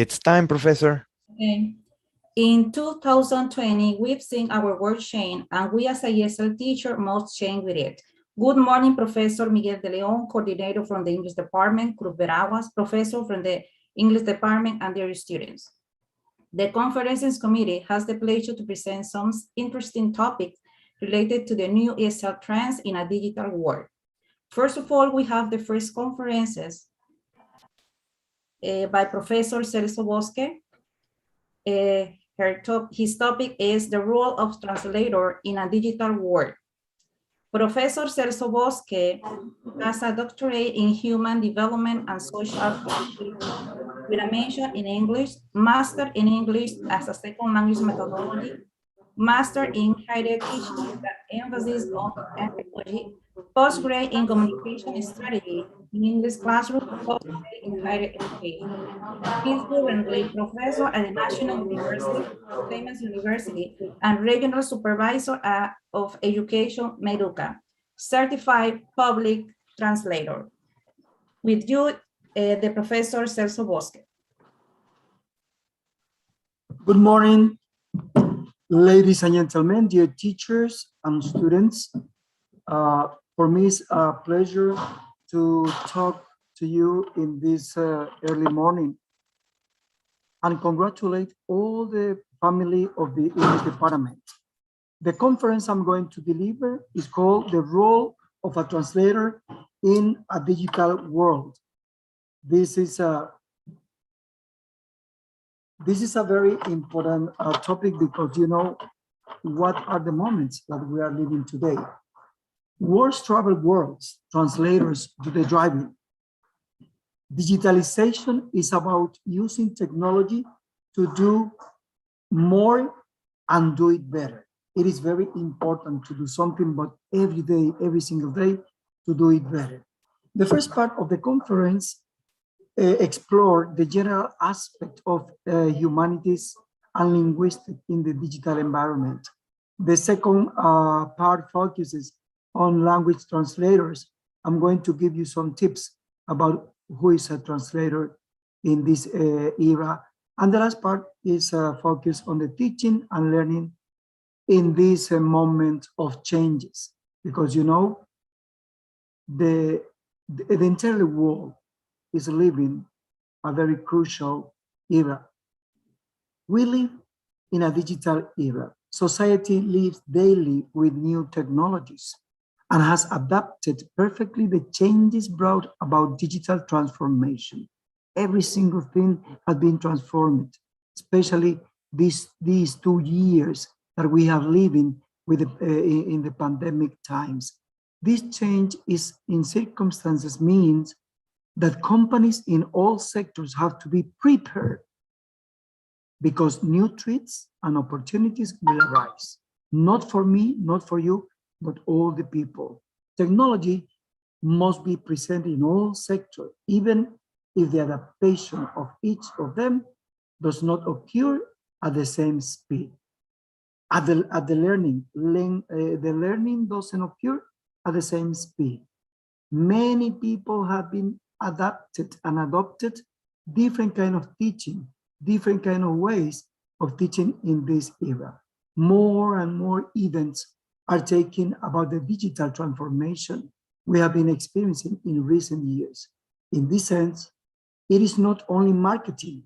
It's time, Professor. Okay. In 2020, we've seen our world change, and we as a ESL teacher must change with it. Good morning, Professor Miguel de Leon, coordinator from the English department, Cruz Veraguas, professor from the English department, and their students. The conferences committee has the pleasure to present some interesting topics related to the new ESL trends in a digital world. First of all, we have the first conferences by Professor Celso Bosque. His topic is the role of translator in a digital world. Professor Celso Bosque has a doctorate in human development and social with a major in English, master in English as a second language methodology, master in higher teaching with an emphasis on anthropology, postgrad in communication strategy in English classroom, postgrad in higher education. He's currently professor at the National University, famous university, and regional supervisor of education, Meduca, certified public translator. With you, the Professor Celso Bosque. Good morning, ladies and gentlemen, dear teachers and students. For me, it's a pleasure to talk to you in this early morning and congratulate all the family of the English department. The conference I'm going to deliver is called The Role of a Translator in a Digital World. This is a very important topic because you know what are the moments that we are living today. Words travel worlds, translators do the driving. Digitalization is about using technology to do more and do it better. It is very important to do something, but every day, every single day, to do it better. The first part of the conference explore the general aspect of humanities and linguistics in the digital environment. The second part focuses on language translators. I'm going to give you some tips about who is a translator in this era. And the last part is focused on the teaching and learning in this moment of changes, because you know, the entire world is living a very crucial era. We live in a digital era. Society lives daily with new technologies and has adapted perfectly the changes brought about digital transformation. Every single thing has been transformed, especially these 2 years that we have living with in the pandemic times. This change is in circumstances means that companies in all sectors have to be prepared because new threats and opportunities will arise. Not for me, not for you, but all the people. Technology must be present in all sectors, even if the adaptation of each of them does not occur at the same speed. The learning doesn't occur at the same speed. Many people have been adapted and adopted different kind of teaching, different kind of ways of teaching in this era. More and more events are taken about the digital transformation we have been experiencing in recent years. In this sense, it is not only marketing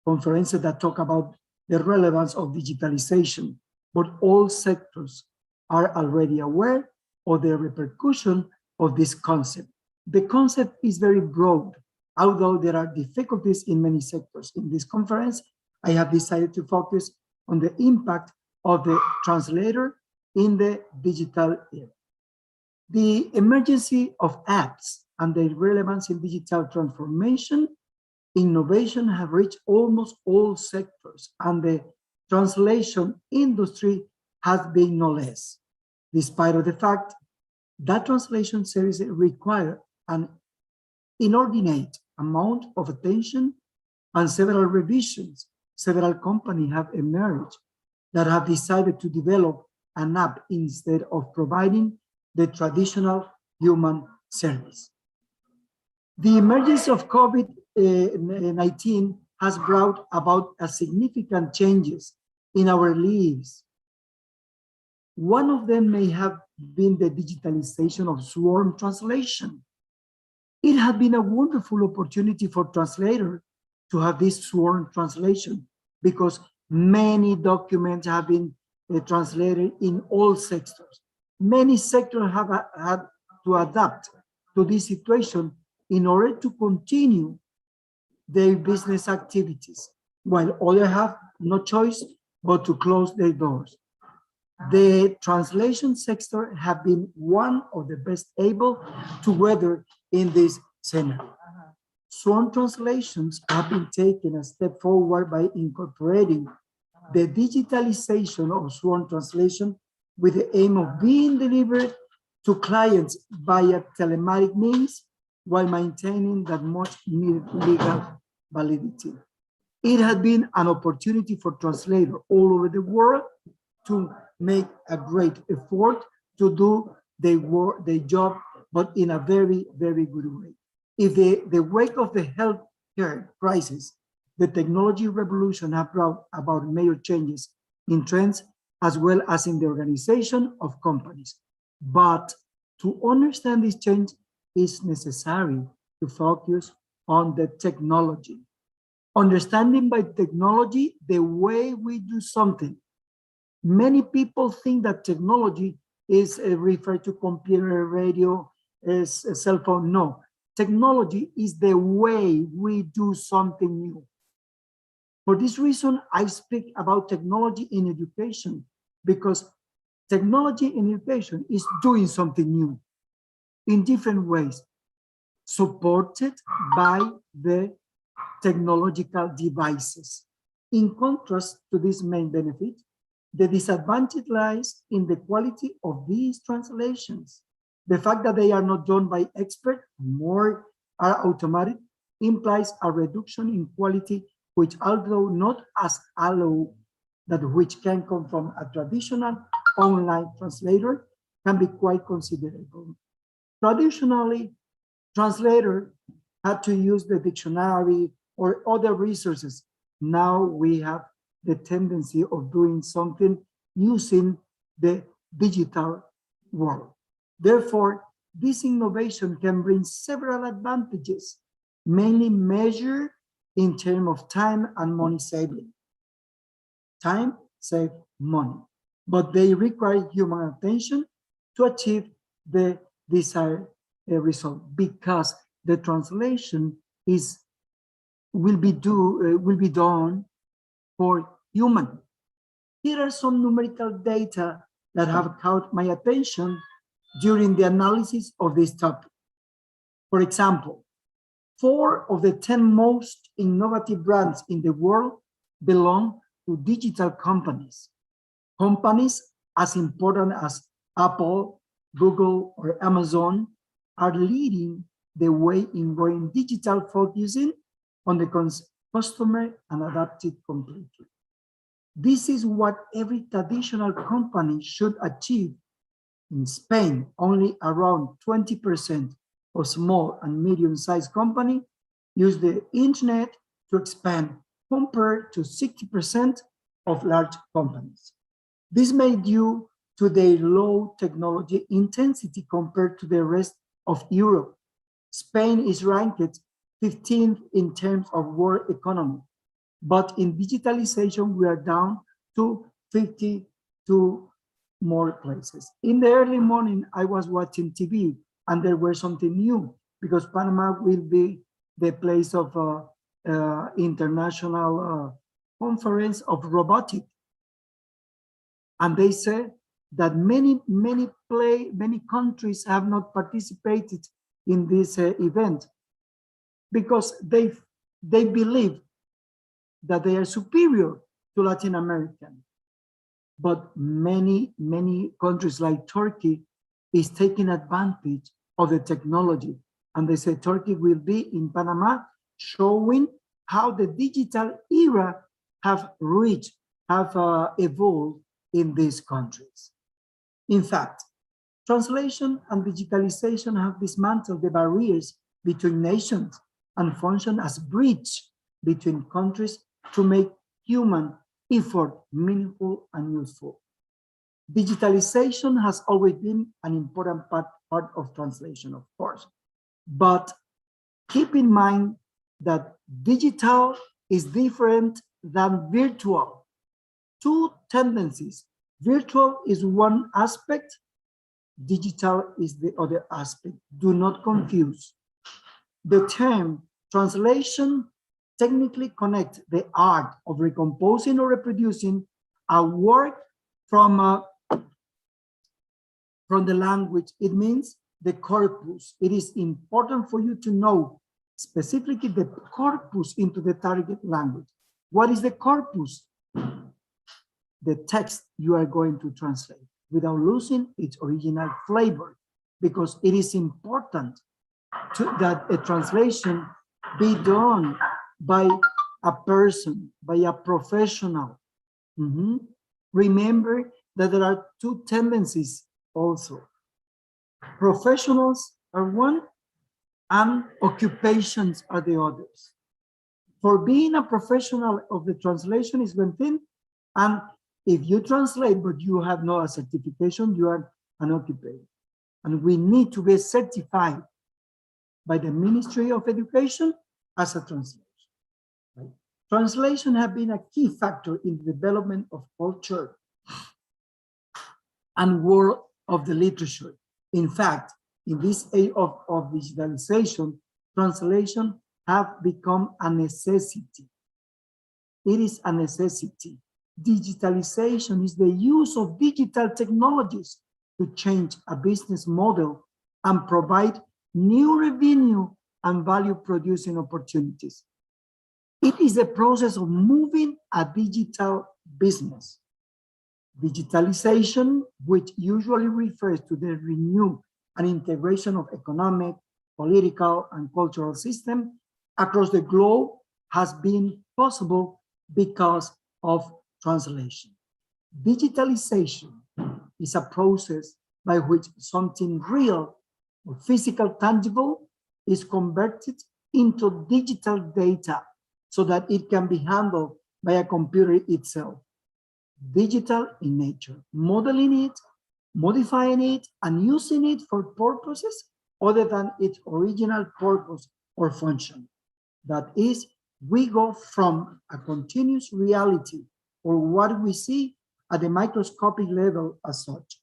conferences that talk about the relevance of digitalization, but all sectors are already aware of the repercussion of this concept. The concept is very broad, although there are difficulties in many sectors. In this conference, I have decided to focus on the impact of the translator in the digital era. The emergence of apps and their relevance in digital transformation, innovation have reached almost all sectors, and the translation industry has been no less, despite of the fact that translation services require an inordinate amount of attention and several revisions. Several companies have emerged that have decided to develop an app instead of providing the traditional human service. The emergence of COVID-19 has brought about a significant changes in our lives. One of them may have been the digitalization of sworn translation. It has been a wonderful opportunity for translators to have this sworn translation because many documents have been translated in all sectors. Many sectors have had to adapt to this situation in order to continue their business activities, while others have no choice but to close their doors. The translation sector have been one of the best able to weather in this scenario. Sworn translations have been taken a step forward by incorporating the digitalization of sworn translation with the aim of being delivered to clients via telematic means while maintaining that much needed legal validity. It has been an opportunity for translators all over the world to make a great effort to do their job, but in a very, very good way. If the wake of the healthcare crisis, the technology revolution have brought about major changes in trends as well as in the organization of companies. But to understand this change is necessary to focus on the technology. Understanding by technology the way we do something. Many people think that technology is referred to computer, radio, a cell phone. No, technology is the way we do something new. For this reason, I speak about technology in education because technology in education is doing something new in different ways, supported by the technological devices. In contrast to this main benefit, the disadvantage lies in the quality of these translations. The fact that they are not done by experts, more are automatic, implies a reduction in quality, which although not as low that which can come from a traditional online translator, can be quite considerable. Traditionally, translators had to use the dictionary or other resources. Now we have the tendency of doing something using the digital world. Therefore, this innovation can bring several advantages, mainly measured in terms of time and money saving. Time saves money, but they require human attention to achieve the desired result because the translation will be done for human. Here are some numerical data that have caught my attention during the analysis of this topic. For example, 4 of the 10 most innovative brands in the world belong to digital companies. Companies as important as Apple, Google, or Amazon are leading the way in going digital, focusing on the customer and adapted completely. This is what every traditional company should achieve. In Spain, only around 20% of small and medium-sized companies use the internet to expand, compared to 60% of large companies. This may be due to their low technology intensity compared to the rest of Europe. Spain is ranked 15th in terms of world economy, but in digitalization, we are down to 52 more places. In the early morning, I was watching TV and there was something new because Panama will be the place of international conference of robotics. And they said that many countries have not participated in this event because they believe that they are superior to Latin American. But many countries like Turkey is taking advantage of the technology. And they say Turkey will be in Panama showing how the digital era have evolved in these countries. In fact, translation and digitalization have dismantled the barriers between nations and function as bridge between countries to make human effort meaningful and useful. Digitalization has always been an important part of translation, of course, but keep in mind that digital is different than virtual. Two tendencies. Virtual is one aspect, digital is the other aspect. Do not confuse. The term translation technically connects the art of recomposing or reproducing a work from the language. It means the corpus. It is important for you to know specifically the corpus into the target language. What is the corpus? The text you are going to translate without losing its original flavor, because it is important that a translation be done by a person, by a professional. Remember that there are two tendencies also. Professionals are one and occupations are the others. For being a professional of the translation is one thing, and if you translate but you have no certification, you are an occupator. And we need to be certified by the Ministry of Education as a translation. Right? Translation has been a key factor in the development of culture and world of the literature. In fact, in this age of digitalization, translation have become a necessity. It is a necessity. Digitalization is the use of digital technologies to change a business model and provide new revenue and value producing opportunities. It is a process of moving a digital business. Digitalization, which usually refers to the renewal and integration of economic, political, and cultural systems across the globe, has been possible because of translation. Digitalization is a process by which something real or physical tangible is converted into digital data so that it can be handled by a computer itself. Digital in nature, modeling it, modifying it, and using it for purposes other than its original purpose or function. That is, we go from a continuous reality or what we see at the microscopic level as such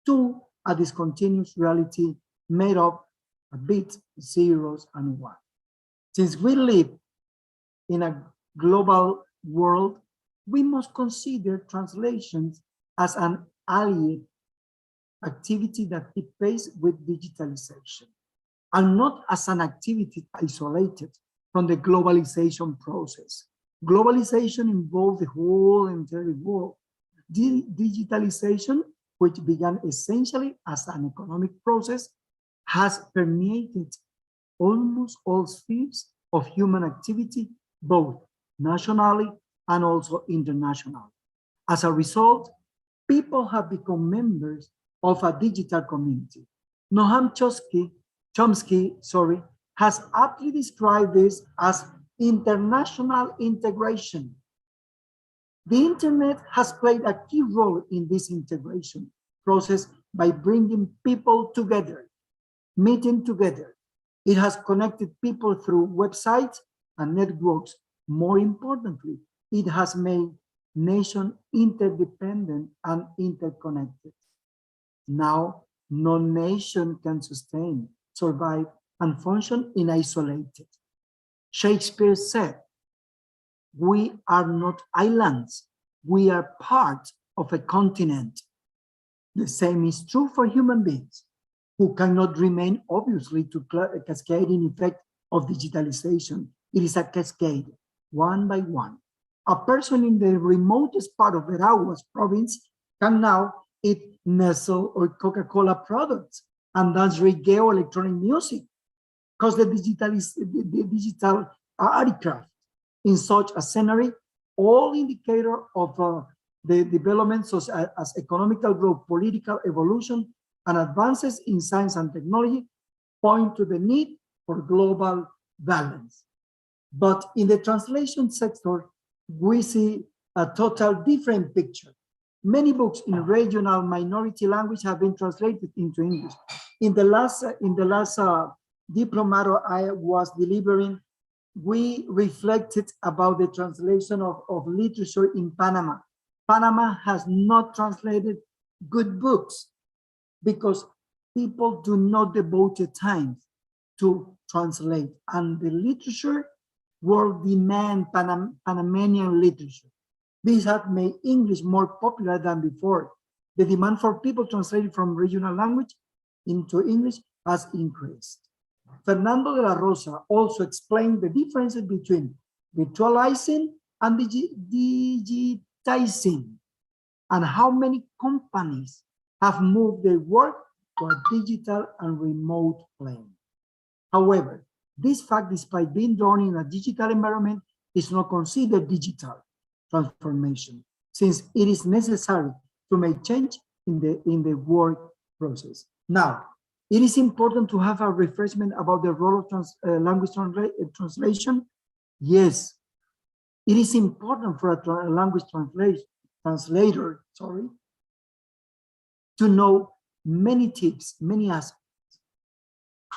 to a discontinuous reality made of bits, zeros, and ones. Since we live in a global world, we must consider translations as an allied activity that keeps pace with digitalization, and not as an activity isolated from the globalization process. Globalization involves the whole entire world. Digitalization, which began essentially as an economic process, has permeated almost all spheres of human activity, both nationally and also internationally. As a result, people have become members of a digital community. Noam Chomsky, has aptly described this as international integration. The internet has played a key role in this integration process by bringing people together, meeting together. It has connected people through websites and networks. More importantly, it has made nations interdependent and interconnected. Now, no nation can sustain, survive, and function in isolation. Shakespeare said, "We are not islands, we are part of a continent." The same is true for human beings, who cannot remain obviously to a cascading effect of digitalization. It is a cascade, one by one. A person in the remotest part of Veraguas province can now eat Nestle or Coca-Cola products and dance reggae or electronic music, because the digital aircraft in such a scenario, all indicator of the developments as economical growth, political evolution, and advances in science and technology point to the need for global balance. But in the translation sector, we see a total different picture. Many books in regional minority language have been translated into English. In the last diplomado I was delivering, we reflected about the translation of literature in Panama. Panama has not translated good books because people do not devote the time to translate, and the literature world demand Panamanian literature. This has made English more popular than before. The demand for people translated from regional language into English has increased. Fernando de la Rosa also explained the differences between virtualizing and digitizing, and how many companies have moved their work to a digital and remote plane. However, this fact, despite being done in a digital environment, is not considered digital transformation, since it is necessary to make change in the work process. Now, it is important to have a refreshment about the role of language translation. Yes, it is important for a language translator, to know many tips, many aspects.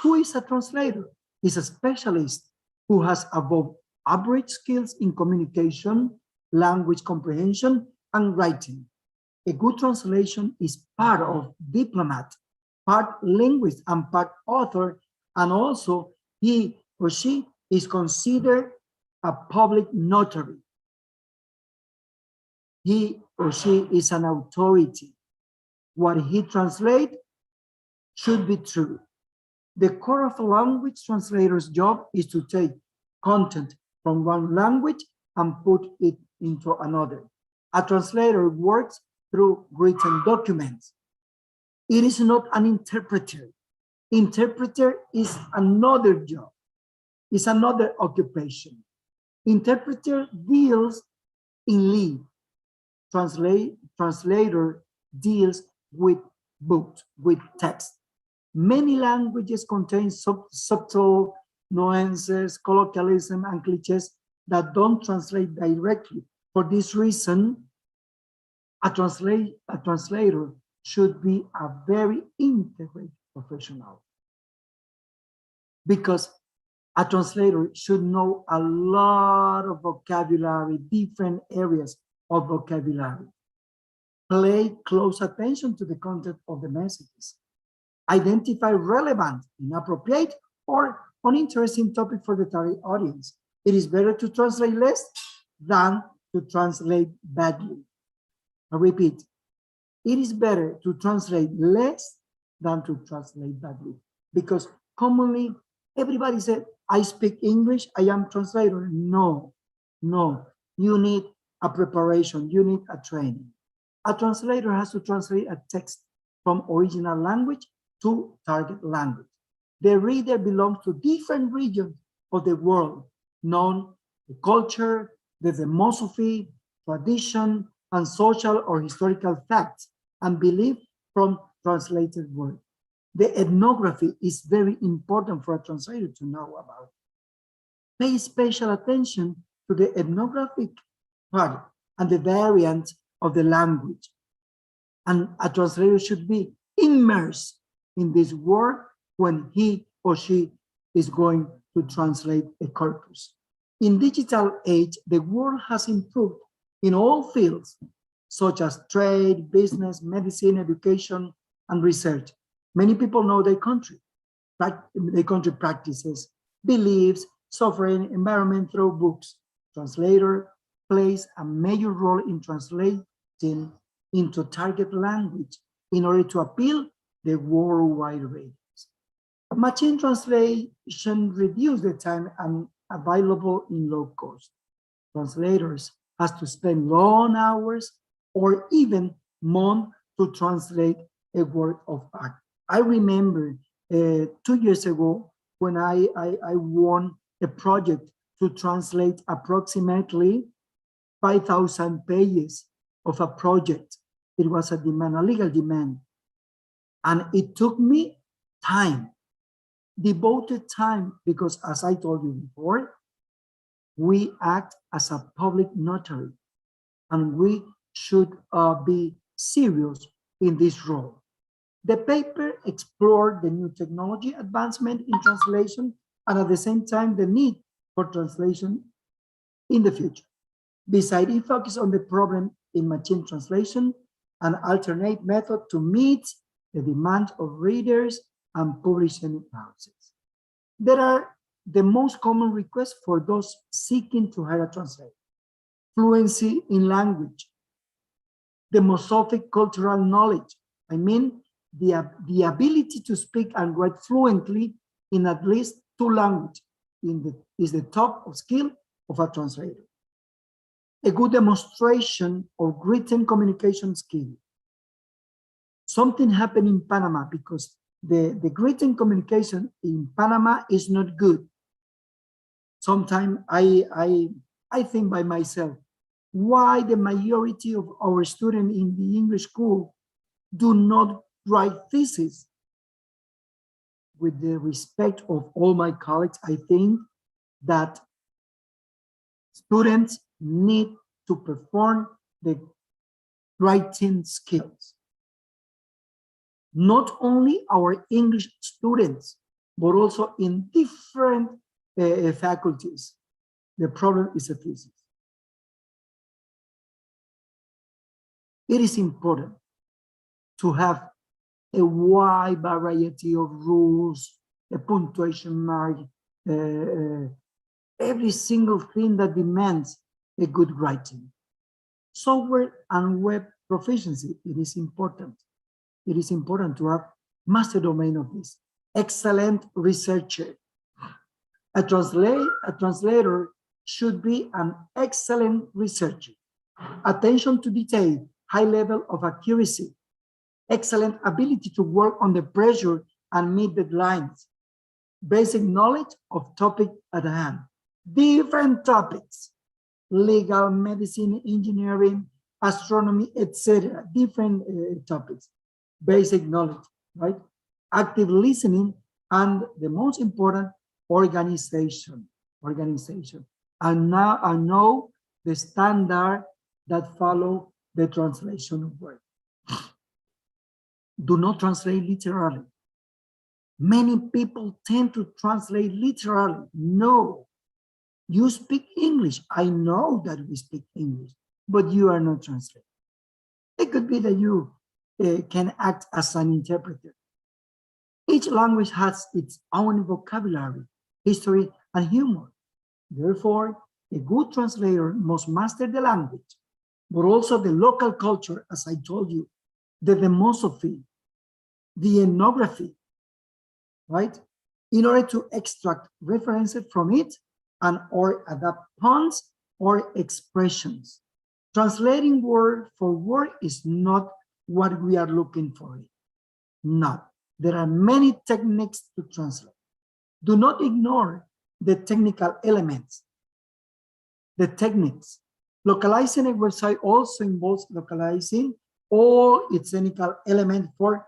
Who is a translator? Is a specialist who has above average skills in communication, language comprehension, and writing. A good translation is part of diplomat, part linguist, and part author, and also he or she is considered a public notary. He or she is an authority. What he translates should be true. The core of a language translator's job is to take content from one language and put it into another. A translator works through written documents. It is not an interpreter. Interpreter is another job, is another occupation. Interpreter deals in lead. Translator deals with books, with text. Many languages contain subtle nuances, colloquialism, and cliches that don't translate directly. For this reason, a translator should be a very integrated professional, because a translator should know a lot of vocabulary, different areas of vocabulary. Pay close attention to the content of the messages. Identify relevant, inappropriate, or uninteresting topic for the target audience. It is better to translate less than to translate badly. I repeat, it is better to translate less than to translate badly, because commonly everybody said, I speak English, I am translator. No, you need a preparation, you need a training. A translator has to translate a text from original language to target language. The reader belongs to different regions of the world, known the culture, the philosophy, tradition, and social or historical facts, and belief from translated words. The ethnography is very important for a translator to know about. Pay special attention to the ethnographic part and the variant of the language. And a translator should be immersed in this word when he or she is going to translate a corpus. In digital age, the world has improved in all fields, such as trade, business, medicine, education, and research. Many people know their country practices, beliefs, suffering, environment through books. Translator plays a major role in translating into target language in order to appeal the worldwide audience. Machine translation reduces the time available in low cost. Translators have to spend long hours or even months to translate a work of art. I remember 2 years ago when I won a project to translate approximately 5,000 pages of a project. It was a demand, a legal demand. And it took me time, devoted time, because as I told you before, we act as a public notary, and we should be serious in this role. The paper explored the new technology advancement in translation and at the same time the need for translation in the future. Besides, it focused on the problem in machine translation, an alternate method to meet the demand of readers and publishing houses. There are the most common requests for those seeking to hire a translator: fluency in language, the Mosophic cultural knowledge. I mean, the ability to speak and write fluently in at least 2 languages is the top of skill of a translator. A good demonstration of written communication skill. Something happened in Panama because the written communication in Panama is not good. Sometimes I think by myself, why the majority of our students in the English school do not write thesis? With the respect of all my colleagues, I think that students need to perform the writing skills. Not only our English students, but also in different faculties. The problem is a thesis. It is important to have a wide variety of rules, a punctuation mark, every single thing that demands a good writing. Software and web proficiency, it is important. It is important to have master domain of this. Excellent researcher. A translator should be an excellent researcher. Attention to detail, high level of accuracy, excellent ability to work under pressure and meet deadlines, basic knowledge of topic at hand, different topics, legal, medicine, engineering, astronomy, etc., different topics, basic knowledge, right? Active listening, and the most important, organization. And now I know the standard that follow the translation of work. Do not translate literally. Many people tend to translate literally. No, you speak English. I know that we speak English, but you are not translating. It could be that you can act as an interpreter. Each language has its own vocabulary, history, and humor. Therefore, a good translator must master the language, but also the local culture, as I told you, the demosophy, the ethnography, right? In order to extract references from it and or adapt puns or expressions. Translating word for word is not what we are looking for. No, there are many techniques to translate. Do not ignore the technical elements, the techniques. Localizing a website also involves localizing all its technical elements for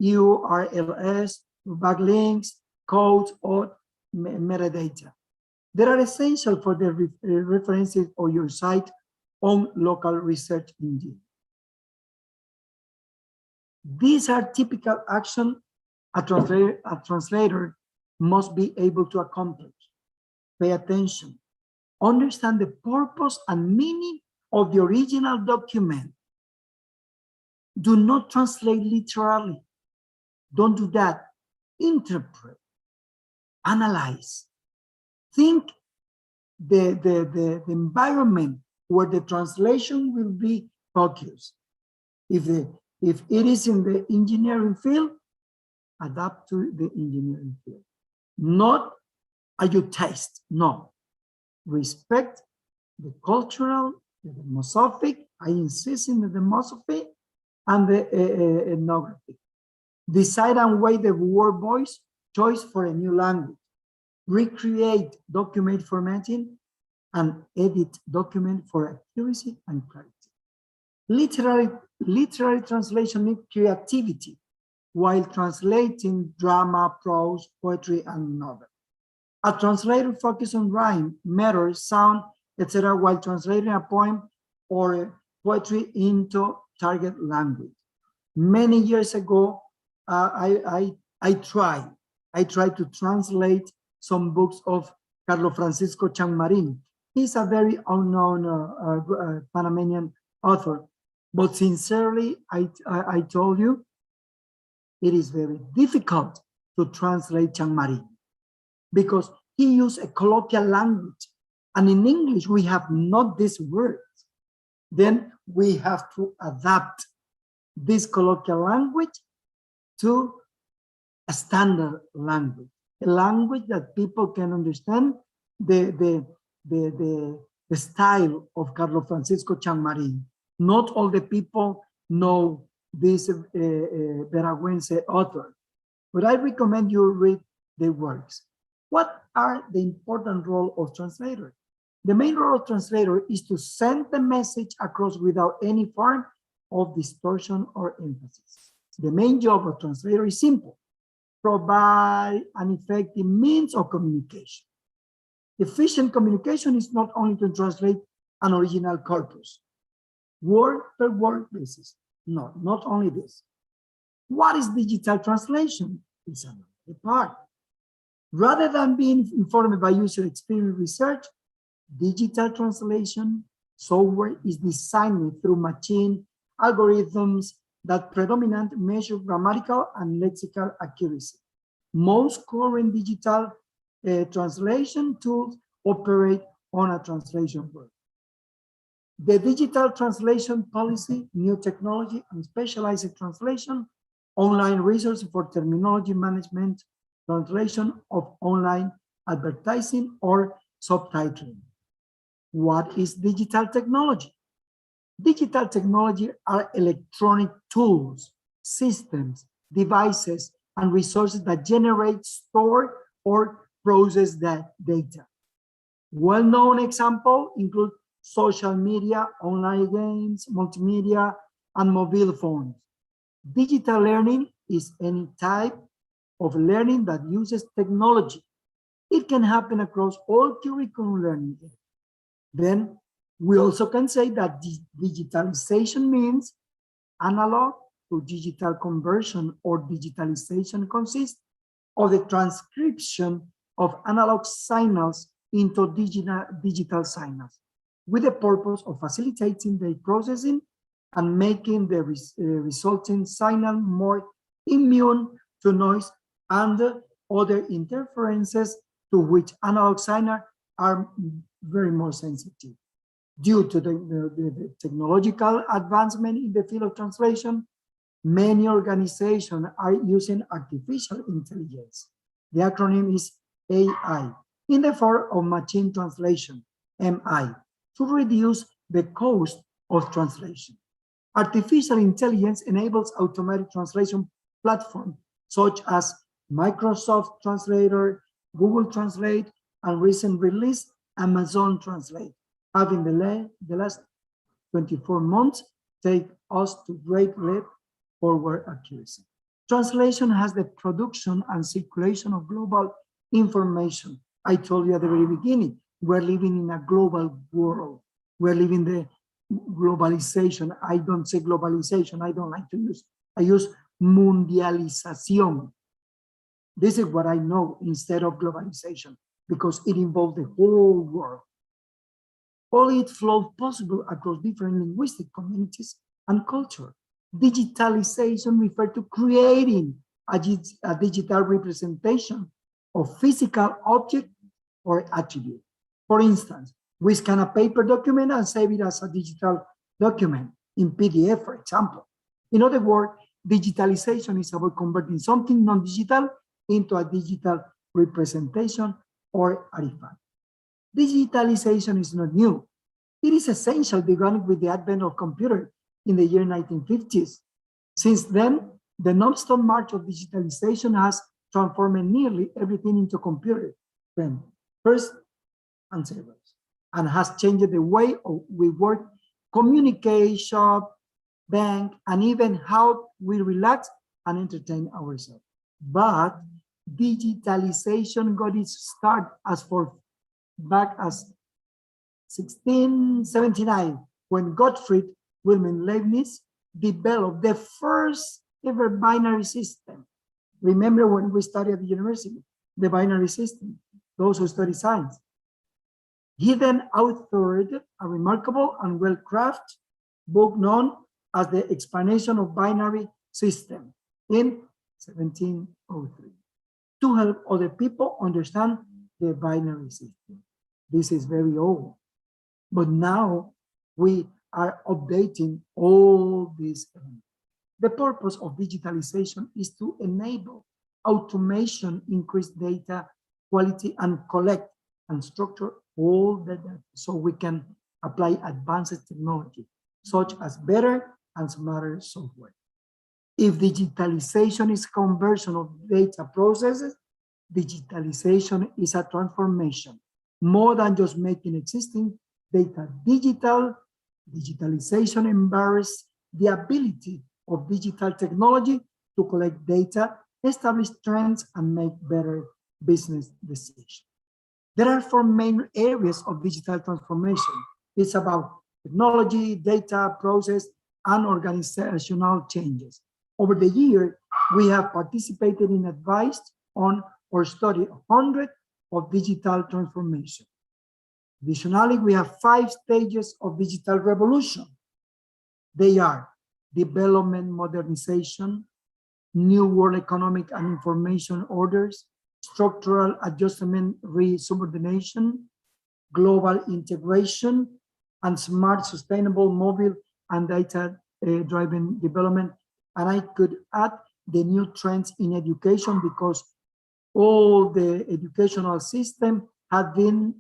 URLs, backlinks, codes, or metadata. They are essential for the references of your site on local research engine. These are typical actions a translator must be able to accomplish. Pay attention. Understand the purpose and meaning of the original document. Do not translate literally. Don't do that. Interpret. Analyze. Think the environment where the translation will be focused. If it is in the engineering field, adapt to the engineering field. Not at your taste, no. Respect the cultural, the demosophic, I insist in the demosophy, and the ethnography. Decide and weigh the word voice choice for a new language. Recreate document formatting and edit document for accuracy and clarity. Literary translation needs creativity while translating drama, prose, poetry, and novel. A translator focuses on rhyme, meter, sound, etc., while translating a poem or poetry into target language. Many years ago, I tried to translate some books of Carlos Francisco Chamartín. He's a very unknown Panamanian author, but sincerely, I told you, it is very difficult to translate Chamartín because he used a colloquial language, and in English we have not these words. Then we have to adapt this colloquial language to a standard language, a language that people can understand the style of Carlos Francisco Chamartín. Not all the people know this Veragüense author, but I recommend you read the works. What are the important role of translator? The main role of translator is to send the message across without any form of distortion or emphasis. The main job of translator is simple: provide an effective means of communication. Efficient communication is not only to translate an original corpus, word per word basis. No, not only this. What is digital translation? It's another part. Rather than being informed by user experience research, digital translation software is designed through machine algorithms that predominantly measure grammatical and lexical accuracy. Most current digital translation tools operate on a translation work. The digital translation policy, new technology, and specialized translation, online resources for terminology management, translation of online advertising or subtitling. What is digital technology? Digital technology are electronic tools, systems, devices, and resources that generate, store, or process that data. Well-known examples include social media, online games, multimedia, and mobile phones. Digital learning is any type of learning that uses technology. It can happen across all curriculum learning. Then we also can say that digitalization means analog to digital conversion, or digitalization consists of the transcription of analog signals into digital signals, with the purpose of facilitating the processing and making the resulting signal more immune to noise and other interferences to which analog signals are very more sensitive. Due to the technological advancement in the field of translation, many organizations are using artificial intelligence. The acronym is AI, in the form of machine translation, MI, to reduce the cost of translation. Artificial intelligence enables automatic translation platforms such as Microsoft Translator, Google Translate, and recent release Amazon Translate, having the last 24 months take us to great leap forward accuracy. Translation has the production and circulation of global information. I told you at the very beginning, we're living in a global world. We're living the globalization. I don't say globalization, I don't like to use. I use mundialización. This is what I know instead of globalization, because it involves the whole world. All it flows possible across different linguistic communities and culture. Digitalization refers to creating a digital representation of physical object or attribute. For instance, we scan a paper document and save it as a digital document in PDF, for example. In other words, digitalization is about converting something non-digital into a digital representation or artifact. Digitalization is not new. It is essential, beginning with the advent of computers in the year 1950s. Since then, the non-stop march of digitalization has transformed nearly everything into computer, first and servers, and has changed the way we work, communicate, shop, bank, and even how we relax and entertain ourselves. But digitalization got its start back as 1679, when Gottfried Wilhelm Leibniz developed the first ever binary system. Remember when we studied at the university, the binary system, those who study science. He then authored a remarkable and well-crafted book known as The Explanation of Binary System in 1703 to help other people understand the binary system. This is very old, but now we are updating all these things. The purpose of digitalization is to enable automation, increase data quality, and collect and structure all the data so we can apply advanced technology, such as better and smarter software. If digitalization is conversion of data processes, digitalization is a transformation, more than just making existing data digital. Digitalization embraces the ability of digital technology to collect data, establish trends, and make better business decisions. There are four main areas of digital transformation. It's about technology, data, process, and organizational changes. Over the year, we have participated in, advised on, or studied hundreds of digital transformation. Additionally, we have 5 stages of digital revolution. They are development, modernization, new world economic and information orders, structural adjustment, resubordination, global integration, and smart, sustainable, mobile, and data-driven development. And I could add the new trends in education, because all the educational system had been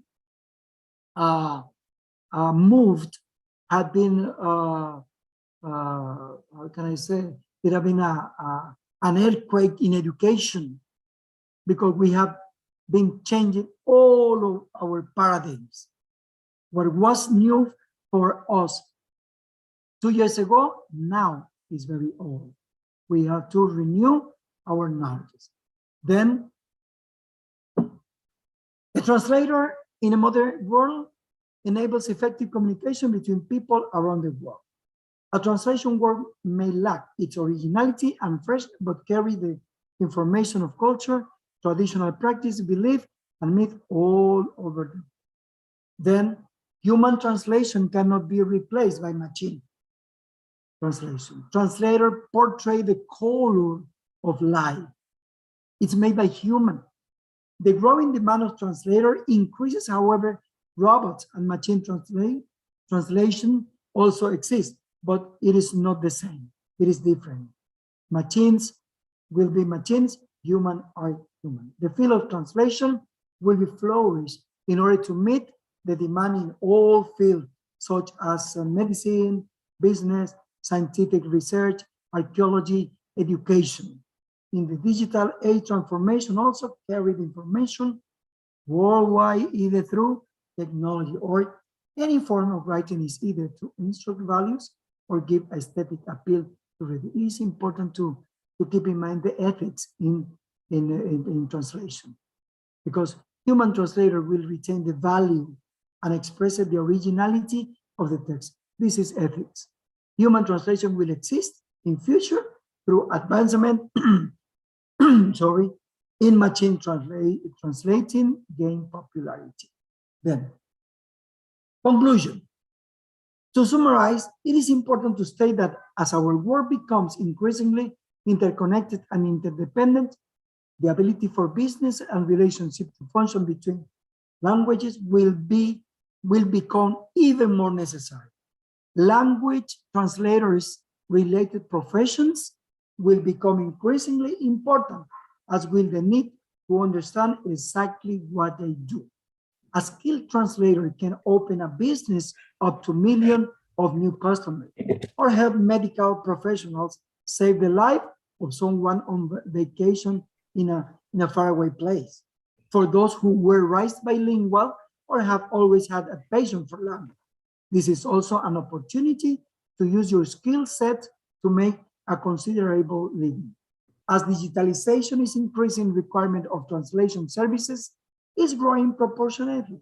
moved, had been, how can I say, there have been an earthquake in education, because we have been changing all of our paradigms. What was new for us 2 years ago, now is very old. We have to renew our knowledge. Then, a translator in a modern world enables effective communication between people around the world. A translation work may lack its originality and fresh, but carry the information of culture, traditional practice, belief, and myth all over them. Then, human translation cannot be replaced by machine translation. Translator portray the color of life. It's made by human. The growing demand of translator increases, however, robots and machine translation also exist, but it is not the same. It is different. Machines will be machines, human are human. The field of translation will be flourished in order to meet the demand in all fields, such as medicine, business, scientific research, archaeology, education. In the digital age, transformation also carried information worldwide, either through technology or any form of writing, is either to instruct values or give aesthetic appeal to read. It is important to keep in mind the ethics in translation, because human translator will retain the value and express the originality of the text. This is ethics. Human translation will exist in future through advancement sorry, in machine translating gain popularity. Then, conclusion. To summarize, it is important to state that as our world becomes increasingly interconnected and interdependent, the ability for business and relationship to function between languages will become even more necessary. Language translators related professions will become increasingly important, as will the need to understand exactly what they do. A skilled translator can open a business up to millions of new customers, or help medical professionals save the life of someone on vacation in a faraway place. For those who were raised bilingual or have always had a passion for language, this is also an opportunity to use your skill set to make a considerable living. As digitalization is increasing, requirement of translation services is growing proportionately.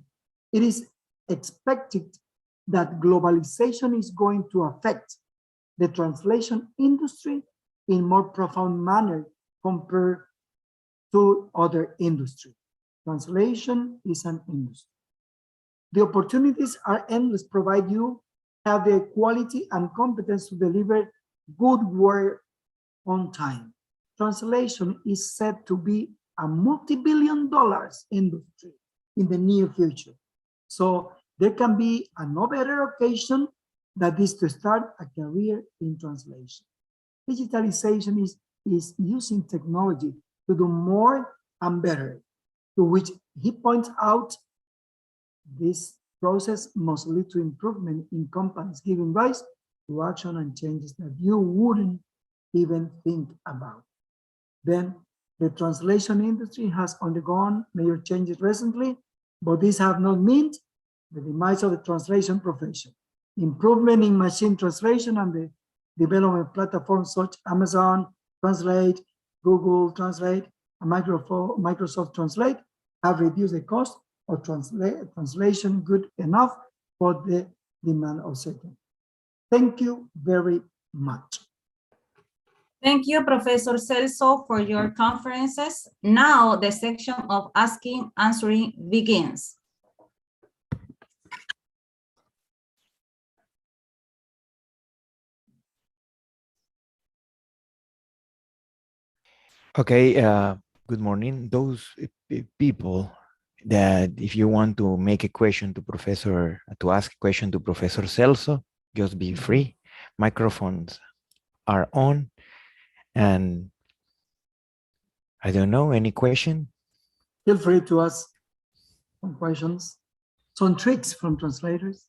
It is expected that globalization is going to affect the translation industry in more profound manner compared to other industries. Translation is an industry. The opportunities are endless, provided you have the quality and competence to deliver good work on time. Translation is said to be a multi-billion-dollar industry in the near future. So there can be no better occasion that is to start a career in translation. Digitalization is using technology to do more and better, to which he points out this process must lead to improvement in companies, giving rise to action and changes that you wouldn't even think about. Then the translation industry has undergone major changes recently, but these have not meant the demise of the translation profession. Improvement in machine translation and the development platforms such as Amazon Translate, Google Translate, and Microsoft Translate have reduced the cost of translation good enough for the demand of second. Thank you very much. Thank you, Professor Celso, for your conferences. Now the section of asking, answering begins. Okay, good morning. Those people that if you want to make a question to ask a question to Professor Celso, just be free. Microphones are on. And I don't know, any question? Feel free to ask some questions, some tricks from translators.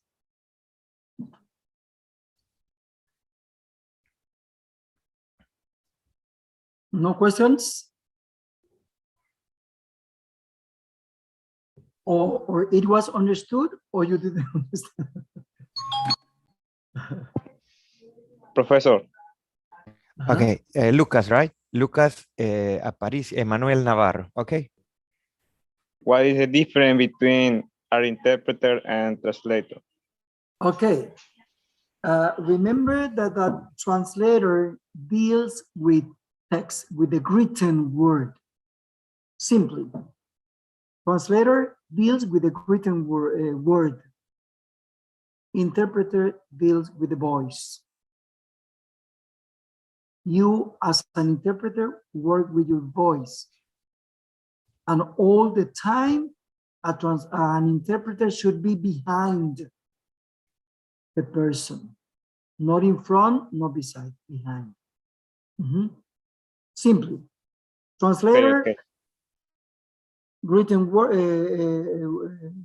No questions? Or it was understood or you didn't understand? Professor. Okay, Lucas, right? Lucas Aparicio, Emmanuel Navarro, okay? What is the difference between an interpreter and translator? Okay. Remember that the translator deals with text, with the written word, simply. Translator deals with the written word. Interpreter deals with the voice. You, as an interpreter, work with your voice. And all the time, an interpreter should be behind the person, not in front, not beside, behind. Simply, translator, Okay. written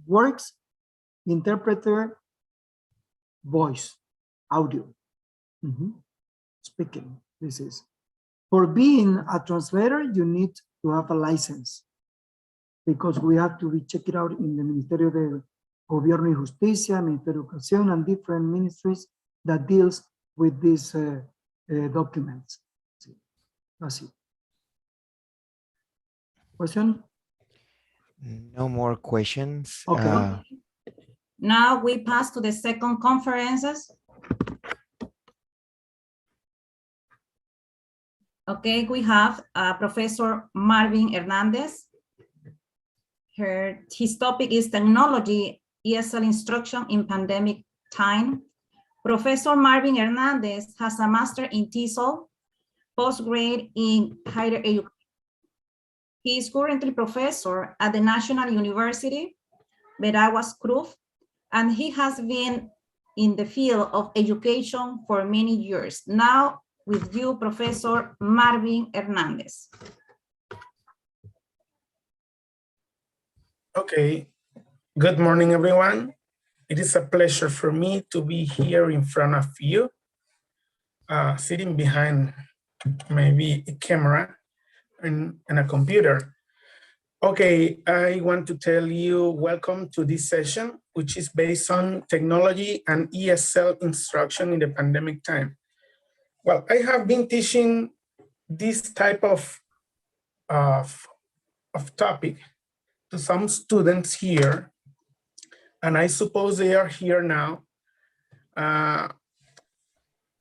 works, interpreter, voice, audio, speaking. This is. For being a translator, you need to have a license because we have to check it out in the Ministerio de Gobierno y Justicia, Ministerio de Educación, and different ministries that deals with these documents. That's it. Question? No more questions. Okay. Now we pass to the second conferences. Okay, we have Professor Marvin Hernandez. His topic is technology, ESL instruction in pandemic time. Professor Marvin Hernandez has a master in TESOL, postgrad in higher education. He is currently professor at the National University, Veraguas Cruz, and he has been in the field of education for many years. Now, with you, Professor Marvin Hernandez. Okay, good morning, everyone. It is a pleasure for me to be here in front of you, sitting behind maybe a camera and a computer. Okay, I want to tell you welcome to this session, which is based on technology and ESL instruction in the pandemic time. Well, I have been teaching this type of topic to some students here, and I suppose they are here now,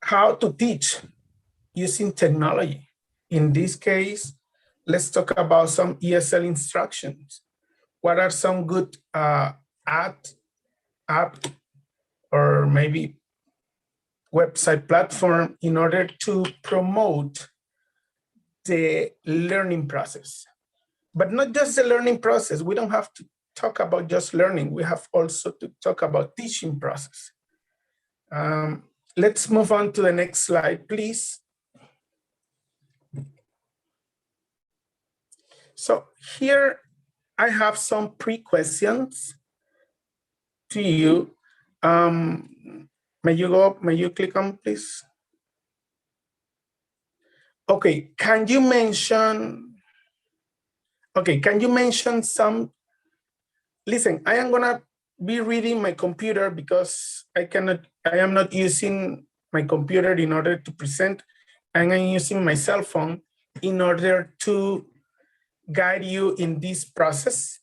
how to teach using technology. In this case, let's talk about some ESL instructions. What are some good app or maybe website platform in order to promote the learning process? But not just the learning process. We don't have to talk about just learning. We have also to talk about teaching process. Let's move on to the next slide, please. So here I have some pre-questions to you. May you click on, please? Okay, can you mention some, listen, I am gonna be reading my computer because I am not using my computer in order to present. I'm using my cell phone in order to guide you in this process.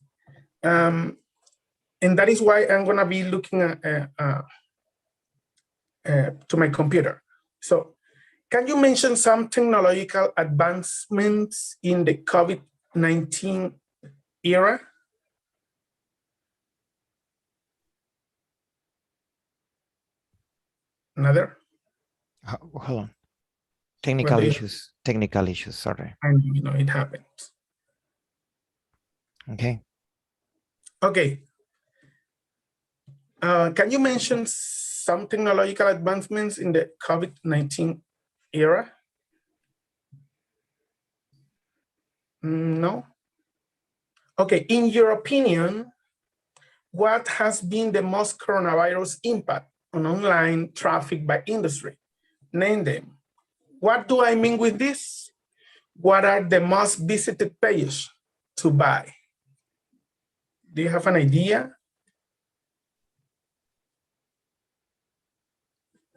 And that is why I'm gonna be looking to my computer. So can you mention some technological advancements in the COVID-19 era? Another? Hold on. Technical issues, sorry. And you know, it happens. Okay. Okay. Can you mention some technological advancements in the COVID-19 era? No? Okay, in your opinion, what has been the most coronavirus impact on online traffic by industry? Name them. What do I mean with this? What are the most visited pages to buy? Do you have an idea?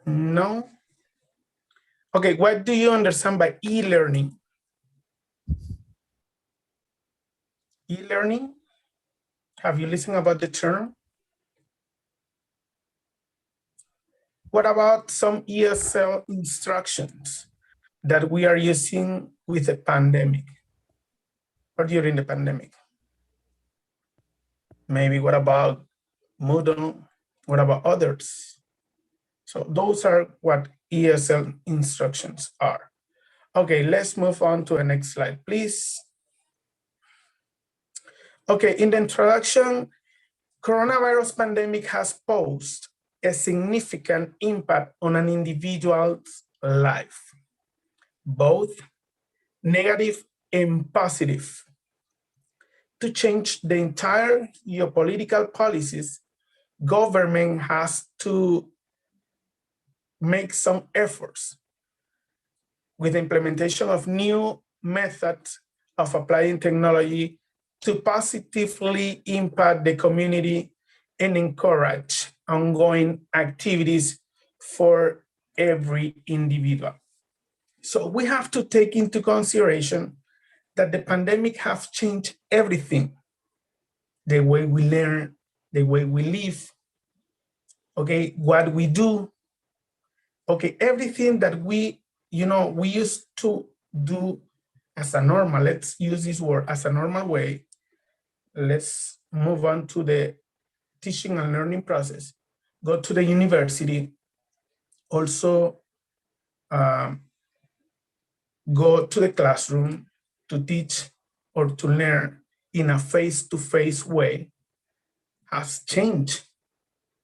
No? Okay, what do you understand by e-learning? E-learning? Have you listened about the term? What about some ESL instructions that we are using with the pandemic or during the pandemic? Maybe what about Moodle? What about others? So those are what ESL instructions are. Okay, let's move on to the next slide, please. Okay, in the introduction, coronavirus pandemic has posed a significant impact on an individual's life, both negative and positive. To change the entire geopolitical policies, government has to make some efforts with the implementation of new methods of applying technology to positively impact the community and encourage ongoing activities for every individual. So we have to take into consideration that the pandemic has changed everything. The way we learn, the way we live, okay, what we do, okay, everything that we used to do as a normal, let's use this word, as a normal way. Let's move on to the teaching and learning process. Go to the university, also go to the classroom to teach or to learn in a face-to-face way has changed.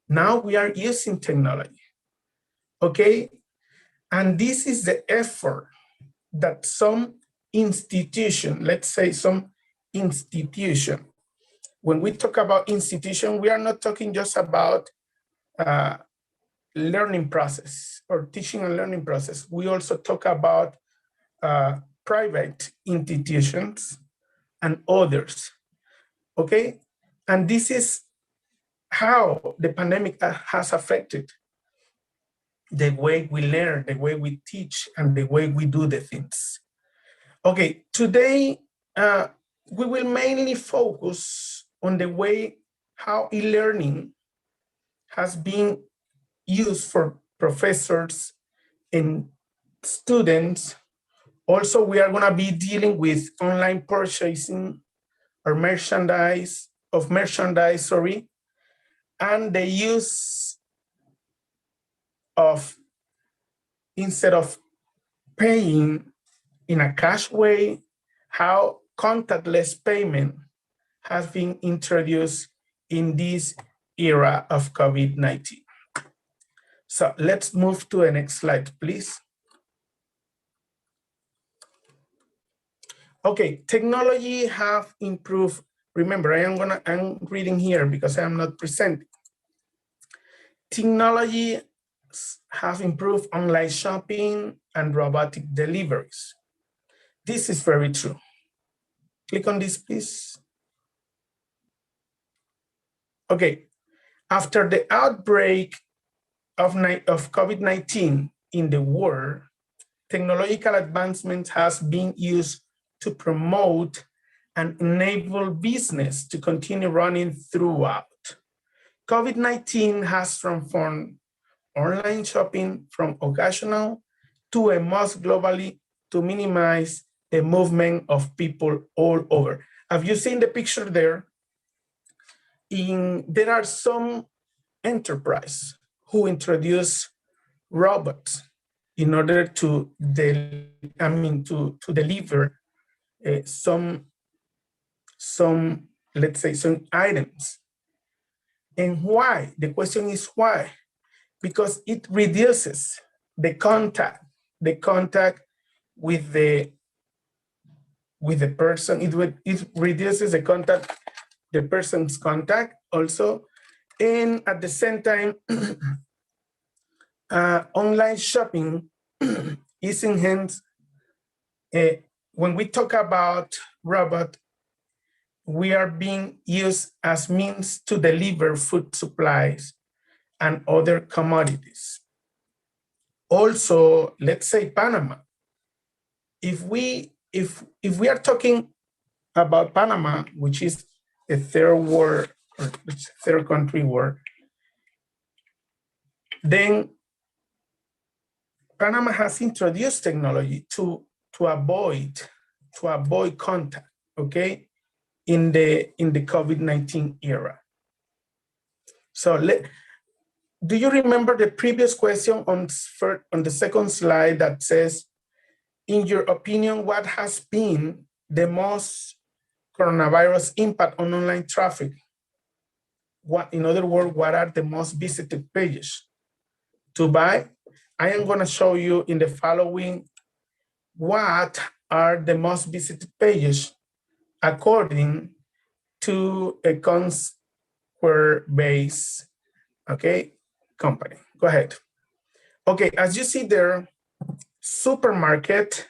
Now we are using technology, okay? And this is the effort that some institution, let's say some institution, when we talk about institution, we are not talking just about learning process or teaching and learning process. We also talk about private institutions and others, okay? And this is how the pandemic has affected the way we learn, the way we teach, and the way we do the things. Okay, today we will mainly focus on the way how e-learning has been used for professors and students. Also, we are gonna be dealing with online purchasing or merchandise, sorry, and the use of, instead of paying in a cash way, how contactless payment has been introduced in this era of COVID-19. So let's move to the next slide, please. Okay, technology have improved. Remember, I'm reading here because I'm not presenting. Technology have improved online shopping and robotic deliveries. This is very true. Click on this, please. Okay, after the outbreak of COVID-19 in the world, technological advancements has been used to promote and enable business to continue running throughout. COVID-19 has transformed online shopping from occasional to a must globally to minimize the movement of people all over. Have you seen the picture there? There are some enterprise who introduce robots in order to deliver some, let's say, some items. And why? The question is why? Because it reduces the contact with the person. It reduces the person's contact also, and at the same time, online shopping is enhanced. When we talk about robot, we are being used as means to deliver food supplies and other commodities. Also, let's say Panama. If we are talking about Panama, which is a third world or third country world, then Panama has introduced technology to avoid contact, okay, in the COVID-19 era. So do you remember the previous question on the second slide that says, in your opinion, what has been the most coronavirus impact on online traffic? In other words, what are the most visited pages to buy? I am going to show you in the following what are the most visited pages according to a Comsquare-based, okay, company. Go ahead. Okay, as you see there, supermarket,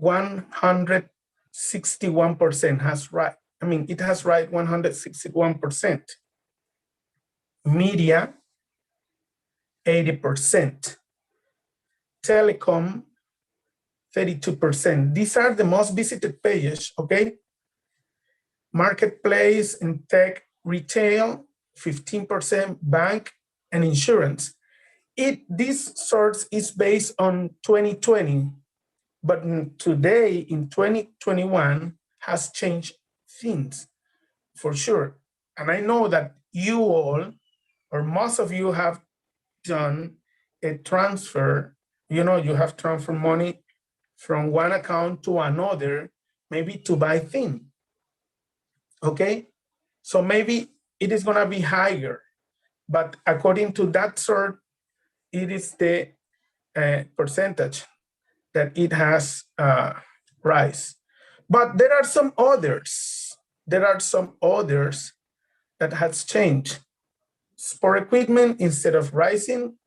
161% has right. I mean, it has right 161%. Media, 80%. Telecom, 32%. These are the most visited pages, okay? Marketplace and tech, retail, 15%, bank and insurance. This source is based on 2020, but today in 2021 has changed things for sure. And I know that you all, or most of you, have done a transfer. You know, you have transferred money from one account to another, maybe to buy things. Okay, so maybe it is gonna be higher, but according to that sort, it is the percentage that it has rise. But there are some others. There are some others that has changed. Sport equipment, instead of rising,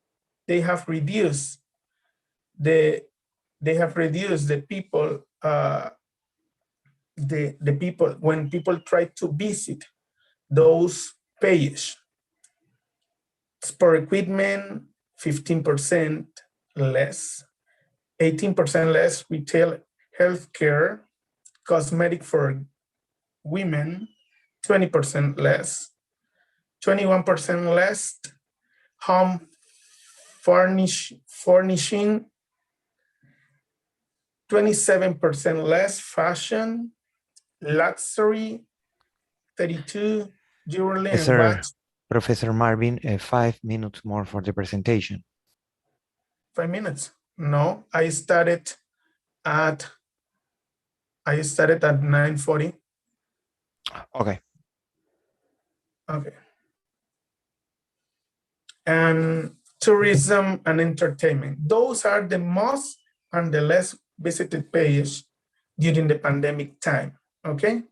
they have reduced the people. The people, when people try to visit those pages. Sport equipment, 15% less, 18% less. Retail healthcare, cosmetic for women, 20% less, 21% less, home furnishing, 27% less, fashion, luxury, 32, jewelry and watch. Professor Marvin, 5 minutes more for the presentation. 5 minutes. No, I started at 9:40. Okay. Okay. And tourism and entertainment. Those are the most and the less visited pages during the pandemic time. Okay.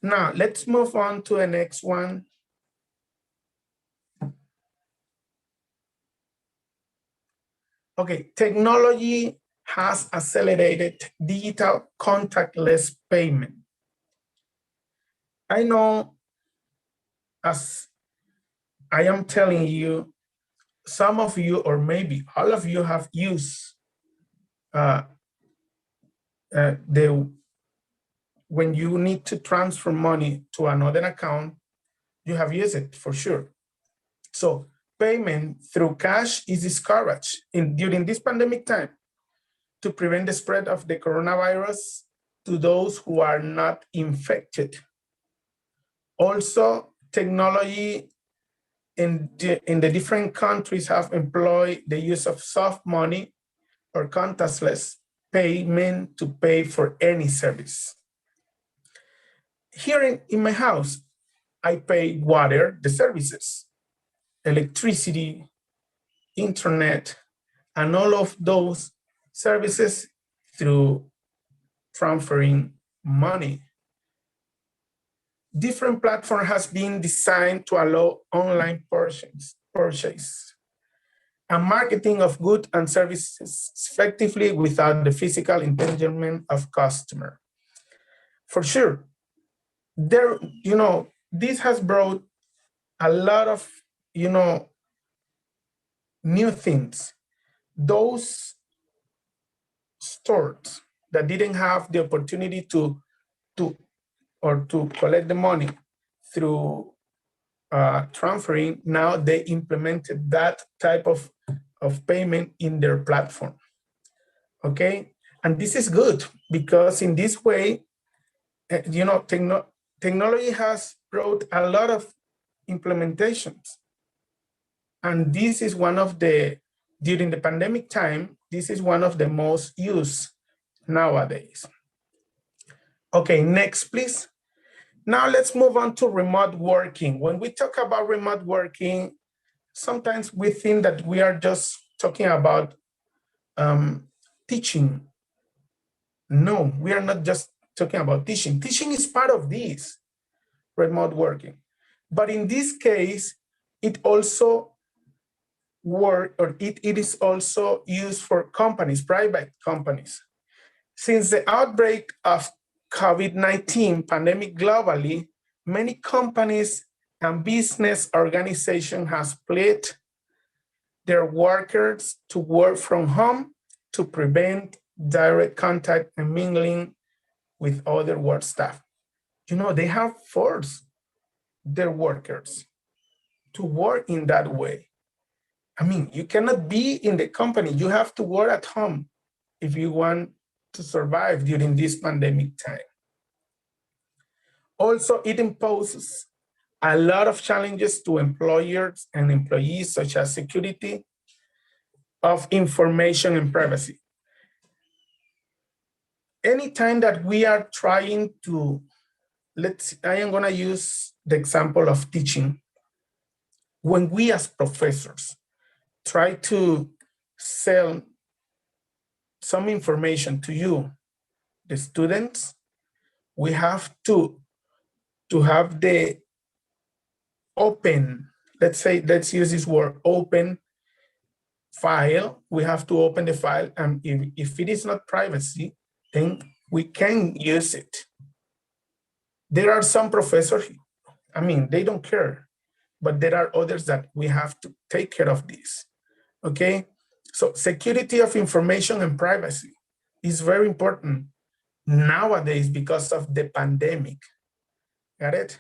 Now let's move on to the next one. Okay, technology has accelerated digital contactless payment. I know, as I am telling you, some of you, or maybe all of you, have used when you need to transfer money to another account, you have used it for sure. So payment through cash is discouraged during this pandemic time to prevent the spread of the coronavirus to those who are not infected. Also, technology in the different countries have employed the use of soft money or contactless payment to pay for any service. Here in my house, I pay water, the services, electricity, internet, and all of those services through transferring money. Different platform has been designed to allow online purchase and marketing of goods and services effectively without the physical engagement of customer. For sure, this has brought a lot of, new things. Those stores that didn't have the opportunity to collect the money through transferring, now they implemented that type of payment in their platform. Okay, and this is good because in this way, technology has brought a lot of implementations. And this is one of during the pandemic time, this is one of the most used nowadays. Okay, next, please. Now let's move on to remote working. When we talk about remote working, sometimes we think that we are just talking about teaching. No, we are not just talking about teaching. Teaching is part of this remote working. But in this case, it also it is also used for companies, private companies. Since the outbreak of COVID-19 pandemic globally, many companies and business organizations have split their workers to work from home to prevent direct contact and mingling with other work staff. They have forced their workers to work in that way. I mean, you cannot be in the company. You have to work at home if you want to survive during this pandemic time. Also, it imposes a lot of challenges to employers and employees, such as security of information and privacy. Anytime that we are trying to, I am gonna use the example of teaching. When we as professors try to sell some information to you, the students, we have to have the open, let's use this word, open file. We have to open the file, and if it is not privacy, then we can use it. There are some professors, I mean, they don't care, but there are others that we have to take care of this. Okay, so security of information and privacy is very important nowadays because of the pandemic. Got it?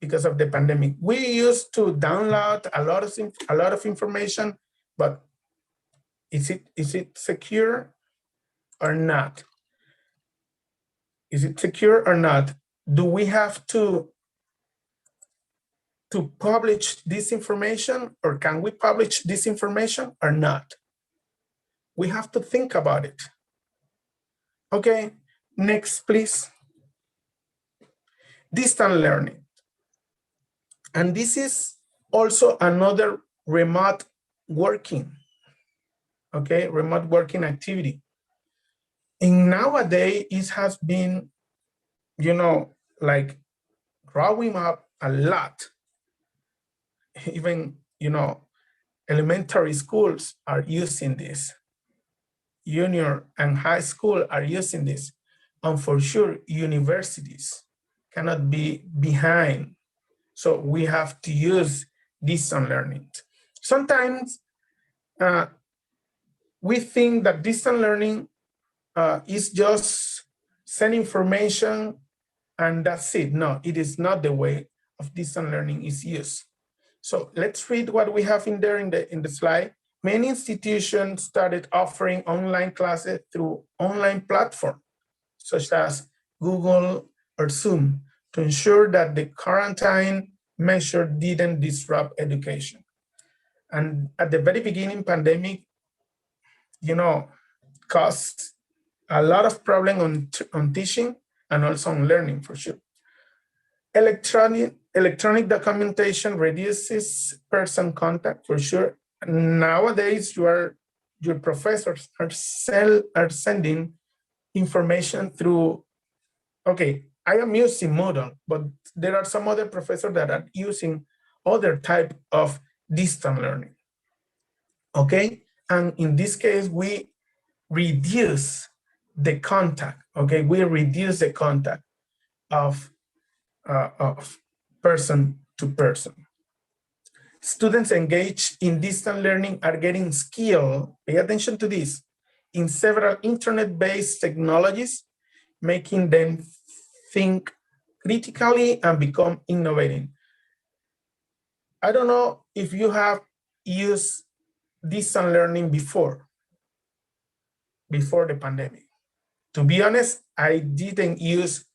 Because of the pandemic. We used to download a lot of information, but is it secure or not? Is it secure or not? Do we have to publish this information, or can we publish this information or not? We have to think about it. Okay, next, please. Distant learning. And this is also another remote working, okay, remote working activity. And nowadays, it has been, you know, like growing up a lot. Even, you know, elementary schools are using this. Junior and high school are using this. And for sure, universities cannot be behind. So we have to use distant learning. Sometimes we think that distant learning is just send information and that's it. No, it is not the way of distant learning is used. So let's read what we have in there in the slide. Many institutions started offering online classes through online platforms, such as Google or Zoom, to ensure that the quarantine measure didn't disrupt education. And at the very beginning, pandemic, you know, caused a lot of problem on teaching and also on learning, for sure. Electronic documentation reduces person contact, for sure. Nowadays, your professors are sending information through, okay, I am using Moodle, but there are some other professors that are using other type of distant learning, okay? And in this case, we reduce the contact, okay? We reduce the contact of person to person. Students engaged in distant learning are getting skilled, pay attention to this, in several internet-based technologies, making them think critically and become innovative. I don't know if you have used distant learning before the pandemic. To be honest, I didn't use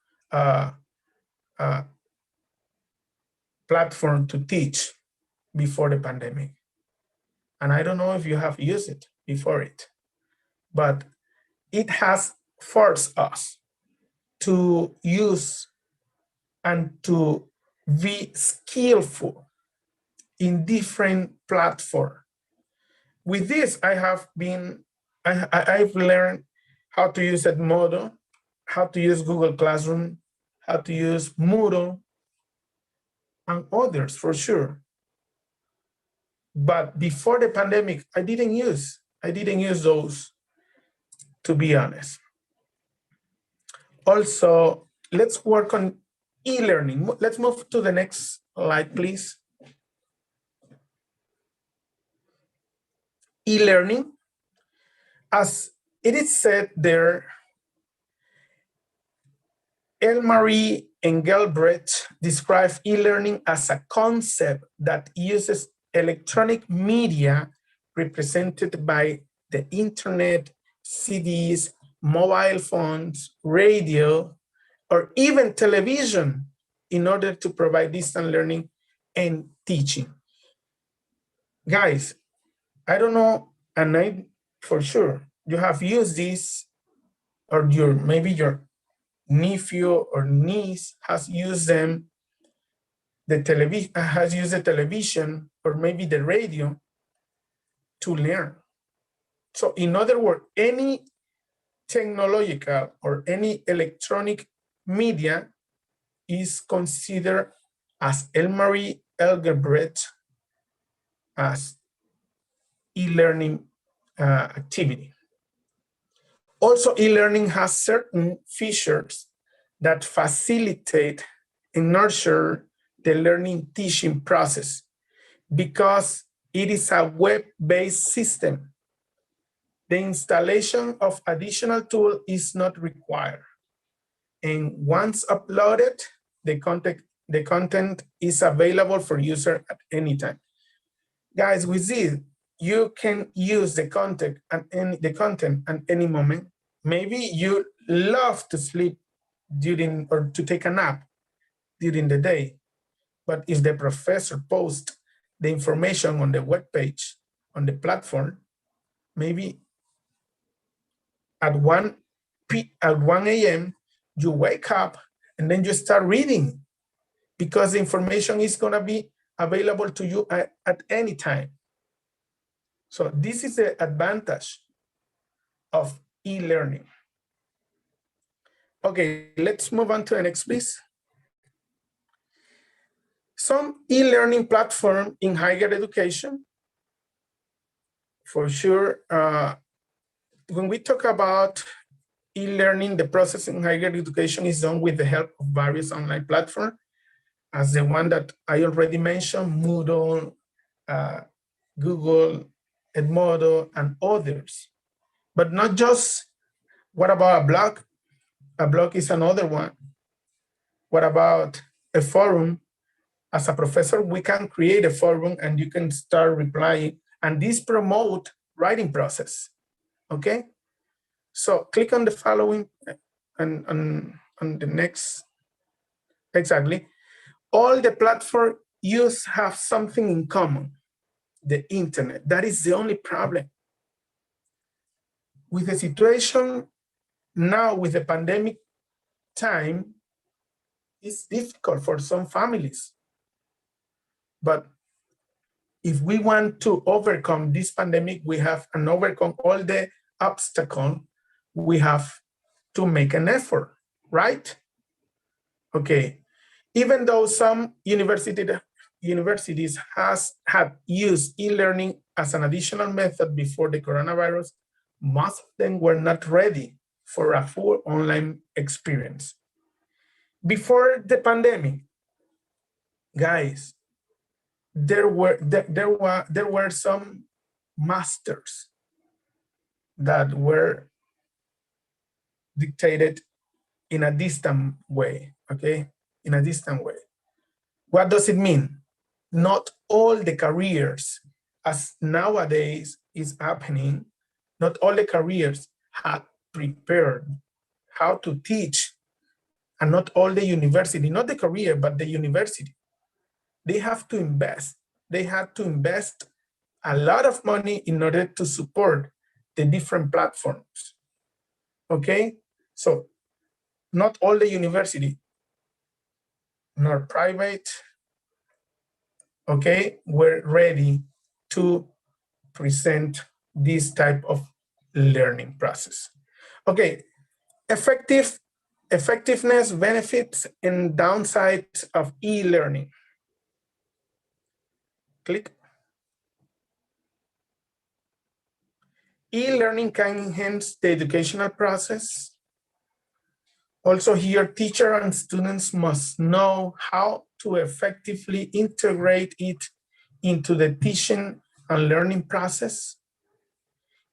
platform to teach before the pandemic. And I don't know if you have used it before it, but it has forced us to use and to be skillful in different platforms. With this, I've learned how to use Edmodo, how to use Google Classroom, how to use Moodle, and others for sure. But before the pandemic, I didn't use those, to be honest. Also, let's work on e-learning. Let's move to the next slide, please. E-learning, as it is said there, Elmarie Engelbrecht describes e-learning as a concept that uses electronic media represented by the internet, CDs, mobile phones, radio, or even television in order to provide distant learning and teaching. Guys, I don't know, and I for sure you have used this, or maybe your nephew or niece has used them, has used the television or maybe the radio to learn. So in other words, any technological or any electronic media is considered, as Elmarie Engelbrecht, as e-learning activity. Also, e-learning has certain features that facilitate and nurture the learning teaching process because it is a web-based system. The installation of additional tool is not required. And once uploaded, the content is available for user at any time. Guys, with this, you can use the content at any moment. Maybe you love to sleep during or to take a nap during the day. But if the professor posts the information on the web page, on the platform, maybe at 1 a.m., you wake up and then you start reading because the information is going to be available to you at any time. So this is the advantage of e-learning. Okay, let's move on to the next, please. Some e-learning platform in higher education, for sure. When we talk about e-learning, the process in higher education is done with the help of various online platforms, as the one that I already mentioned, Moodle, Google, Edmodo, and others. But not just, what about a blog? A blog is another one. What about a forum? As a professor, we can create a forum and you can start replying, and this promote writing process, okay? So click on the following and on the next, exactly. All the platform have something in common, the internet. That is the only problem. With the situation now, with the pandemic time, it's difficult for some families. But if we want to overcome this pandemic, we have and overcome all the obstacles, we have to make an effort, right? Okay, even though some universities have used e-learning as an additional method before the coronavirus, most of them were not ready for a full online experience. Before the pandemic, guys, there were some masters that were dictated in a distant way, okay? In a distant way. What does it mean? Not all the careers, as nowadays is happening, not all the careers had prepared how to teach, and not all the university, not the career, but the university. They have to invest. They had to invest a lot of money in order to support the different platforms, okay? So not all the university, nor private, okay, were ready to present this type of learning process. Okay, effectiveness, benefits, and downsides of e-learning. Click. E-learning can enhance the educational process. Also here, teacher and students must know how to effectively integrate it into the teaching and learning process.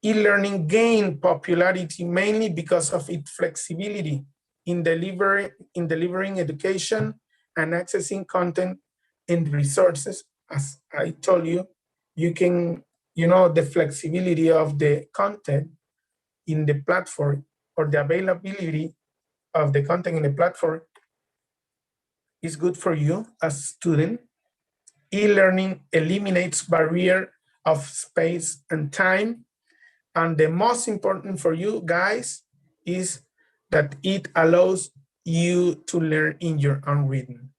E-learning gained popularity mainly because of its flexibility in delivering education and accessing content and resources. As I told you, you can, the flexibility of the content in the platform, or the availability of the content in the platform, is good for you as a student. E-learning eliminates barrier of space and time. And the most important for you guys is that it allows you to learn in your own rhythm.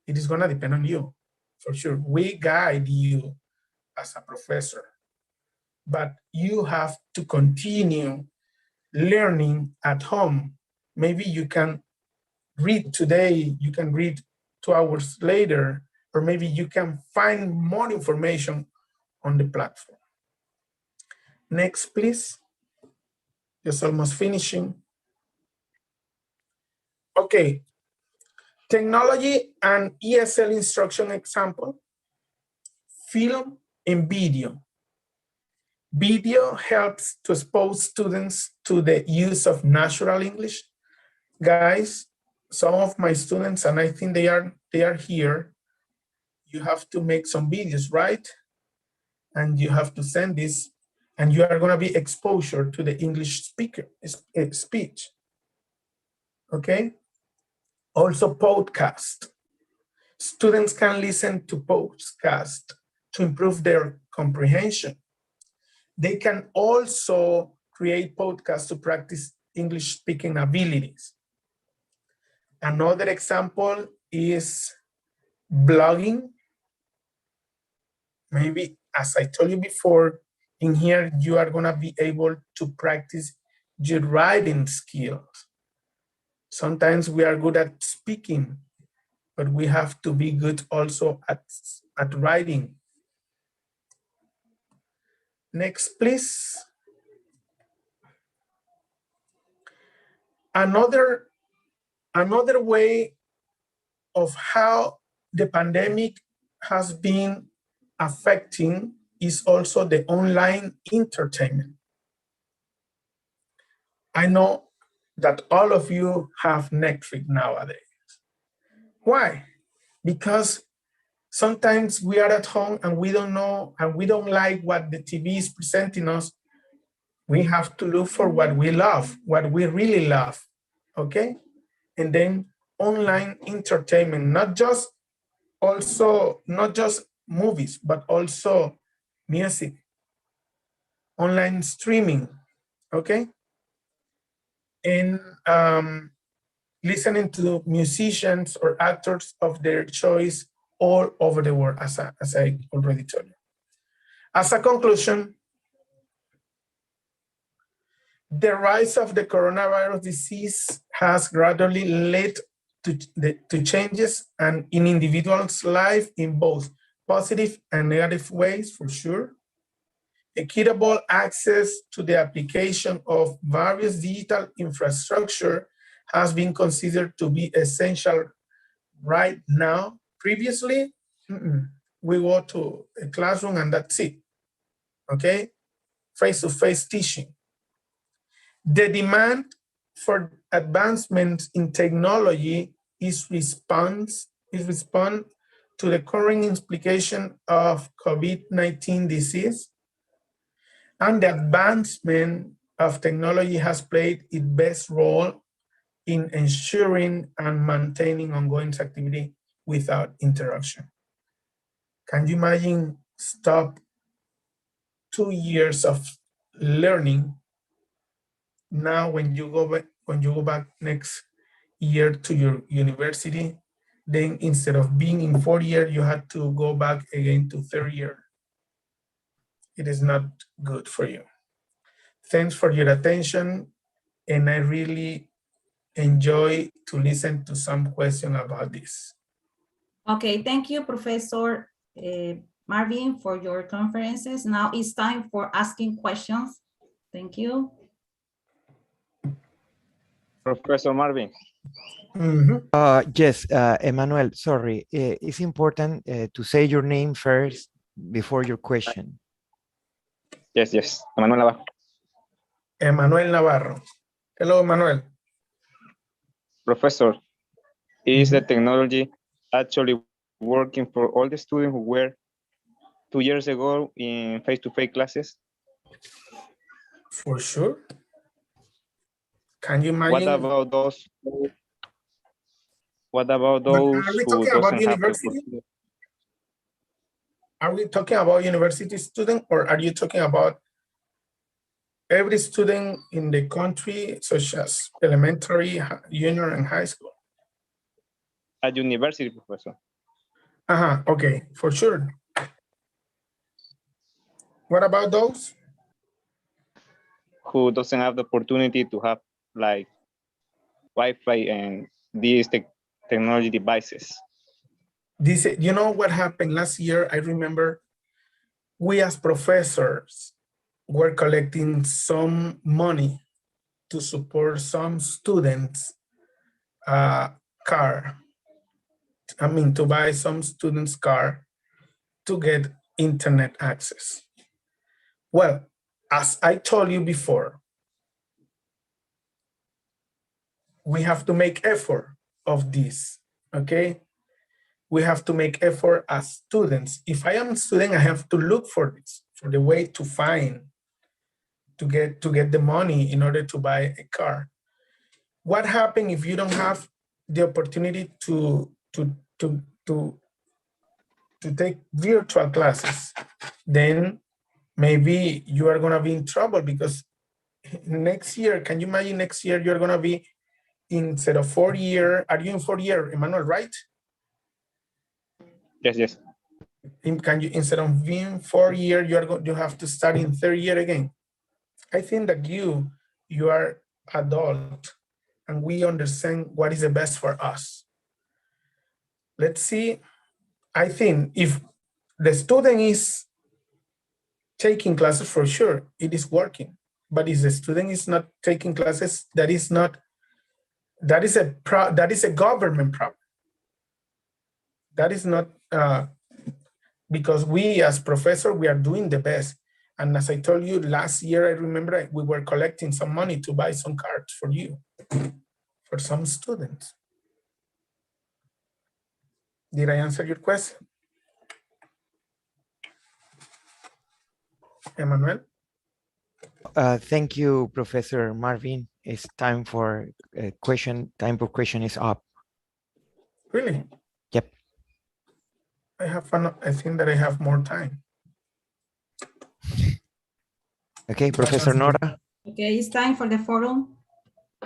It is gonna depend on you, for sure. We guide you as a professor, but you have to continue learning at home. Maybe you can read today, you can read 2 hours later, or maybe you can find more information on the platform. Next, please. Just almost finishing. Okay, technology and ESL instruction example, film and video. Video helps to expose students to the use of natural English. Guys, some of my students, and I think they are here, you have to make some videos, right? And you have to send this, and you are going to be exposure to the English speech. Okay? Also podcast. Students can listen to podcasts to improve their comprehension. They can also create podcasts to practice English speaking abilities. Another example is blogging. Maybe, as I told you before, in here, you are gonna be able to practice your writing skills. Sometimes we are good at speaking, but we have to be good also at writing. Next, please. Another way of how the pandemic has been affecting is also the online entertainment. I know that all of you have Netflix nowadays. Why? Because sometimes we are at home and we don't know, and we don't like what the TV is presenting us. We have to look for what we love, what we really love, okay? And then online entertainment, not just movies, but also music, online streaming, okay? And listening to musicians or actors of their choice all over the world, as I already told you. As a conclusion, the rise of the coronavirus disease has gradually led to changes and in individuals' life in both positive and negative ways, for sure. Equitable access to the application of various digital infrastructure has been considered to be essential right now. Previously, we go to a classroom and that's it, okay? Face-to-face teaching. The demand for advancements in technology is respond to the current implication of COVID-19 disease, and the advancement of technology has played its best role in ensuring and maintaining ongoing activity without interruption. Can you imagine stop 2 years of learning? Now, when you go back next year to your university, then instead of being in 4th year, you had to go back again to 3rd year. It is not good for you. Thanks for your attention, and I really enjoy to listen to some questions about this. Okay, thank you, Professor Marvin, for your conferences. Now it's time for asking questions. Thank you. Professor Marvin. Yes, Emmanuel, sorry. It's important to say your name first before your question. Yes. Emmanuel Navarro. Emmanuel Navarro. Hello, Emmanuel. Professor, is the technology actually working for all the students who were 2 years ago in face-to-face classes? For sure. Can you imagine? What about those Are we who talking about doesn't have the university? opportunity? Are we talking about university student, or are you talking about every student in the country, such as elementary, junior, and high school? At university, Professor. Okay, for sure. What about those who doesn't have the opportunity to have like Wi-Fi and these technology devices? You know what happened last year? I remember we as professors were collecting some money to support some students' car. I mean, to buy some students' car to get internet access. Well, as I told you before, we have to make effort of this, okay? We have to make effort as students. If I am a student, I have to look for this, for the way to find, to get the money in order to buy a car. What happens if you don't have the opportunity to take virtual classes? Then maybe you are gonna be in trouble, because next year, can you imagine next year you're gonna be, instead of 4 year, are you in 4 year, Emmanuel, right? Yes. Can you, instead of being 4 year, you have to start in 3rd year again? I think that you are adult and we understand what is the best for us. Let's see. I think if the student is taking classes, for sure, it is working. But if the student is not taking classes, that is a government problem. That is not, because we as professors, we are doing the best. And as I told you last year, I remember we were collecting some money to buy some cards for you, for some students. Did I answer your question? Emmanuel? Thank you, Professor Marvin. It's time for a question. Time for question is up. Really? Yep. I think that I have more time. Okay, Professor Nora. Okay, it's time for the forum.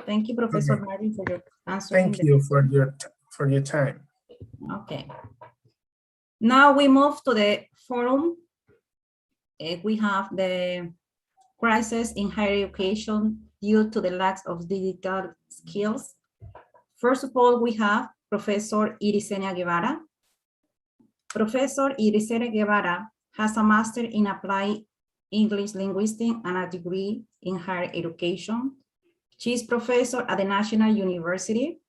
Thank you, Professor Okay. Marvin, for your answer. Thank you for your time. Okay. Now we move to the forum. We have the crisis in higher education due to the lack of digital skills. First of all, we have Professor Irisenia Guevara. Professor Irisenia Guevara has a master in applied English linguistics and a degree in higher education. She is professor at the National University,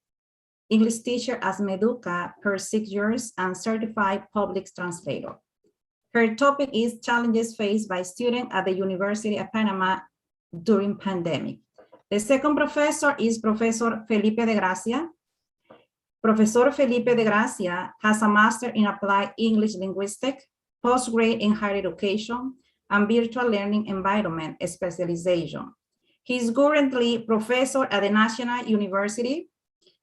English teacher at Meduca per 6 years, and certified public translator. Her topic is challenges faced by students at the University of Panama during pandemic. The second professor is Professor Felipe de Gracia. Professor Felipe de Gracia has a master in applied English linguistics, postgrad in higher education, and virtual learning environment specialization. He is currently professor at the National University,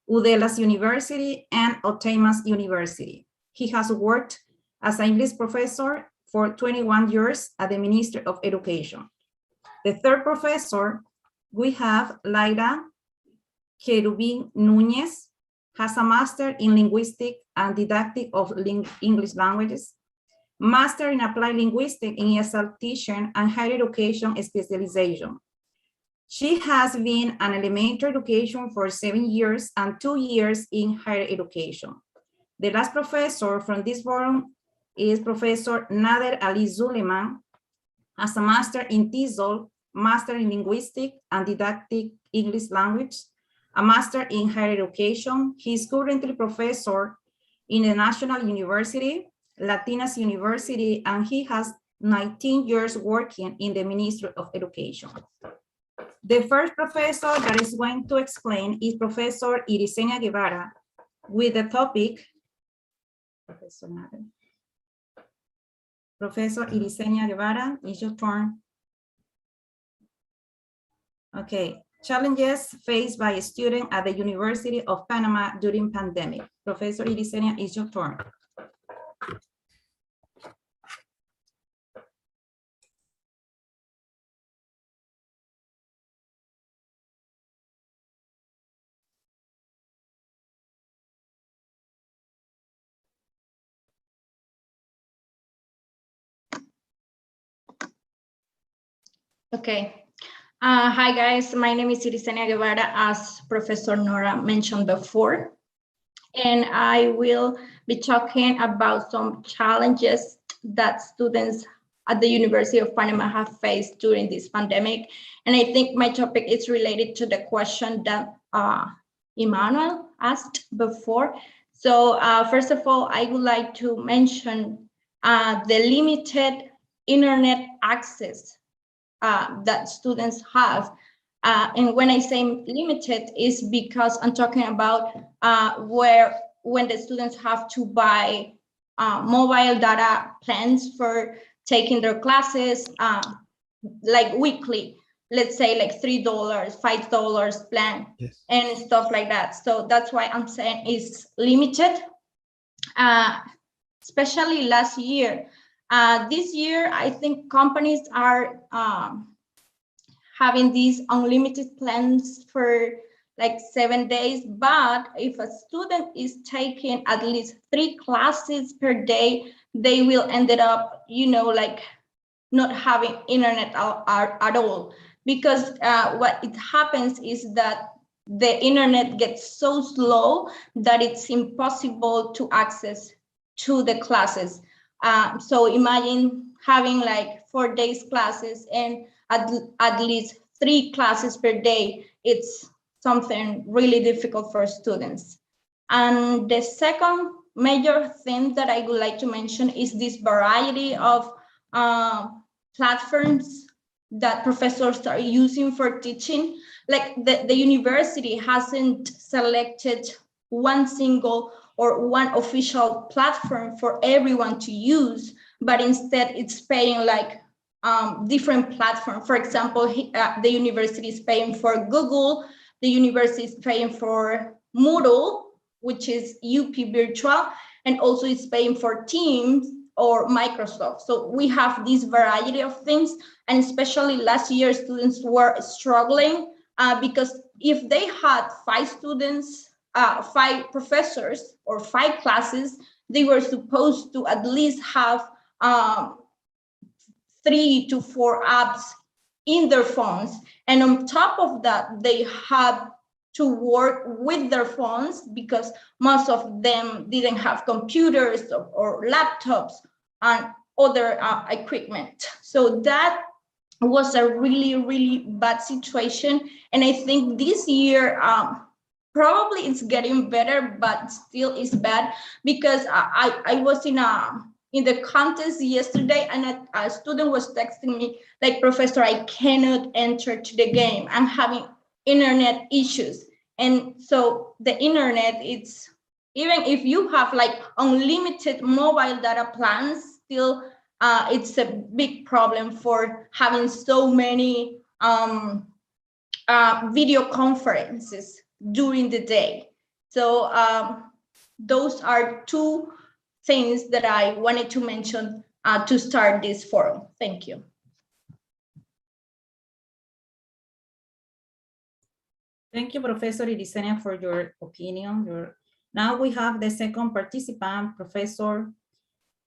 Udallas University, and Oteymas University. He has worked as an English professor for 21 years at the Ministry of Education. The third professor, we have Laira Cherubin Núñez, has a master in linguistics and didactic of English languages, master in applied linguistics in ESL teaching and higher education specialization. She has been an elementary education for 7 years and 2 years in higher education. The last professor from this forum is Professor Nader Ali Zuleman, has a master in TESOL, master in linguistics and didactic English language, a master in higher education. He is currently professor in the National University, Latinas University, and he has 19 years working in the Ministry of Education. The first professor that is going to explain is Professor Irisenia Guevara with the topic, Professor Irisenia Guevara, it's your turn. Okay, challenges faced by a student at the University of Panama during pandemic. Professor Irisenia, it's your turn. Okay. Hi, guys. My name is Irisenia Guevara, as Professor Nora mentioned before. And I will be talking about some challenges that students at the University of Panama have faced during this pandemic. And I think my topic is related to the question that Emmanuel asked before. So first of all, I would like to mention the limited internet access that students have. And when I say limited, is because I'm talking about when the students have to buy mobile data plans for taking their classes, like weekly, let's say like $3, $5 plan, Yes. and stuff like that. So that's why I'm saying it's limited, especially last year. This year, I think companies are having these unlimited plans for like 7 days, but if a student is taking at least 3 classes per day, they will end up, you know, like not having internet at all, because what it happens is that the internet gets so slow that it's impossible to access to the classes. So imagine having like 4 days classes and at least 3 classes per day. It's something really difficult for students. And the second major thing that I would like to mention is this variety of platforms that professors are using for teaching. Like the university hasn't selected one single or one official platform for everyone to use, but instead it's paying like different platforms. For example, the university is paying for Google, the university is paying for Moodle, which is UP Virtual, and also it's paying for Teams or Microsoft. So we have this variety of things, and especially last year, students were struggling because if they had 5 students, 5 professors or 5 classes, they were supposed to at least have 3 to 4 apps in their phones. And on top of that, they had to work with their phones because most of them didn't have computers or laptops and other equipment. So that was a really, really bad situation. And I think this year, probably it's getting better, but still is bad because I was in the contest yesterday, and a student was texting me like, "Professor, I cannot enter to the game. I'm having internet issues." And so the internet, it's, even if you have like unlimited mobile data plans, still it's a big problem for having so many video conferences during the day. So those are 2 things that I wanted to mention to start this forum. Thank you. Thank you, Professor Irisenia, for your opinion. Now we have the second participant, Professor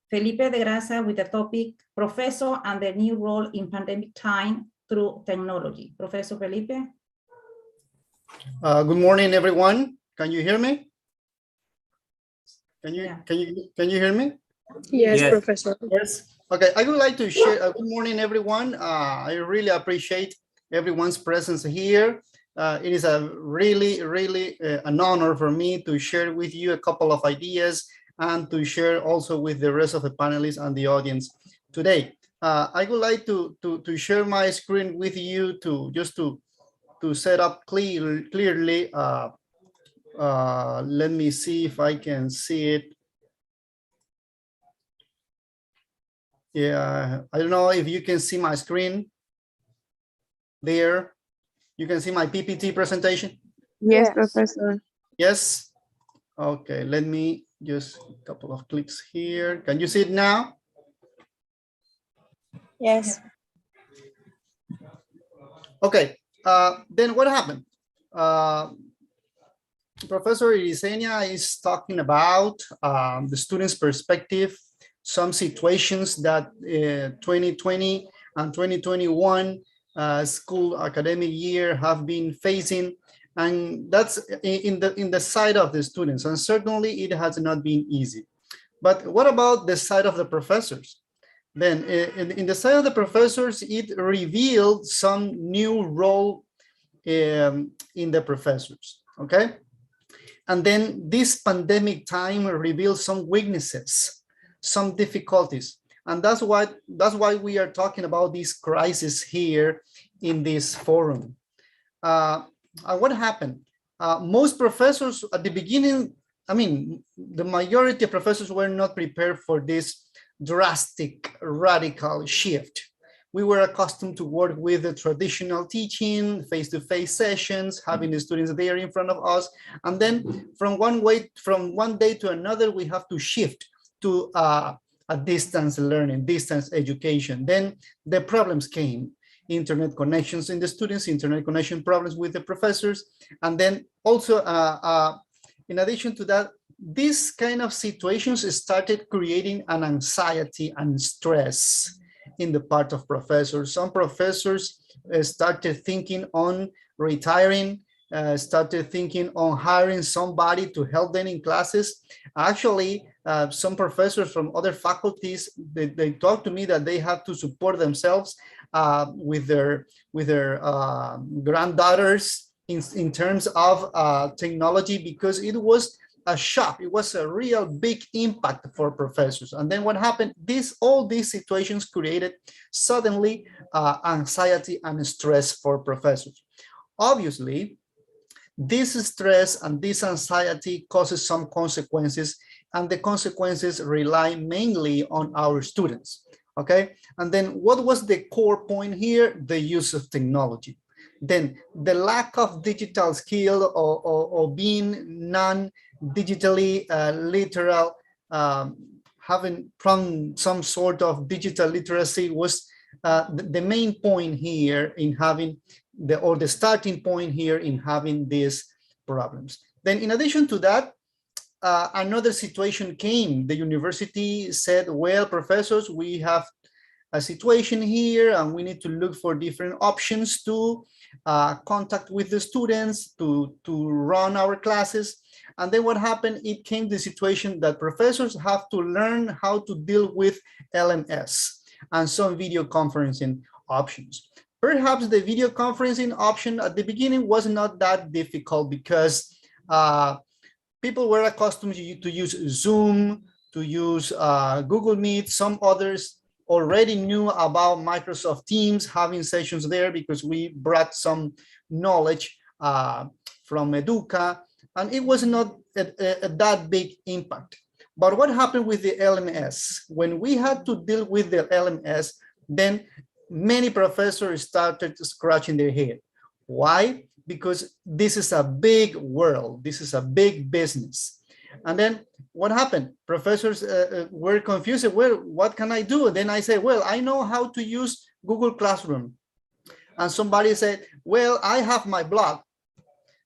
Felipe de Grasa, with the topic, Professor and the New Role in Pandemic Time Through Technology. Professor Felipe? Good morning, everyone. Can you hear me? Can you hear me? Yes, Professor. Yes. Okay, I would like to share. Good morning, everyone. I really appreciate everyone's presence here. It is a really an honor for me to share with you a couple of ideas and to share also with the rest of the panelists and the audience today. I would like to share my screen with you to set up clearly. Let me see if I can see it. Yeah, I don't know if you can see my screen there. You can see my PPT presentation? Yes, Professor. Yes? Okay, let me just a couple of clicks here. Can you see it now? Yes. Okay, then what happened? Professor Irisenia is talking about the student's perspective, some situations that 2020 and 2021 school academic year have been facing, and that's in the side of the students, and certainly it has not been easy. But what about the side of the professors? Then in the side of the professors, it revealed some new role in the professors, okay? And then this pandemic time revealed some weaknesses, some difficulties. And that's why we are talking about this crisis here in this forum. And what happened? Most professors at the beginning, I mean, the majority of professors were not prepared for this drastic, radical shift. We were accustomed to work with the traditional teaching, face-to-face sessions, having the students there in front of us. And then from one day to another, we have to shift to a distance learning, distance education. Then the problems came. Internet connections in the students, internet connection problems with the professors. And then also, in addition to that, these kind of situations started creating an anxiety and stress in the part of professors. Some professors started thinking on retiring, started thinking on hiring somebody to help them in classes. Actually, some professors from other faculties, they talked to me that they have to support themselves with their granddaughters in terms of technology, because it was a shock. It was a real big impact for professors. And then what happened? All these situations created suddenly anxiety and stress for professors. Obviously, this stress and this anxiety causes some consequences, and the consequences rely mainly on our students. Okay, and then what was the core point here? The use of technology. Then the lack of digital skill or being non-digitally literal, having from some sort of digital literacy was the main point here in having the starting point here in having these problems. Then in addition to that, another situation came. The university said, well, professors, we have a situation here and we need to look for different options to contact with the students, to run our classes. And then what happened? It came the situation that professors have to learn how to deal with LMS and some video conferencing options. Perhaps the video conferencing option at the beginning was not that difficult because people were accustomed to use Zoom, to use Google Meet. Some others already knew about Microsoft Teams, having sessions there because we brought some knowledge from Educa, and it was not that big impact. But what happened with the LMS? When we had to deal with the LMS, then many professors started scratching their head. Why? Because this is a big world. This is a big business. And then what happened? Professors were confused. Well, what can I do? Then I said, well, I know how to use Google Classroom. And somebody said, well, I have my blog.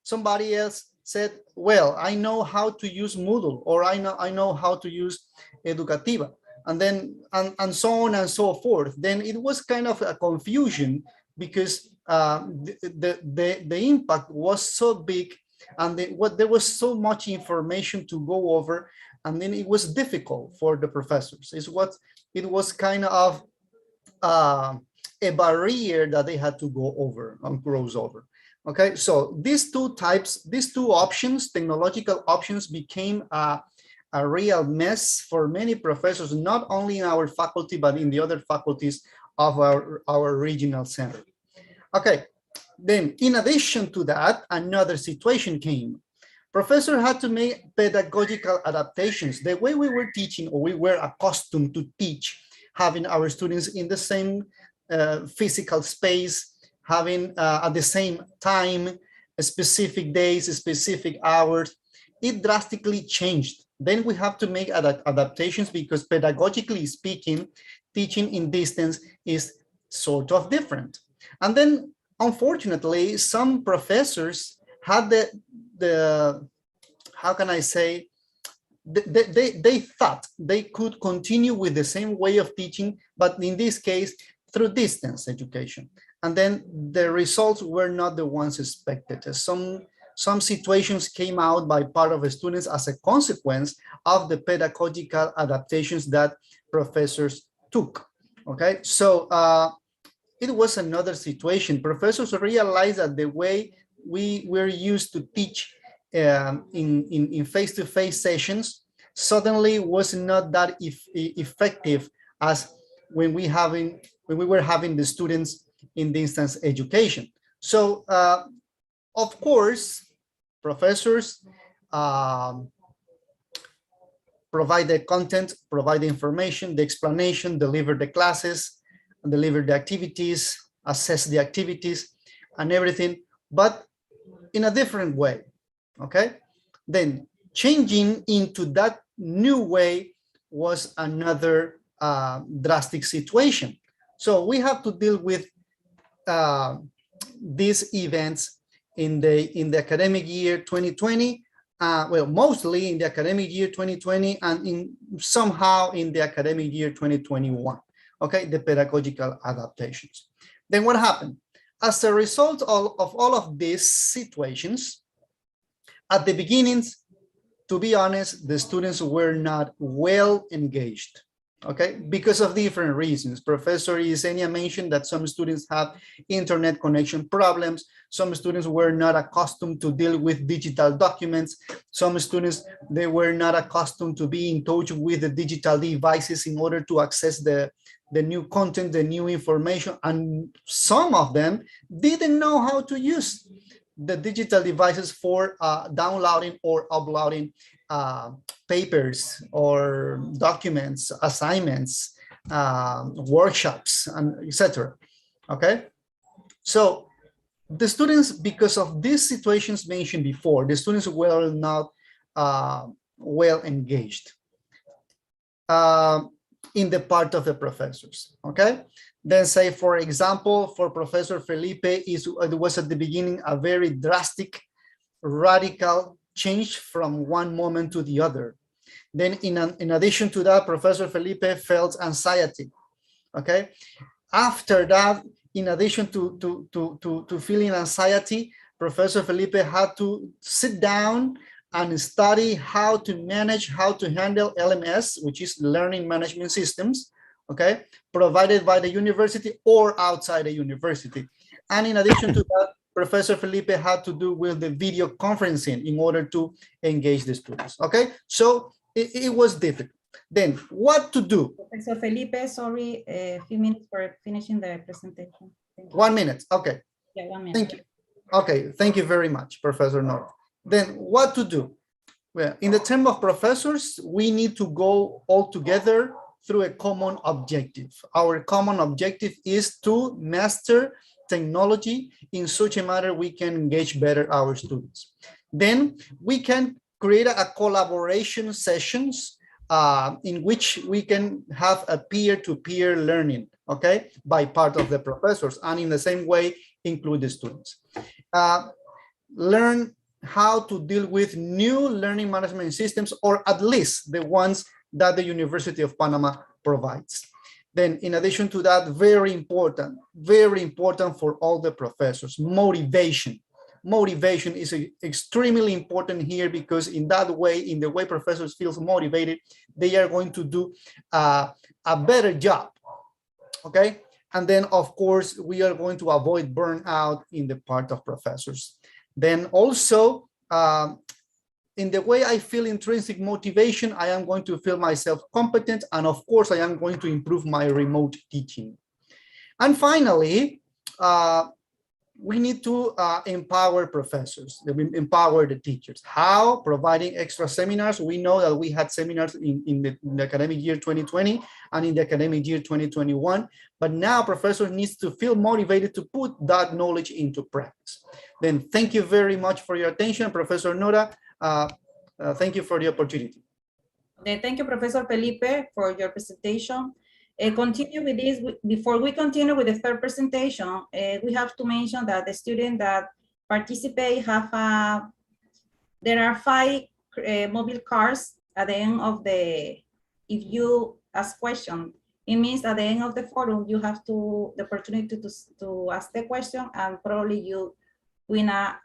Somebody else said, well, I know how to use Moodle, or I know how to use Educativa. And then, and so on and so forth. Then it was kind of a confusion because the impact was so big, and there was so much information to go over, and then it was difficult for the professors. It was kind of a barrier that they had to go over and cross over. Okay, so these two options, technological options, became a real mess for many professors, not only in our faculty, but in the other faculties of our regional center. Okay, then in addition to that, another situation came. Professors had to make pedagogical adaptations. The way we were teaching, or we were accustomed to teach, having our students in the same physical space, having at the same time, specific days, specific hours, it drastically changed. Then we have to make adaptations because pedagogically speaking, teaching in distance is sort of different. And then, unfortunately, some professors had the how can I say, they thought they could continue with the same way of teaching, but in this case, through distance education. And then the results were not the ones expected. Some situations came out by part of the students as a consequence of the pedagogical adaptations that professors took. Okay, so it was another situation. Professors realized that the way we were used to teach in face-to-face sessions suddenly was not that effective as when we were having the students in distance education. So of course, professors provide the content, provide the information, the explanation, deliver the classes, deliver the activities, assess the activities and everything, but in a different way, okay? Then changing into that new way was another drastic situation. So we have to deal with these events in the academic year 2020, well, mostly in the academic year 2020 and somehow in the academic year 2021, okay, the pedagogical adaptations. Then what happened? As a result of all of these situations, at the beginnings, to be honest, the students were not well engaged, okay, because of different reasons. Professor Yesenia mentioned that some students have internet connection problems. Some students were not accustomed to deal with digital documents. Some students, they were not accustomed to be in touch with the digital devices in order to access the new content, the new information, and some of them didn't know how to use the digital devices for downloading or uploading papers or documents, assignments, workshops, and etc. Okay, so the students, because of these situations mentioned before, the students were not well engaged in the part of the professors. Okay, then say, for example, for Professor Felipe, it was at the beginning a very drastic, radical change from one moment to the other. Then in addition to that, Professor Felipe felt anxiety. Okay, after that, in addition to feeling anxiety, Professor Felipe had to sit down and study how to manage, how to handle LMS, which is Learning Management Systems, okay, provided by the university or outside the university. And in addition to that, Professor Felipe had to do with the video conferencing in order to engage the students, okay? So it was difficult. Then what to do? Professor Felipe, sorry, a few minutes for finishing the presentation. 1 minute, okay. Yeah, 1 minute. Thank you. Okay, thank you very much, Professor Nora. Then what to do? Well, in the term of professors, we need to go all together through a common objective. Our common objective is to master technology in such a manner we can engage better our students. Then we can create a collaboration sessions in which we can have a peer-to-peer learning, okay, by part of the professors, and in the same way include the students. Learn how to deal with new learning management systems, or at least the ones that the University of Panama provides. Then in addition to that, very important for all the professors, motivation. Motivation is extremely important here, because in that way, in the way professors feel motivated, they are going to do a better job, okay? And then of course, we are going to avoid burnout in the part of professors. Then also, in the way I feel intrinsic motivation, I am going to feel myself competent, and of course, I am going to improve my remote teaching. And finally, we need to empower professors, empower the teachers. How? Providing extra seminars. We know that we had seminars in the academic year 2020 and in the academic year 2021, but now professors need to feel motivated to put that knowledge into practice. Then thank you very much for your attention, Professor Nora. Thank you for the opportunity. Okay, thank you, Professor Felipe, for your presentation. Continue with this. Before we continue with the third presentation, we have to mention that the students that participate have there are 5 mobile cards at the end of the, if you ask question, it means at the end of the forum, you have the opportunity to ask the question, and probably you win a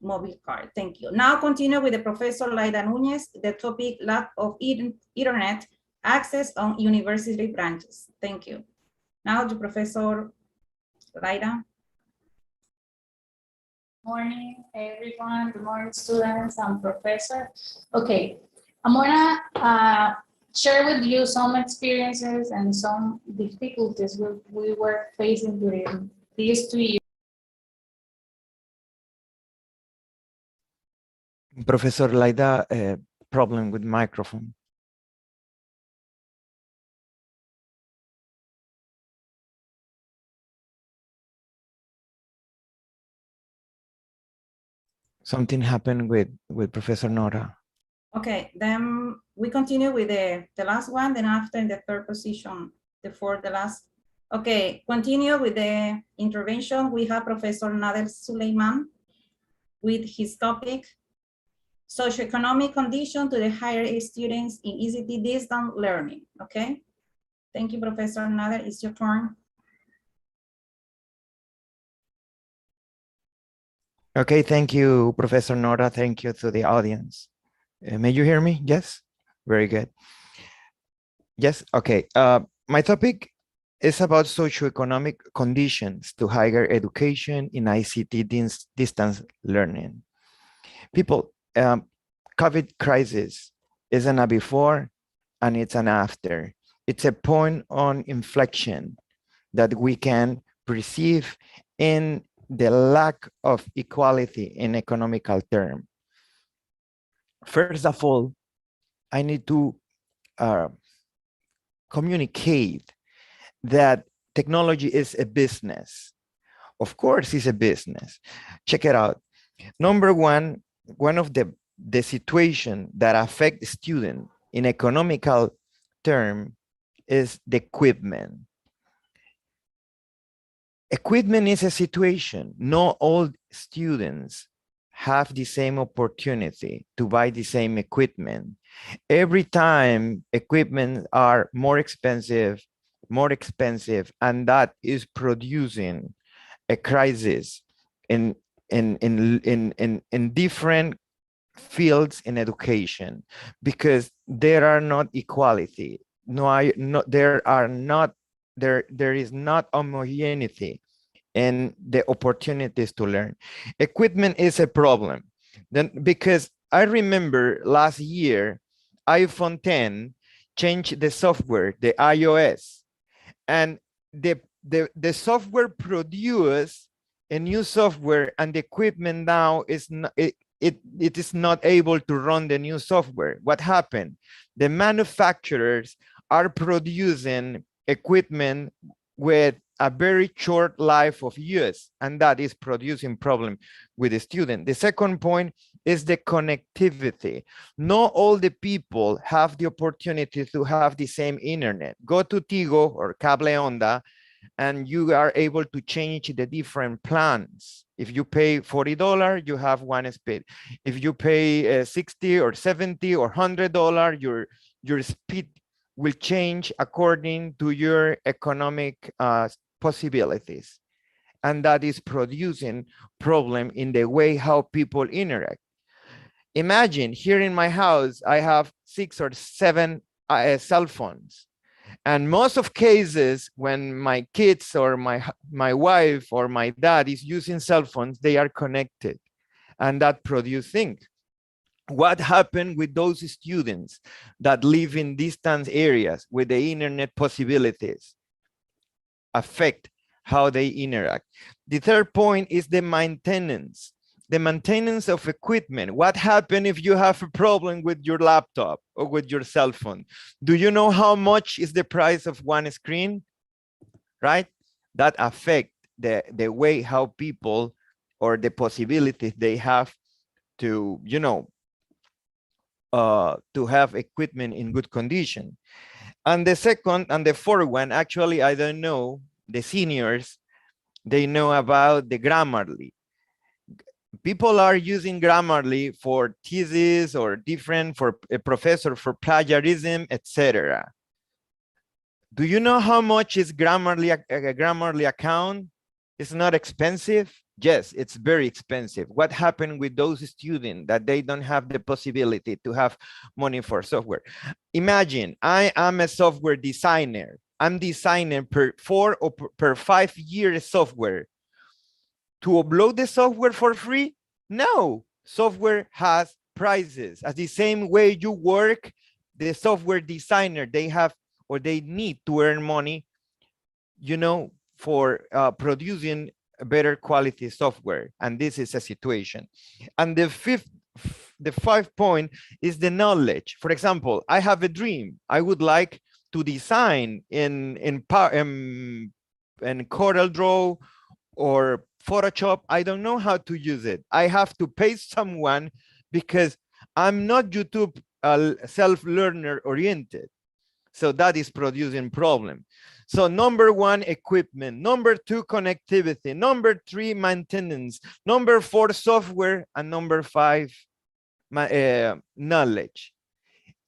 mobile card. Thank you. Now continue with the Professor Laida Nunez, the topic lack of internet access on university branches. Thank you. Now to Professor Laida. Morning, everyone. Good morning, students and professor. Okay, I'm gonna share with you some experiences and some difficulties we were facing during these 2 years. Professor Laida, problem with microphone. Something happened with Professor Nora. Okay, then we continue with the last one, then after in the third position, the last. Okay, continue with the intervention. We have Professor Nader Suleiman with his topic, socioeconomic condition to the higher ed students in ECT distance learning, okay? Thank you, Professor Nader, it's your turn. Okay, thank you, Professor Nora. Thank you to the audience. May you hear me? Yes, very good. Yes, okay. My topic is about socioeconomic conditions to higher education in ICT distance learning. People, COVID crisis isn't a before and it's an after. It's a point on inflection that we can perceive in the lack of equality in economical terms. First of all, I need to communicate that technology is a business. Of course, it's a business. Check it out. Number one of the situation that affect student in economical term is the equipment. Equipment is a situation. Not all students have the same opportunity to buy the same equipment. Every time equipment are more expensive, and that is producing a crisis in different fields in education, because there are not equality. There is not homogeneity in the opportunities to learn. Equipment is a problem. Then, because I remember last year, iPhone 10 changed the software, the iOS, and the software produced a new software, and the equipment now is not, it is not able to run the new software. What happened? The manufacturers are producing equipment with a very short life of use, and that is producing problem with the student. The second point is the connectivity. Not all the people have the opportunity to have the same internet. Go to Tigo or Cable Onda, and you are able to change the different plans. If you pay $40, you have one speed. If you pay 60 or 70 or $100, your speed will change according to your economic possibilities. And that is producing problem in the way how people interact. Imagine here in my house, I have 6 or 7 cell phones. And most of cases, when my kids or my wife or my dad is using cell phones, they are connected, and that produce things. What happened with those students that live in distant areas with the internet possibilities? Affect how they interact. The third point is the maintenance. The maintenance of equipment. What happens if you have a problem with your laptop or with your cell phone? Do you know how much is the price of one screen? Right? That affect the way how people, or the possibilities they have to, you know, to have equipment in good condition. And the second and the fourth one, actually, I don't know, the seniors, they know about the Grammarly. People are using Grammarly for thesis or different, for a professor, for plagiarism, etc. Do you know how much is Grammarly, a Grammarly account? It's not expensive. Yes, it's very expensive. What happened with those students that they don't have the possibility to have money for software? Imagine I am a software designer. I'm designing per 4 or per 5 years software. To upload the software for free? No, software has prices. As the same way you work, the software designer, they have or they need to earn money, you know, for producing a better quality software. And this is a situation. And the 5th point is the knowledge. For example, I have a dream. I would like to design in CorelDRAW or Photoshop. I don't know how to use it. I have to pay someone because I'm not YouTube self-learner oriented. So that is producing problem. So number 1, equipment. Number 2, connectivity. Number 3, maintenance. Number 4, software. And number 5, knowledge.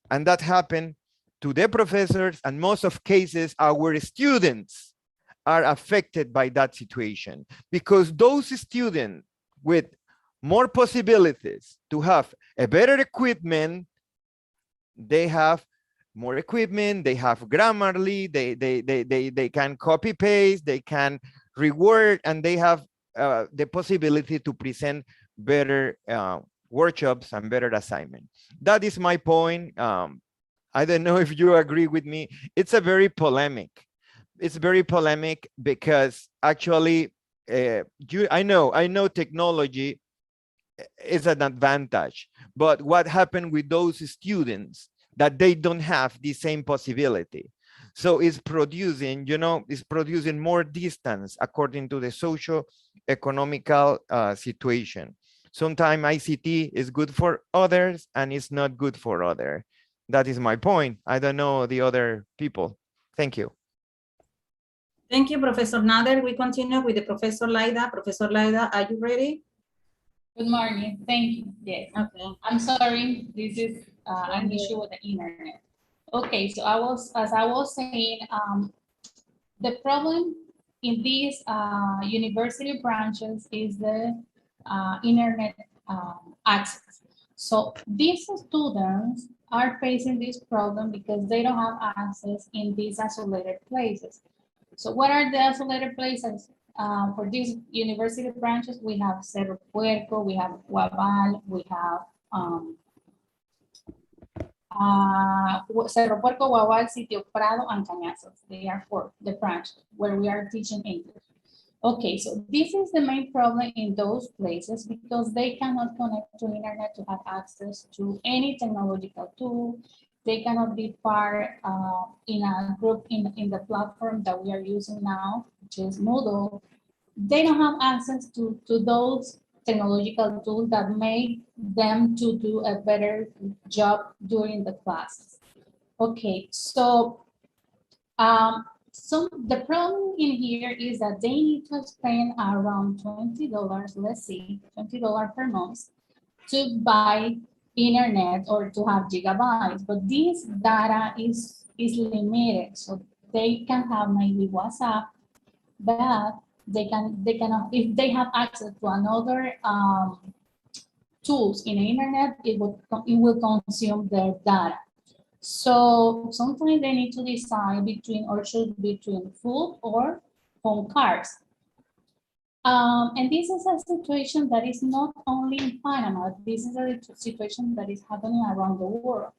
And that happened to the professors, and most of cases, our students are affected by that situation, because those students with more possibilities to have a better equipment, they have more equipment, they have Grammarly, they can copy paste, they can reword, and they have the possibility to present better workshops and better assignment. That is my point. I don't know if you agree with me. It's a very polemic. It's very polemic because actually, I know technology is an advantage, but what happened with those students that they don't have the same possibility? So it's producing, you know, it's producing more distance according to the socio-economical situation. Sometimes ICT is good for others and it's not good for others. That is my point. I don't know the other people. Thank you. Thank you, Professor Nader. We continue with the Professor Laida. Professor Laida, are you ready? Good morning. Thank you. Yes. Okay. I'm sorry. This is an issue with the internet. Okay, so as I was saying, the problem in these university branches is the internet access. So these students are facing this problem because they don't have access in these isolated places. So what are the isolated places? For these university branches, we have Cerro Puerco, we have Guabal, we have Cerro Puerco, Guabal, Sitio Prado, and Cañazos. They are for the branch where we are teaching English. Okay, so this is the main problem in those places because they cannot connect to internet to have access to any technological tool. They cannot be part in a group in the platform that we are using now, which is Moodle. They don't have access to those technological tools that make them to do a better job during the classes. Okay, so the problem in here is that they need to spend around $20, let's see, $20 per month to buy internet or to have gigabytes, but this data is limited, so they can have maybe WhatsApp, but they cannot, if they have access to another tools in the internet, it will consume their data. So sometimes they need to decide between or choose between food or phone cards. And this is a situation that is not only in Panama, this is a situation that is happening around the world.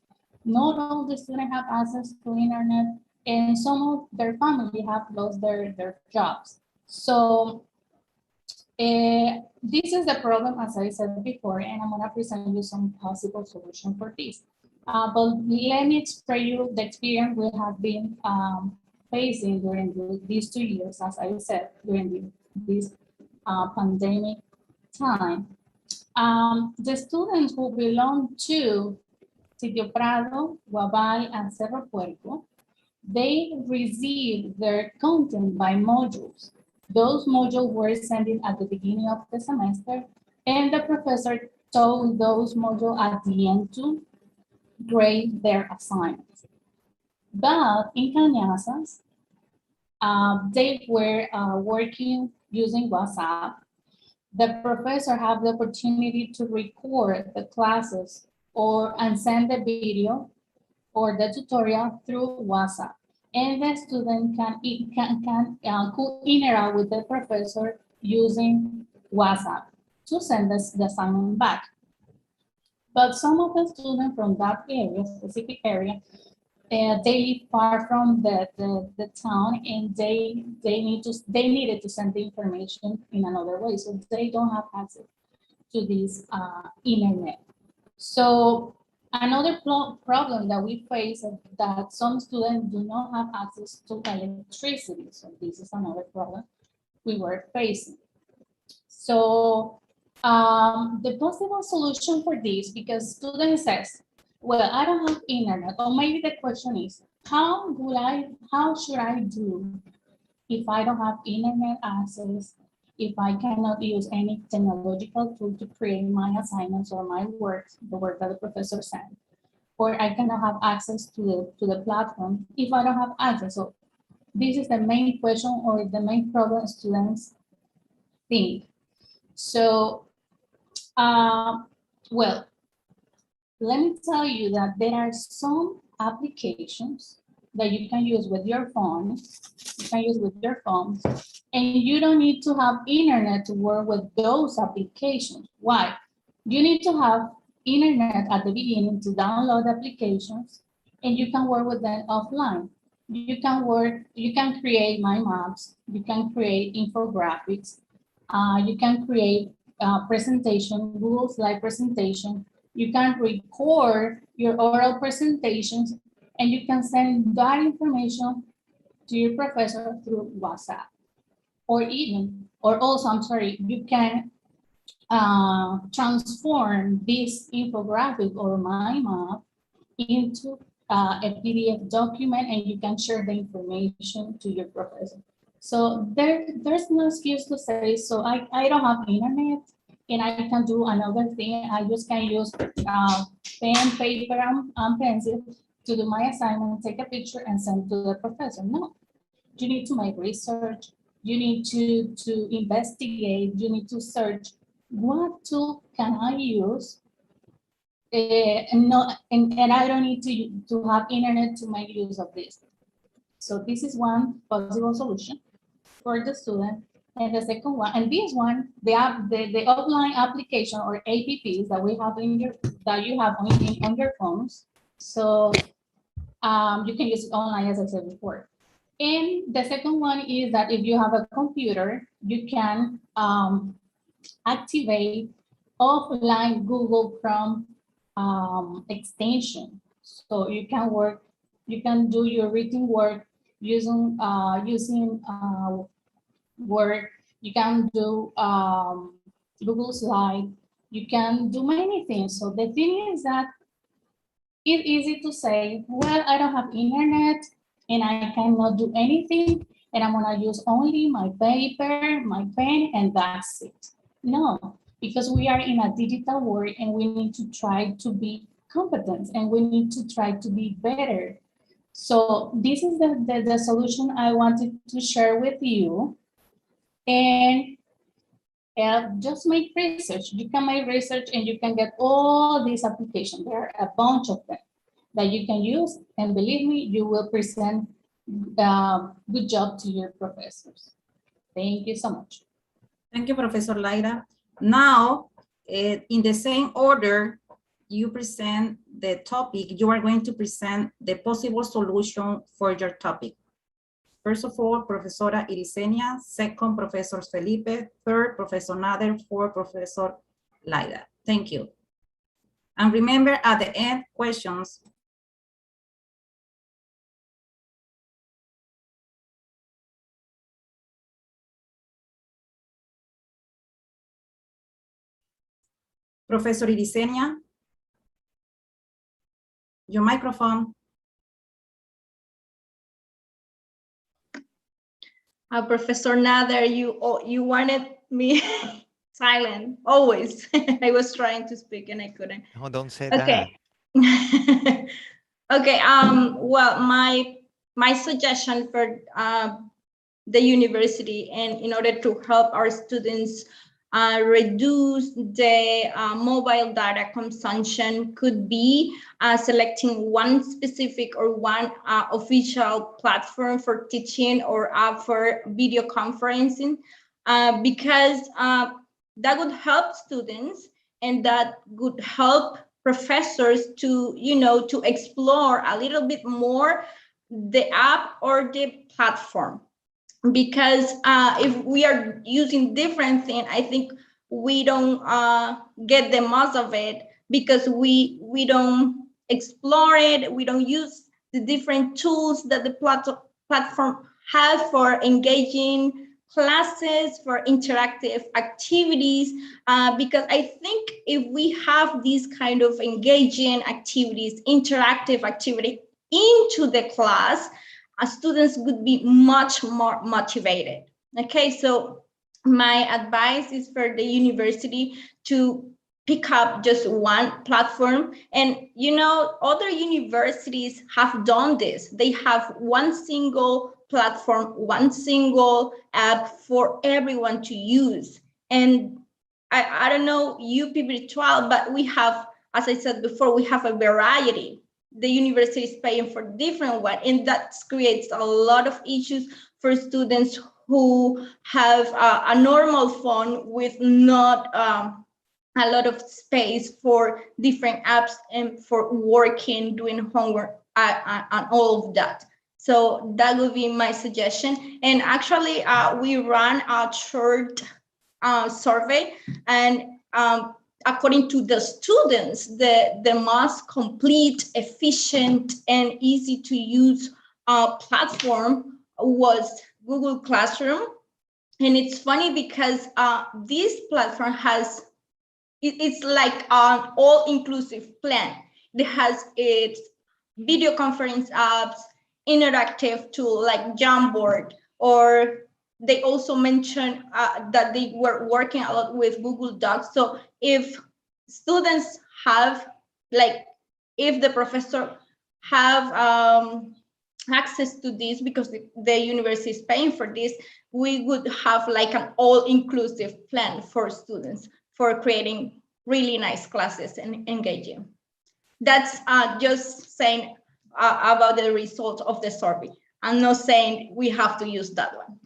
Not all the students have access to internet, and some of their family have lost their jobs. So this is the problem, as I said before, and I'm gonna present you some possible solution for this. But let me explain you the experience we have been facing during these 2 years, as I said, during this pandemic time. The students who belong to Sitio Prado, Guabal, and Cerro Puerco, they receive their content by modules. Those modules were sent in at the beginning of the semester, and the professor told those modules at the end to grade their assignments. But in Cañazas, they were working using WhatsApp. The professor had the opportunity to record the classes and send the video or the tutorial through WhatsApp. And the student could interact with the professor using WhatsApp to send us the assignment back. But some of the students from that area, specific area, they live far from the town, and they needed to send the information in another way, so they don't have access to this internet. So another problem that we face is that some students do not have access to electricity. So this is another problem we were facing. So the possible solution for this, because student says, well, I don't have internet, or maybe the question is, how should I do if I don't have internet access, if I cannot use any technological tool to create my assignments or my work, the work that the professor sent, or I cannot have access to the platform if I don't have access. So this is the main question or the main problem students think. So, well, let me tell you that there are some applications that you can use with your phone. You can use with your phones, and you don't need to have internet to work with those applications. Why? You need to have internet at the beginning to download applications, and you can work with them offline. You can create mind maps, you can create infographics, you can create presentation, Google Slide presentation. You can record your oral presentations, and you can send that information to your professor through WhatsApp. You can transform this infographic or mind map into a PDF document, and you can share the information to your professor. So there's no excuse to say, so I don't have internet and I can do another thing. I just can use pen, paper, and pencil to do my assignment, take a picture and send to the professor. No, you need to make research. You need to investigate. You need to search what tool can I use, and I don't need to have internet to make use of this. So this is one possible solution for the student. And the second one, and this one, the offline application or apps that we have on your phones. So you can use it online, as I said before. And the second one is that if you have a computer, you can activate offline Google Chrome extension. So you can do your written work using Word. You can do Google Slide. You can do many things. So the thing is that it's easy to say, well, I don't have internet and I cannot do anything, and I'm gonna use only my paper, my pen, and that's it. No, because we are in a digital world and we need to try to be competent and we need to try to be better. So this is the solution I wanted to share with you. And just make research. You can make research and you can get all these applications. There are a bunch of them that you can use. And believe me, you will present good job to your professors. Thank you so much. Thank you, Professor Laira. Now, in the same order you present the topic, you are going to present the possible solution for your topic. First of all, Professora Irisenia, second, Professor Felipe, third, Professor Nader, fourth, Professor Laida. Thank you. And remember, at the end, questions. Professor Irisenia, your microphone. Professor Nader, you wanted me silent, always. I was trying to speak and I couldn't. No, don't say okay. that. Okay, well, my suggestion for the university, and in order to help our students reduce the mobile data consumption, could be selecting one specific or one official platform for teaching or for video conferencing, because that would help students and that would help professors to, to explore a little bit more the app or the platform. Because if we are using different things, I think we don't get the most of it, because we don't explore it, we don't use the different tools that the platform has for engaging classes, for interactive activities, because I think if we have these kind of engaging activities, interactive activity into the class, students would be much more motivated. Okay, so my advice is for the university to pick up just one platform. And other universities have done this. They have one single platform, one single app for everyone to use. And I don't know you people, but we have, as I said before, we have a variety. The university is paying for different one, and that creates a lot of issues for students who have a normal phone with not a lot of space for different apps and for working, doing homework, and all of that. So that would be my suggestion. And actually, we ran a short survey, and according to the students, the most complete, efficient, and easy to use platform was Google Classroom. And it's funny because this platform it's like an all-inclusive plan. It has its video conference apps, interactive tool like Jamboard, or they also mentioned that they were working a lot with Google Docs. So if students have, if the professor have access to this, because the university is paying for this, we would have like an all-inclusive plan for students for creating really nice classes and engaging. That's just saying about the results of the survey. I'm not saying we have to use that one.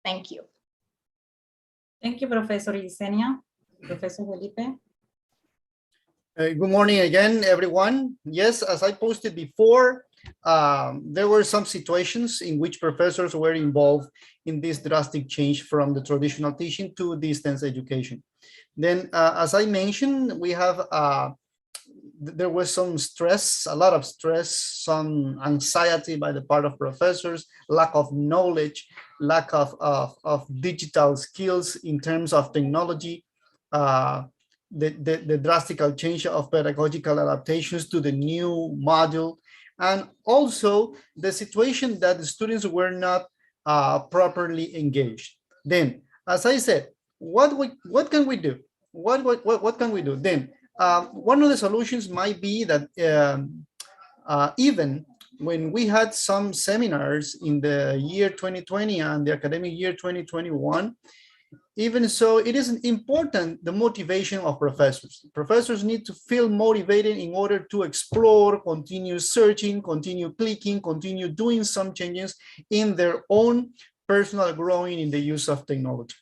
Thank you. Thank you, Professor Yesenia. Professor Felipe. Good morning again, everyone. Yes, as I posted before, there were some situations in which professors were involved in this drastic change from the traditional teaching to distance education. Then, as I mentioned, we have there was some stress, a lot of stress, some anxiety by the part of professors, lack of knowledge, lack of digital skills in terms of technology, the drastic change of pedagogical adaptations to the new module, and also the situation that the students were not properly engaged. Then, as I said, what can we do? What can we do? Then, one of the solutions might be that even when we had some seminars in the year 2020 and the academic year 2021, even so, it is important the motivation of professors. Professors need to feel motivated in order to explore, continue searching, continue clicking, continue doing some changes in their own personal growing in the use of technology.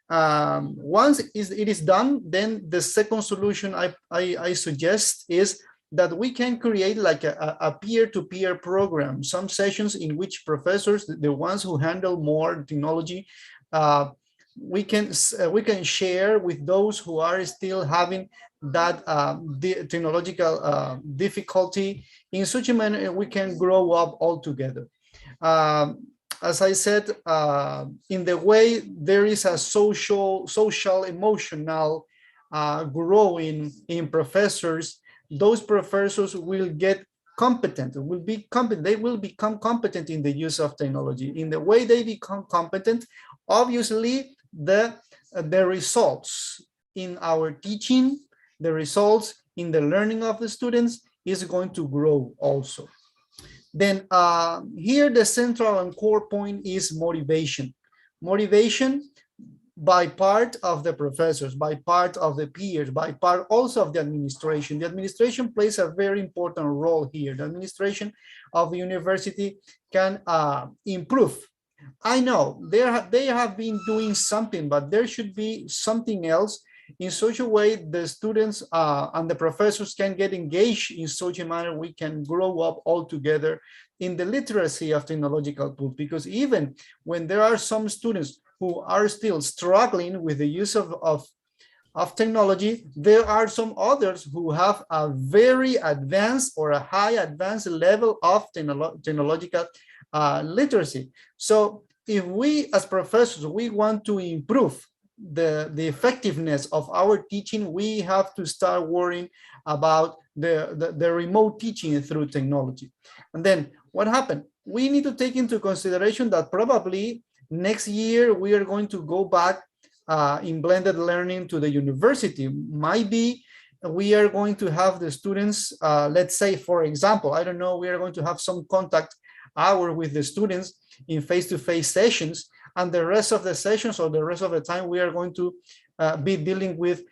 Once it is done, then the second solution I suggest is that we can create like a peer-to-peer program, some sessions in which professors, the ones who handle more technology, we can share with those who are still having that technological difficulty in such a manner we can grow up all together. As I said, in the way there is a social, emotional growing in professors, those professors will get competent, they will become competent in the use of technology. In the way they become competent, obviously the results in our teaching, the results in the learning of the students is going to grow also. Then here the central and core point is motivation. Motivation by part of the professors, by part of the peers, by part also of the administration. The administration plays a very important role here. The administration of the university can improve. I know they have been doing something, but there should be something else in such a way the students and the professors can get engaged in such a manner we can grow up all together in the literacy of technological tools. Because even when there are some students who are still struggling with the use of technology, there are some others who have a very advanced or a high advanced level of technological literacy. So if we as professors, we want to improve the effectiveness of our teaching, we have to start worrying about the remote teaching through technology. And then what happened? We need to take into consideration that probably next year we are going to go back in blended learning to the university. Might be we are going to have the students, let's say, for example, I don't know, we are going to have some contact hour with the students in face-to-face sessions, and the rest of the sessions or the rest of the time we are going to be dealing with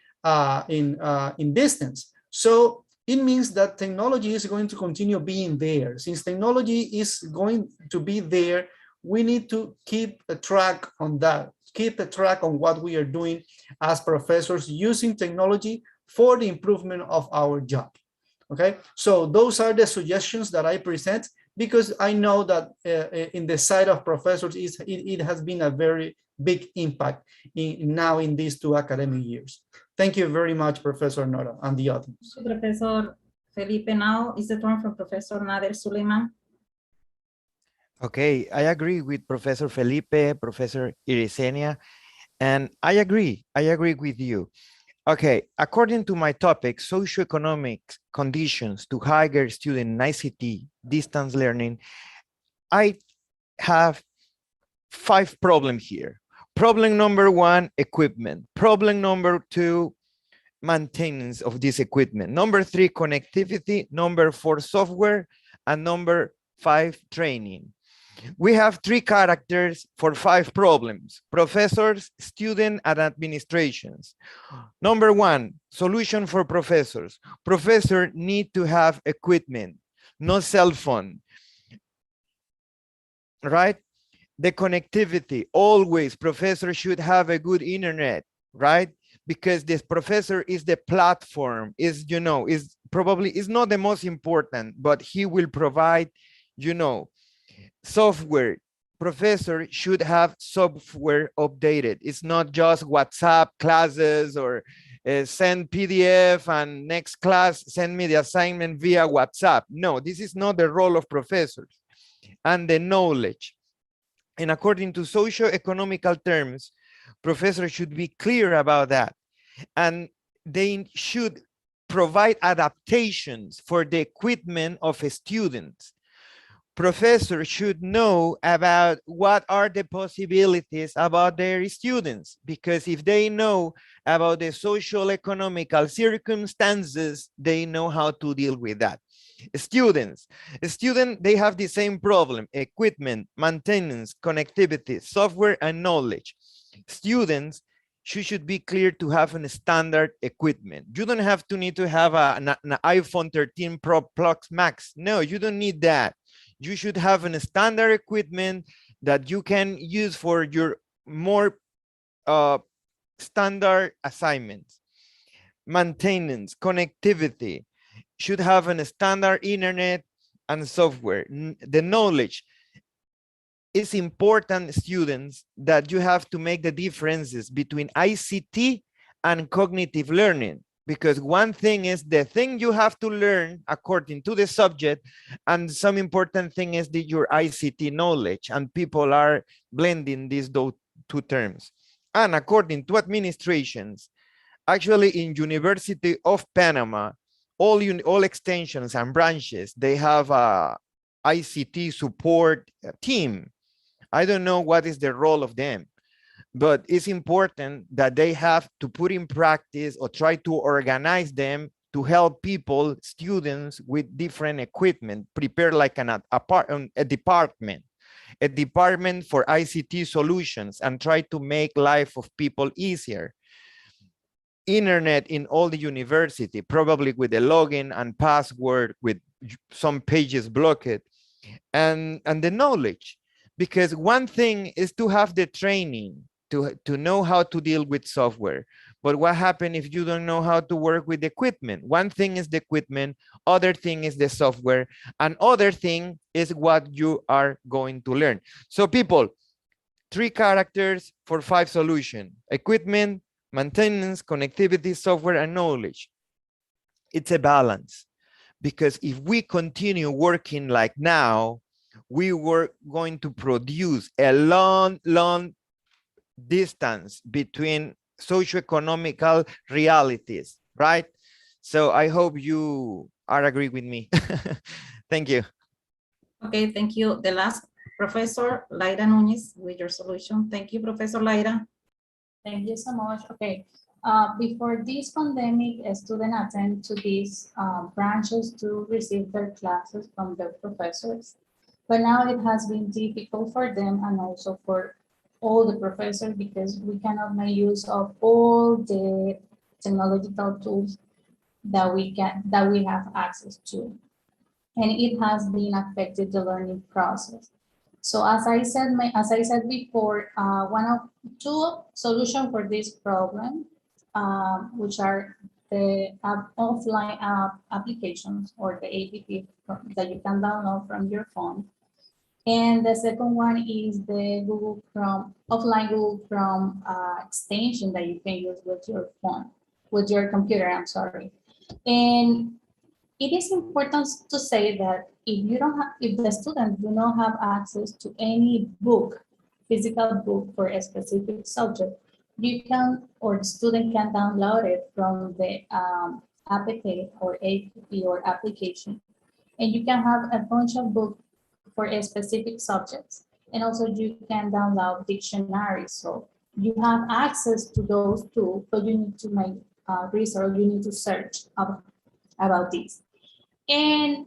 in distance. So it means that technology is going to continue being there. Since technology is going to be there, we need to keep a track on that, keep a track on what we are doing as professors using technology for the improvement of our job. Okay, so those are the suggestions that I present, because I know that in the side of professors, it has been a very big impact now in these 2 academic years. Thank you very much, Professor Nora, and the audience. Professor Felipe, now is the turn from Professor Nader Suleiman. Okay, I agree with Professor Felipe, Professor Irisenia, and I agree with you. Okay, according to my topic, socioeconomic conditions to hire student in ICT distance learning, I have 5 problems here. Problem number 1, equipment. Problem number 2, maintenance of this equipment. Number 3, connectivity. Number 4, software. And number 5, training. We have 3 characters for 5 problems: professors, student, and administrations. Number 1, solution for professors. Professors need to have equipment, no cell phone, right? The connectivity, always professors should have a good internet, right? Because this professor is the platform, is probably is not the most important, but he will provide, software. Professor should have software updated. It's not just WhatsApp classes or send PDF and next class send me the assignment via WhatsApp. No, this is not the role of professors. And the knowledge. And according to socio-economical terms, professors should be clear about that. And they should provide adaptations for the equipment of students. Professors should know about what are the possibilities about their students, because if they know about the social economical circumstances, they know how to deal with that. Students, they have the same problem: equipment, maintenance, connectivity, software, and knowledge. Students should be clear to have a standard equipment. You don't have to need to have an iPhone 13 Pro Plus Max. No, you don't need that. You should have a standard equipment that you can use for your more standard assignments. Maintenance, connectivity, should have a standard internet and software. The knowledge is important, students, that you have to make the differences between ICT and cognitive learning. Because one thing is the thing you have to learn according to the subject, and some important thing is your ICT knowledge, and people are blending these 2 terms. And according to administrations, actually in University of Panama, all extensions and branches, they have a ICT support team. I don't know what is the role of them, but it's important that they have to put in practice or try to organize them to help people, students with different equipment, prepare like a department for ICT solutions, and try to make life of people easier. Internet in all the university, probably with a login and password, with some pages blocked, and the knowledge. Because one thing is to have the training to know how to deal with software, But what happens if you don't know how to work with the equipment? One thing is the equipment, other thing is the software, and other thing is what you are going to learn. So people, 3 characters for 5 solutions: equipment, maintenance, connectivity, software, and knowledge. It's a balance, because if we continue working like now, we were going to produce a long distance between socioeconomical realities, right? So I hope you are agree with me. Thank you. Okay, thank you. The last, Professor Laira Nunez, with your solution. Thank you, Professor Laira. Thank you so much. Okay. Before this pandemic, students attend to these branches to receive their classes from their professors. But now it has been difficult for them and also for all the professors, because we cannot make use of all the technological tools that we have access to. And it has been affected the learning process. So as I said before, one of 2 solutions for this problem, which are the offline applications, or the app that you can download from your phone. And the second one is the Google Chrome, offline Google Chrome extension that you can use with your phone, with your computer, I'm sorry. And it is important to say that if the student do not have access to any book, physical book for a specific subject, you can, or the student can download it from the app or application, and you can have a bunch of books for a specific subjects. And also you can download dictionaries. So you have access to those tools, but you need to make research, you need to search about this. And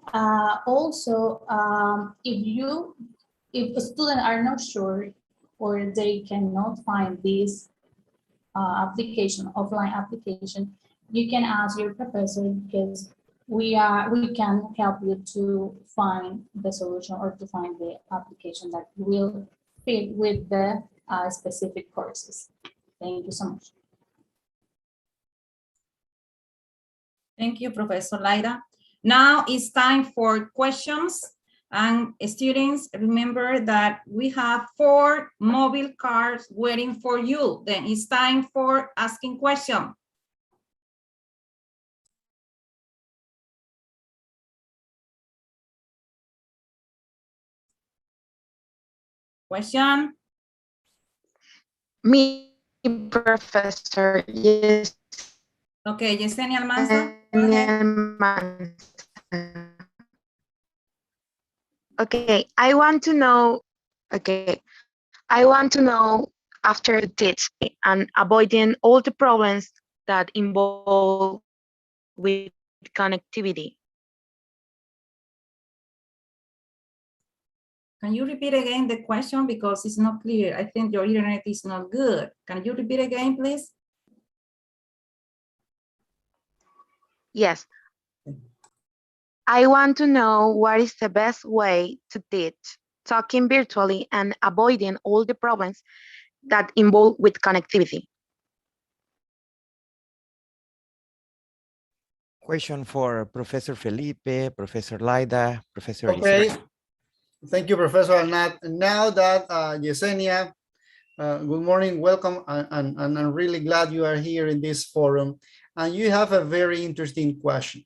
also, if the students are not sure, or they cannot find this offline application, you can ask your professor, because we can help you to find the solution, or to find the application that will fit with the specific courses. Thank you so much. Thank you, Professor Laira. Now it's time for questions. And students, remember that we have 4 mobile cards waiting for you. Then it's time for asking questions. Question? Me, Professor, yes. Okay, Yesenia Almanza. Go ahead. Okay, I want to know after this and avoiding all the problems that involve with connectivity. Can you repeat again the question, because it's not clear? I think your internet is not good. Can you repeat again, please? Yes. I want to know what is the best way to teach talking virtually and avoiding all the problems that involve with connectivity. Question for Professor Felipe, Professor Laida, Professor Okay. Isaac. Thank you, Professor Arnat. Now that Yesenia, good morning, welcome, and I'm really glad you are here in this forum. And you have a very interesting question.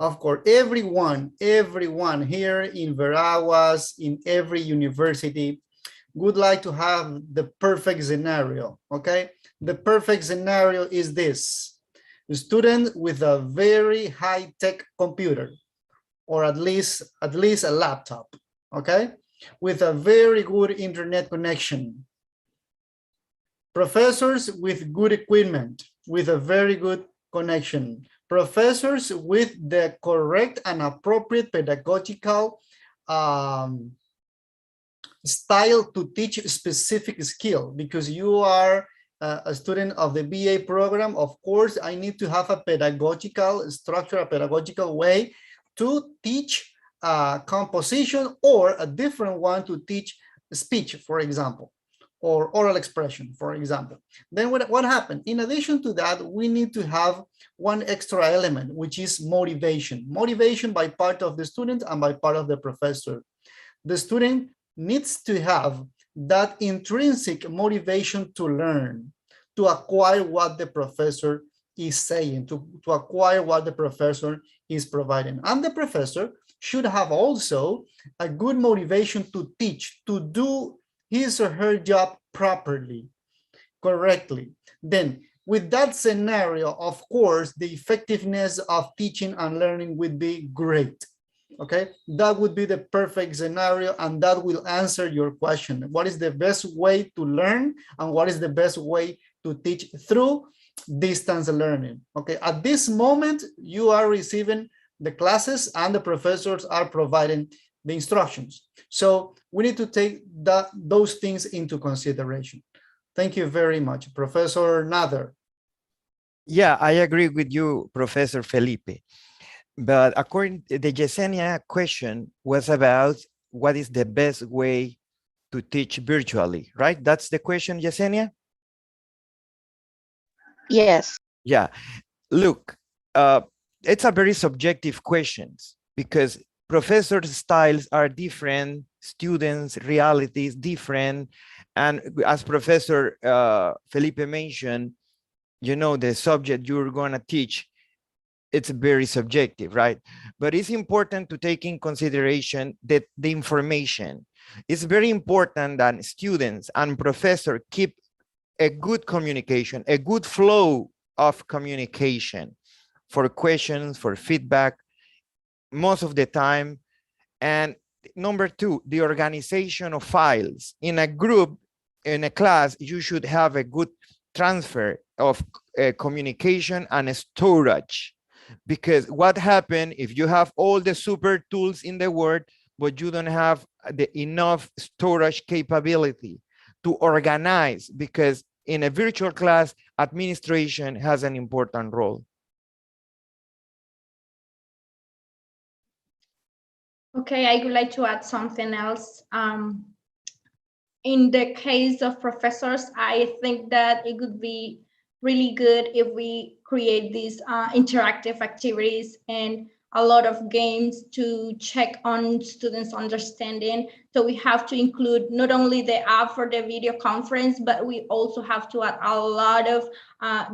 Of course, everyone here in Veraguas, in every university, would like to have the perfect scenario, okay? The perfect scenario is this: a student with a very high-tech computer, or at least a laptop, okay? With a very good internet connection. Professors with good equipment, with a very good connection. Professors with the correct and appropriate pedagogical style to teach a specific skill. Because you are a student of the BA program, of course, I need to have a pedagogical structure, a pedagogical way to teach composition, or a different one to teach speech, for example. or oral expression, for example. Then what happened? In addition to that, we need to have one extra element, which is motivation. Motivation by part of the student and by part of the professor. The student needs to have that intrinsic motivation to learn, to acquire what the professor is saying, to acquire what the professor is providing. And the professor should have also a good motivation to teach, to do his or her job properly, correctly. Then with that scenario, of course, the effectiveness of teaching and learning would be great. Okay, that would be the perfect scenario, and that will answer your question. What is the best way to learn and what is the best way to teach through distance learning? Okay, at this moment, you are receiving the classes and the professors are providing the instructions. So we need to take those things into consideration. Thank you very much, Professor Nader. Yeah, I agree with you, Professor Felipe. But according to the Yesenia question was about what is the best way to teach virtually, right? That's the question, Yesenia? Yes. Yeah, look, it's a very subjective question because professors' styles are different, students' realities different. And as Professor Felipe mentioned, you know, the subject you're gonna teach, it's very subjective, right? But it's important to take in consideration that the information. It's very important that students and professors keep a good communication, a good flow of communication for questions, for feedback, most of the time. And number two, the organization of files. In a group, in a class, you should have a good transfer of communication and storage. Because what happens if you have all the super tools in the world, but you don't have the enough storage capability to organize? Because in a virtual class, administration has an important role. Okay, I would like to add something else. In the case of professors, I think that it would be really good if we create these interactive activities and a lot of games to check on students' understanding. So we have to include not only the app for the video conference, but we also have to add a lot of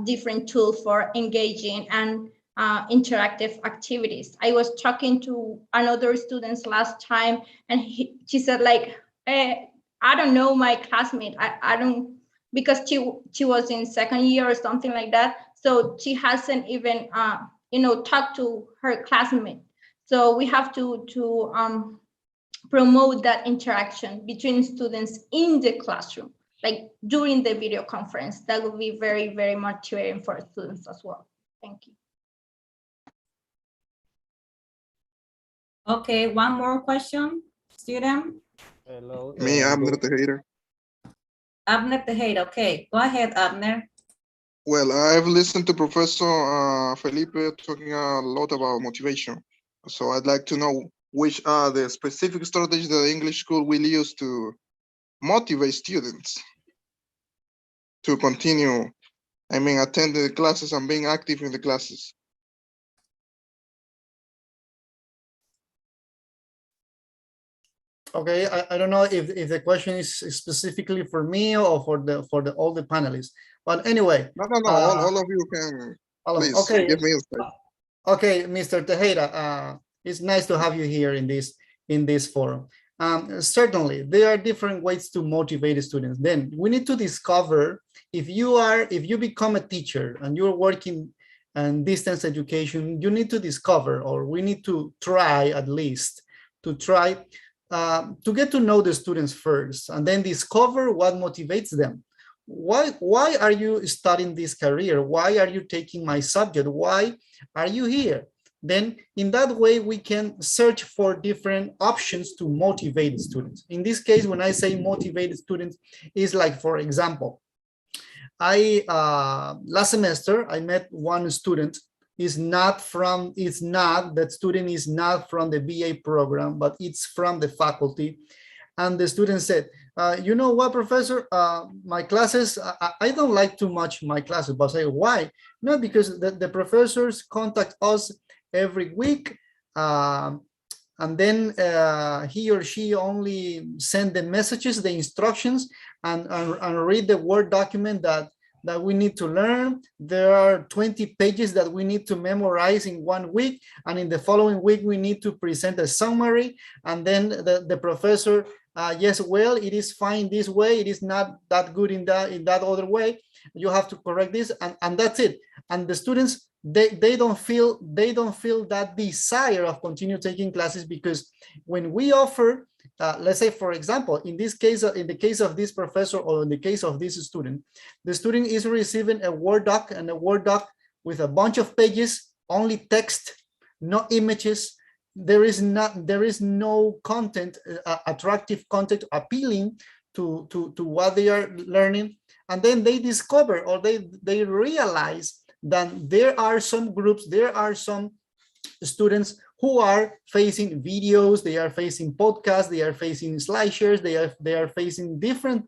different tools for engaging and interactive activities. I was talking to another students last time, and she said like, I don't know my classmate. I don't, because she was in second year or something like that. So she hasn't even talked to her classmate. So we have to promote that interaction between students in the classroom, like during the video conference. That would be very, very motivating for students as well. Thank you. Okay, one more question, student. Hello. Me, Abner Tejeda. Abner Tejeda, okay. Go ahead, Abner. Well, I've listened to Professor Felipe talking a lot about motivation. So I'd like to know which are the specific strategies that the English school will use to motivate students to continue, attending the classes and being active in the classes. Okay, I don't know if the question is specifically for me or for all the panelists, but anyway. No, all of you can please give me insight. Okay, Mr. Tejeda, it's nice to have you here in this forum. Certainly, there are different ways to motivate students. Then we need to discover if you become a teacher and you're working in distance education, you need to discover, or we need to try at least to get to know the students first, and then discover what motivates them. Why are you studying this career? Why are you taking my subject? Why are you here? Then in that way, we can search for different options to motivate students. In this case, when I say motivate students, is like, for example, last semester, I met one student. That student is not from the BA program, but it's from the faculty. And the student said, You know what, professor, my classes, I don't like too much my classes, but say why? No, because the professors contact us every week. And then he or she only send the messages, the instructions, and read the Word document that we need to learn. There are 20 pages that we need to memorize in 1 week. And in the following week, we need to present a summary. And then the professor, yes, well, it is fine this way. It is not that good in that other way. You have to correct this, and that's it. And the students, they don't feel that desire of continue taking classes, because when we offer, let's say, for example, in this case, in the case of this professor, or in the case of this student, the student is receiving a Word doc, and a Word doc with a bunch of pages, only text, no images. There is no content, attractive content appealing to what they are learning. And then they discover, or they realize that there are some groups, there are some students who are facing videos, they are facing podcasts, they are facing slideshares, they are facing different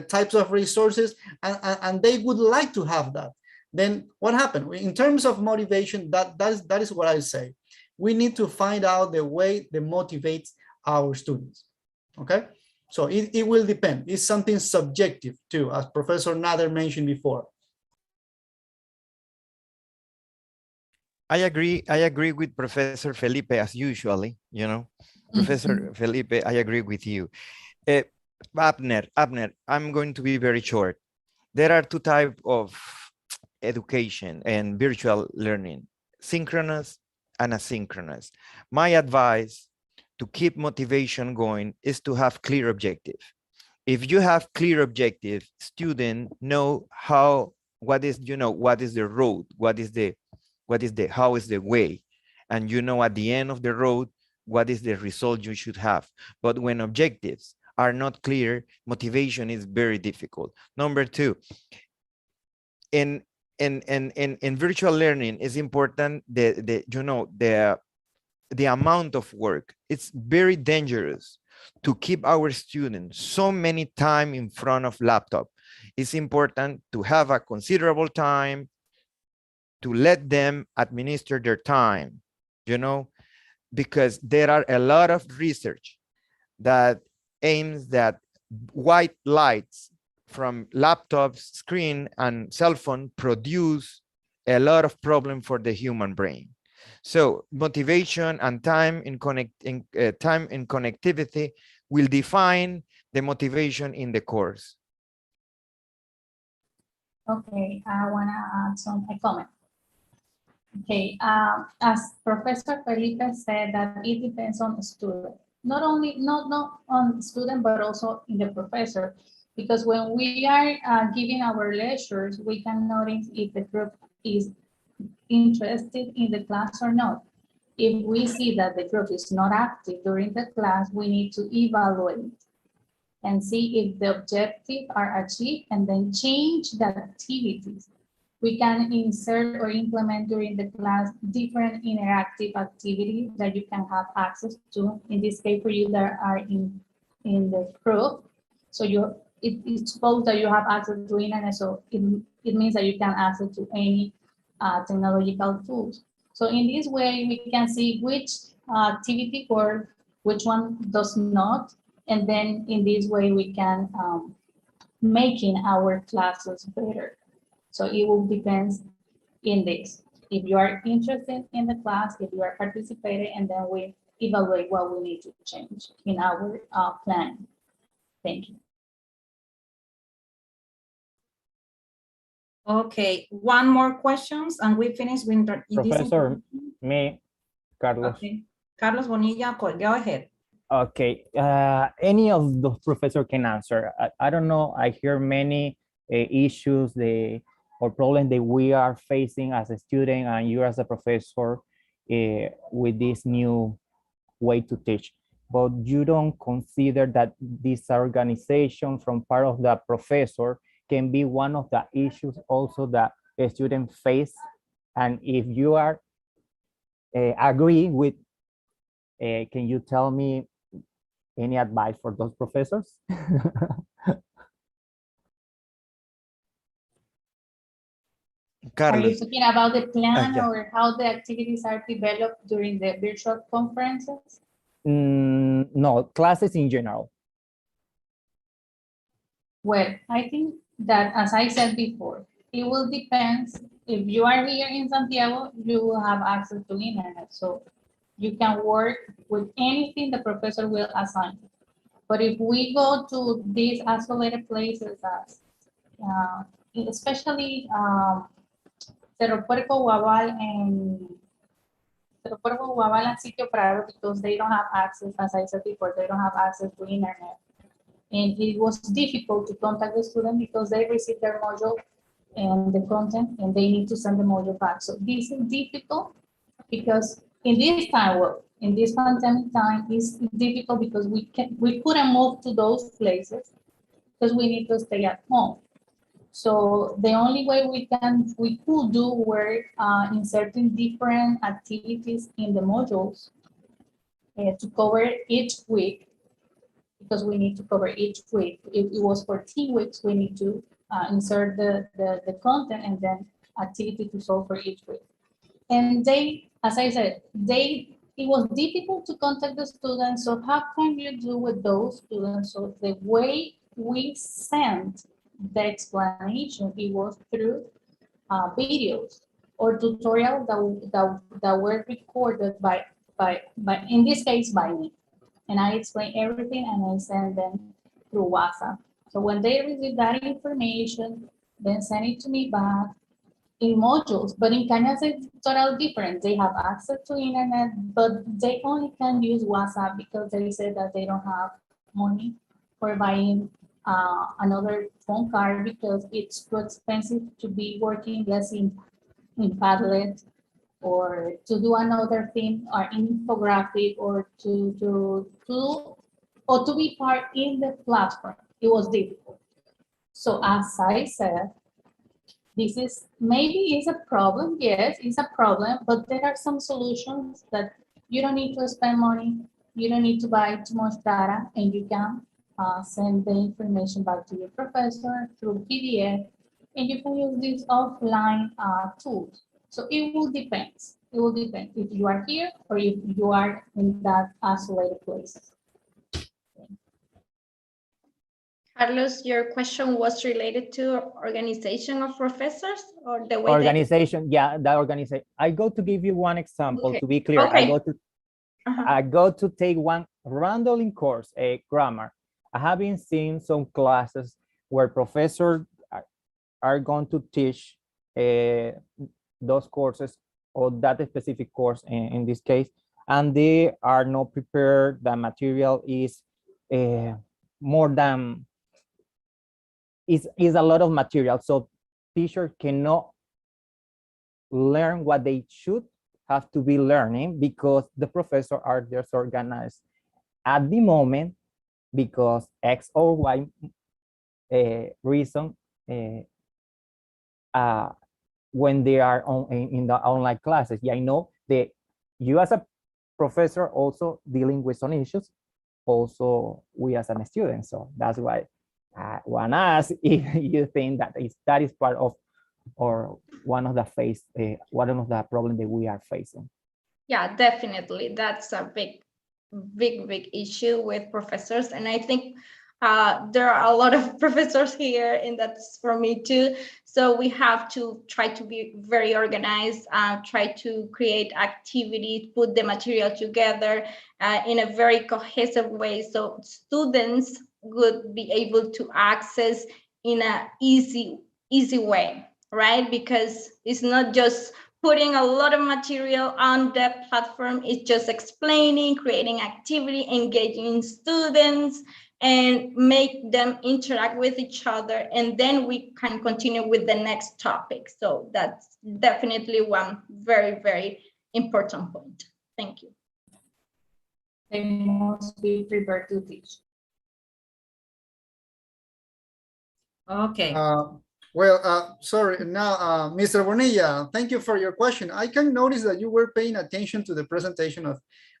types of resources, and they would like to have that. Then what happened? In terms of motivation, that is what I say. We need to find out the way that motivates our students. Okay, so it will depend. It's something subjective too, as Professor Nader mentioned before. I agree with Professor Felipe, as usually, you know. Professor Felipe, I agree with you. Abner, I'm going to be very short. There are two types of education and virtual learning, synchronous and asynchronous. My advice to keep motivation going is to have clear objective. If you have clear objective, students know what is the road, how is the way, and you know at the end of the road what is the result you should have. But when objectives are not clear, motivation is very difficult. Number two, in virtual learning, is important the amount of work. It's very dangerous to keep our students so many time in front of laptop. It's important to have a considerable time to let them administer their time, because there are a lot of research that aims that white lights from laptops, screen, and cell phone produce a lot of problem for the human brain. So motivation and time in connectivity will define the motivation in the course. Okay, I want to add a comment. Okay, as Professor Felipe said, that it depends on the student. Not on the student, but also in the professor. Because when we are giving our lectures, we can notice if the group is interested in the class or not. If we see that the group is not active during the class, we need to evaluate and see if the objectives are achieved, and then change the activities. We can insert or implement during the class different interactive activities that you can have access to. In this case, for you that are in the group, so it's supposed that you have access to internet, so it means that you can access to any technological tools. So in this way, we can see which activity works, which one does not, and then in this way we can making our classes better. So it will depend in this. If you are interested in the class, if you are participating, and then we evaluate what we need to change in our plan. Thank you. Okay, one more questions and we finish with Professor, me, Carlos. Okay. Carlos Bonilla, go ahead. Okay, any of those professor can answer. I don't know, I hear many issues or problems that we are facing as a student and you as a professor with this new way to teach. But you don't consider that this organization from part of the professor can be one of the issues also that a student face. And if you are agree with, can you tell me Any advice for those professors? Are you Carlos, talking about the plan yeah. or how the activities are developed during the virtual conferences? No, classes in general. Well, I think that, as I said before, it will depend. If you are here in Santiago, you will have access to internet, so you can work with anything the professor will assign. But if we go to these isolated places, as especially Cerro Puerco, Guabal, and Cerro Puerco, Guabal, and Sitio Prado, because they don't have access, as I said before, they don't have access to internet. And it was difficult to contact the student because they receive their module and the content and they need to send the module back. So this is difficult because in this time, well, in this pandemic time, it's difficult because we couldn't move to those places because we need to stay at home. So the only way we could do were inserting different activities in the modules to cover each week, because we need to cover each week. If it was for 10 weeks, we need to insert the content and then activity to solve for each week. And they, as I said, it was difficult to contact the students. So how can you do with those students? So the way we sent the explanation, it was through videos or tutorials that were recorded by, in this case, by me. And I explain everything and I send them through WhatsApp. So when they receive that information, then send it to me back in modules. But in Cañas, it's totally different. They have access to internet, but they only can use WhatsApp because they said that they don't have money for buying another phone card because it's too expensive to be working, let's say, in Padlet, or to do another thing, or infographic, or to be part in the platform. It was difficult. So as I said, this is maybe is a problem. Yes, it's a problem, but there are some solutions that you don't need to spend money. You don't need to buy too much data, and you can send the information back to your professor through PDF, and you can use these offline tools. So it will depend. It will depend if you are here or if you are in that isolated place. Carlos, your question was related to organization of professors or the way Organization, yeah, that organization. I go to give you one example, Okay. to be clear. Okay. I go to take one random course, a grammar. I have been seeing some classes where professors are going to teach those courses or that specific course in this case, and they are not prepared. The material is more than is a lot of material, so teacher cannot learn what they should have to be learning because the professor are disorganized at the moment because X or Y reason when they are in the online classes. Yeah, I know that you as a professor also dealing with some issues, also we as a student. So that's why I want to ask if you think that is part of or one of the problem that we are facing. Yeah, definitely. That's a big issue with professors. And I think there are a lot of professors here, and that's for me too. So we have to try to be very organized, try to create activities, put the material together in a very cohesive way. So students would be able to access in an easy way, right? Because it's not just putting a lot of material on the platform, it's just explaining, creating activity, engaging students, and make them interact with each other. And then we can continue with the next topic. So that's definitely one very, very important point. Thank you. They must be prepared to teach. Okay. Sorry, now, Mr. Bonilla, thank you for your question. I can notice that you were paying attention to the presentation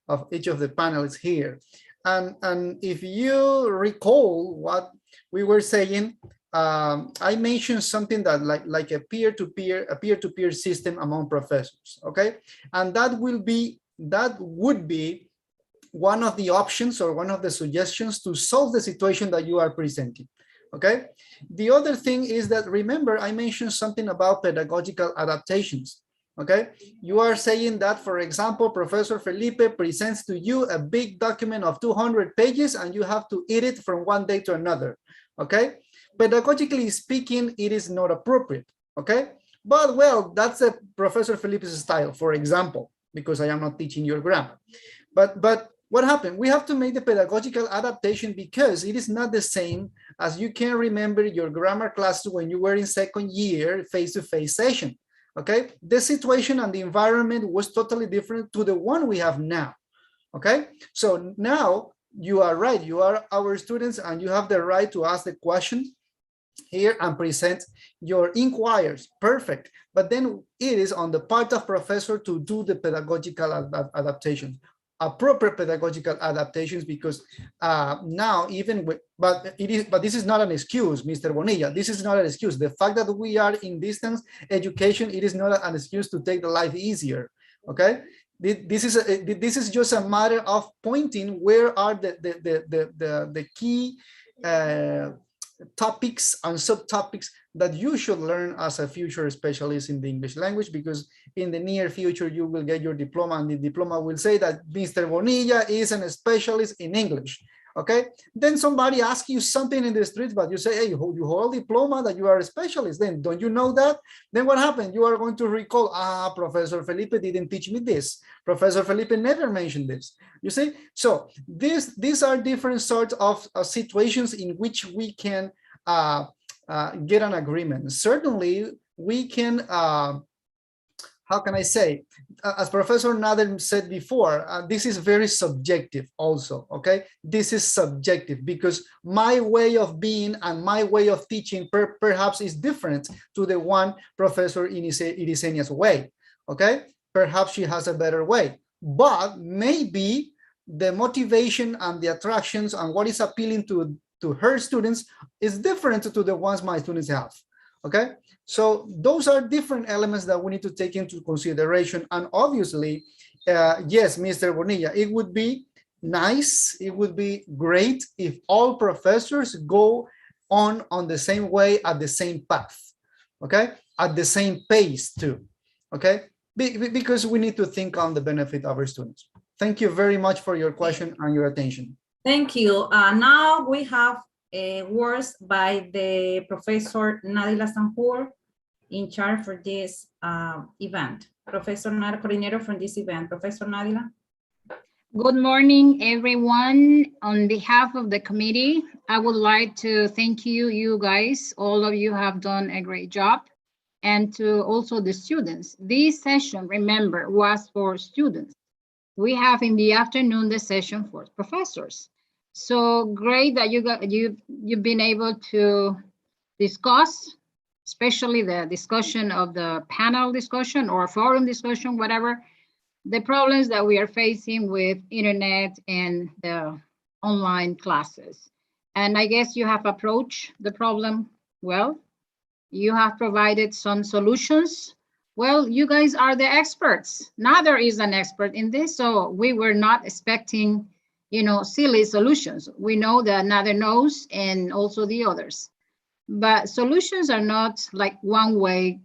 of each of the panelists here. And if you recall what we were saying, I mentioned something that like a peer-to-peer system among professors, okay? And that would be one of the options or one of the suggestions to solve the situation that you are presenting, okay? The other thing is that, remember, I mentioned something about pedagogical adaptations, okay? You are saying that, for example, Professor Felipe presents to you a big document of 200 pages and you have to edit it from one day to another, okay? Pedagogically speaking, it is not appropriate, okay? But well, that's a Professor Felipe's style, for example, because I am not teaching your grammar. But what happened? We have to make the pedagogical adaptation because it is not the same as you can remember your grammar class when you were in second year face-to-face session, okay? The situation and the environment was totally different to the one we have now, okay? So now you are right, you are our students and you have the right to ask the questions here and present your inquiries, perfect. But then it is on the part of professor to do the pedagogical adaptations, appropriate pedagogical adaptations, because now even with, but this is not an excuse, Mr. Bonilla, this is not an excuse. The fact that we are in distance education, it is not an excuse to take the life easier, okay? This is just a matter of pointing where are the key topics and subtopics that you should learn as a future specialist in the English language, because in the near future you will get your diploma and the diploma will say that Mr. Bonilla is a specialist in English, okay? Then somebody asks you something in the streets, but you say, hey, you hold a diploma that you are a specialist, then don't you know that? Then what happened? You are going to recall, Professor Felipe didn't teach me this. Professor Felipe never mentioned this, you see? So these are different sorts of situations in which we can get an agreement. Certainly we can, how can I say, as Professor Nader said before, this is very subjective also, okay? This is subjective because my way of being and my way of teaching perhaps is different to the one Professor Irisenia's way, okay? Perhaps she has a better way, but maybe the motivation and the attractions and what is appealing to her students is different to the ones my students have, okay? So those are different elements that we need to take into consideration. And obviously, yes, Mr. Bonilla, it would be nice, it would be great if all professors go on the same way at the same path, okay? At the same pace too, okay? Because we need to think on the benefit of our students. Thank you very much for your question and your attention. Thank you. Now we have words by the Professor Nadila Sanjur in charge for this event. Professor Nadila, coordinator for this event. Professor Nadila. Good morning, everyone. On behalf of the committee, I would like to thank you guys. All of you have done a great job. And to also the students. This session, remember, was for students. We have in the afternoon the session for professors. So great that you've been able to discuss, especially the discussion of the panel discussion or forum discussion, whatever, the problems that we are facing with internet and the online classes. And I guess you have approached the problem well. You have provided some solutions. Well, you guys are the experts. Nader is an expert in this, so we were not expecting, you know, silly solutions. We know that Nader knows and also the others. But solutions are not like one-way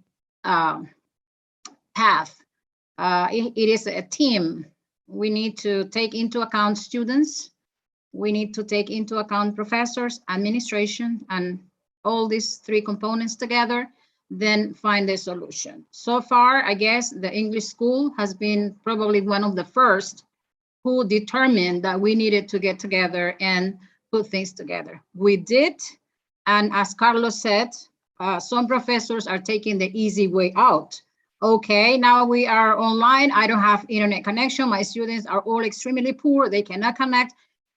path. It is a team. We need to take into account students. We need to take into account professors, administration, and all these three components together, then find a solution. So far, I guess the English school has been probably one of the first who determined that we needed to get together and put things together. We did, and as Carlos said, some professors are taking the easy way out. Okay, now we are online, I don't have internet connection, my students are all extremely poor, they cannot connect.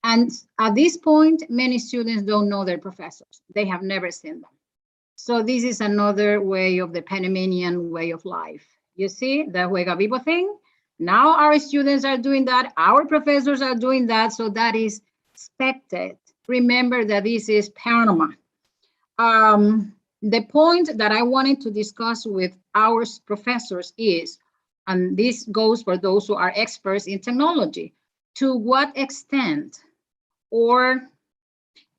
And at this point, many students don't know their professors. They have never seen them. So this is another way of the Panamanian way of life. You see, the Juega Vivo thing? Now our students are doing that, our professors are doing that, so that is expected. Remember that this is Panama. The point that I wanted to discuss with our professors is, and this goes for those who are experts in technology, to what extent or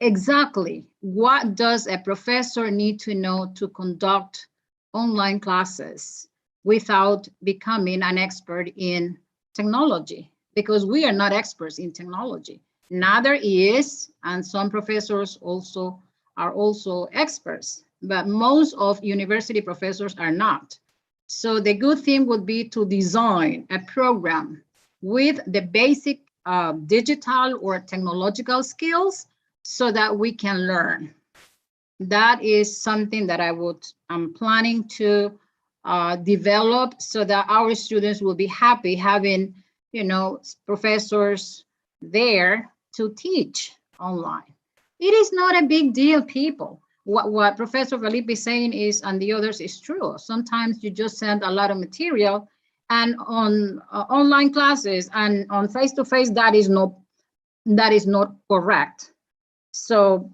exactly what does a professor need to know to conduct online classes without becoming an expert in technology? Because we are not experts in technology. Neither is, and some professors also are also experts, but most of university professors are not. So the good thing would be to design a program with the basic digital or technological skills so that we can learn. That is something that I'm planning to develop so that our students will be happy having, professors there to teach online. It is not a big deal, people. What Professor Felipe is saying is, and the others is true. Sometimes you just send a lot of material, and on online classes and on face-to-face, that is not correct. So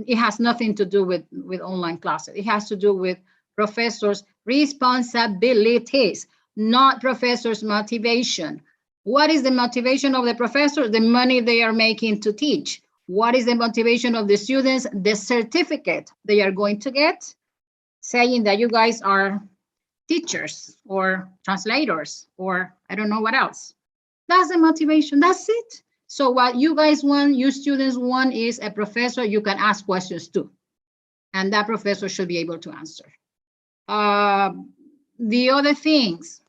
it has nothing to do with online classes. It has to do with professors' responsibilities, not professors' motivation. What is the motivation of the professor? The money they are making to teach. What is the motivation of the students? The certificate they are going to get, saying that you guys are teachers or translators, or I don't know what else. That's the motivation, that's it. So what you guys want, you students want, is a professor you can ask questions to, and that professor should be able to answer. The other things,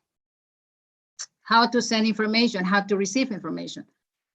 how to send information, how to receive information,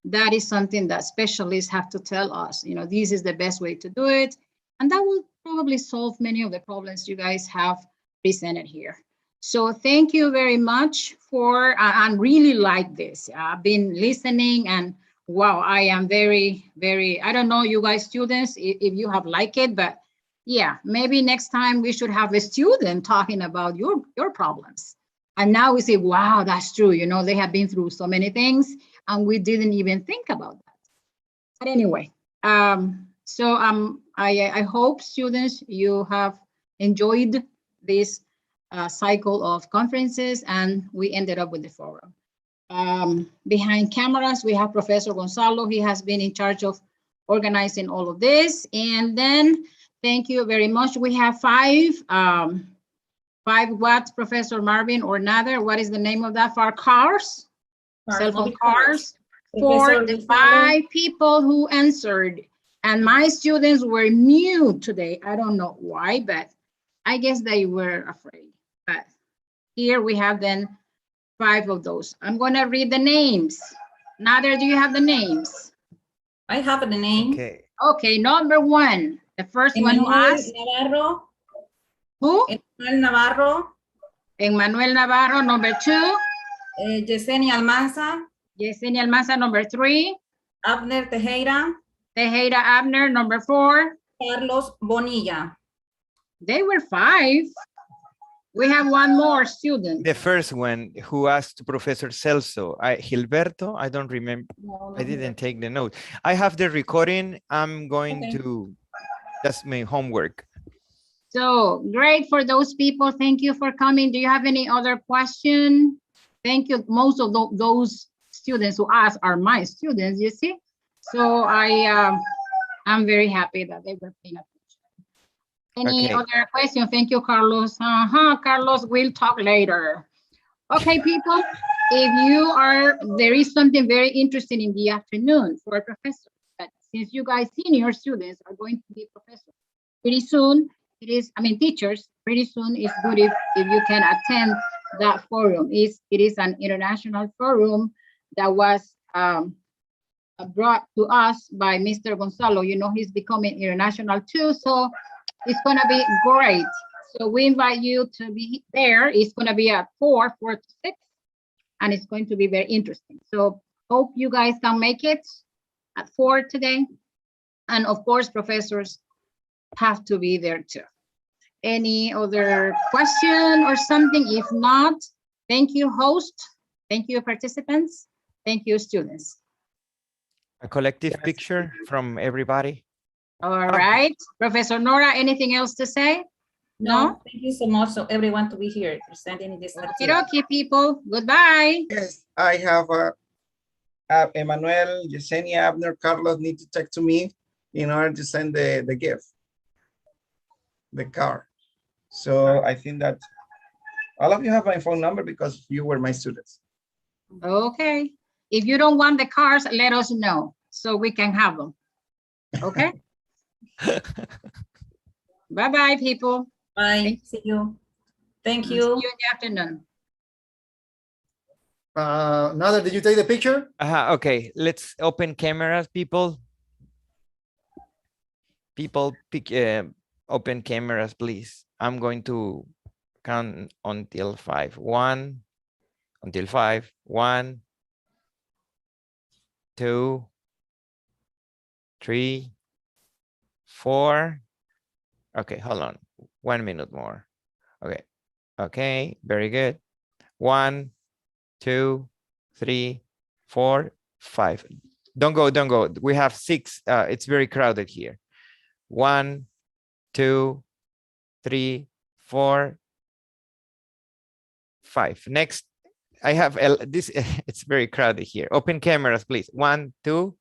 that is something that specialists have to tell us, this is the best way to do it. And that will probably solve many of the problems you guys have presented here. So thank you very much for, I really like this. I've been listening, and wow, I am very, very, I don't know, you guys students, if you have liked it, but yeah, maybe next time we should have a student talking about your problems. And now we say, wow, that's true. They have been through so many things and we didn't even think about that. But anyway, so I hope students, you have enjoyed this cycle of conferences, and we ended up with the forum. Behind cameras, we have Professor Gonzalo. He has been in charge of organizing all of this. And then, thank you very much. We have five what, Professor Marvin or Nader? What is the name of that? For cars? Cell phone cars. For the 5 people who answered. And my students were mute today. I don't know why, but I guess they were afraid. But here we have then 5 of those. I'm going to read the names. Nader, do you have the names? I have the name. Okay, number 1. The first one who asked. Navarro. Who? Emmanuel Navarro. Emmanuel Navarro, number 2. Yesenia Almanza. Yesenia Almanza, number 3. Abner Tejera. Tejera Abner, number 4. Carlos Bonilla. They were 5. We have one more student. The first one who asked Professor Celso, Gilberto, I don't remember. No, I didn't take the note. I have the recording. I'm going to, that's my homework. So great for those people. Thank you for coming. Do you have any other question? Thank you. Most of those students who asked are my students, you see? So I'm very happy that they were paying attention. Any other question? Thank you, Carlos. Carlos, we'll talk later. Okay, people, if you are, there is something very interesting in the afternoon for professors. But since you guys senior students are going to be professors, pretty soon it is, teachers, pretty soon it's good if you can attend that forum. It is an international forum that was brought to us by Mr. Gonzalo. He's becoming international too, so it's going to be great. So we invite you to be there. It's going to be at 4 to 6, and it's going to be very interesting. So hope you guys can make it at 4 today. And of course, professors have to be there too. Any other question or something? If not, thank you, host. Thank you, participants. Thank you, students. A collective picture from everybody. All right, Professor Nora, anything else to say? No? Thank you so much to everyone to be here presenting this activity. Okay, people, goodbye. Yes, I have Emmanuel, Yesenia, Abner, Carlos need to talk to me in order to send the gift, the car. So I think that all of you have my phone number because you were my students. Okay, if you don't want the cars, let us know so we can have them. Okay? Bye-bye, people. Bye, see you. Thank See you. you in the afternoon. Nada, did you take the picture? Okay, let's open cameras, people. People, open cameras, please. I'm going to count until 5. 1, until 5. 1, 2, 3, 4. Okay, hold on. 1 minute more. Okay. Okay, very good. 1, 2, 3, 4, 5. Don't go, don't go. We have 6. It's very crowded here. 1, 2, 3, 4, 5. Next, I have this. It's very crowded here. Open cameras, please. 1, 2,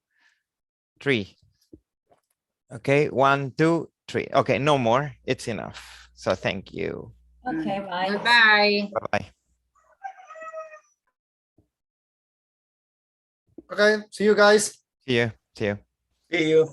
3. Okay, 1, 2, 3. Okay, no more. It's enough. So thank you. Okay, bye. Bye-bye. Bye-bye. Okay, see you guys. See you. See you. See you.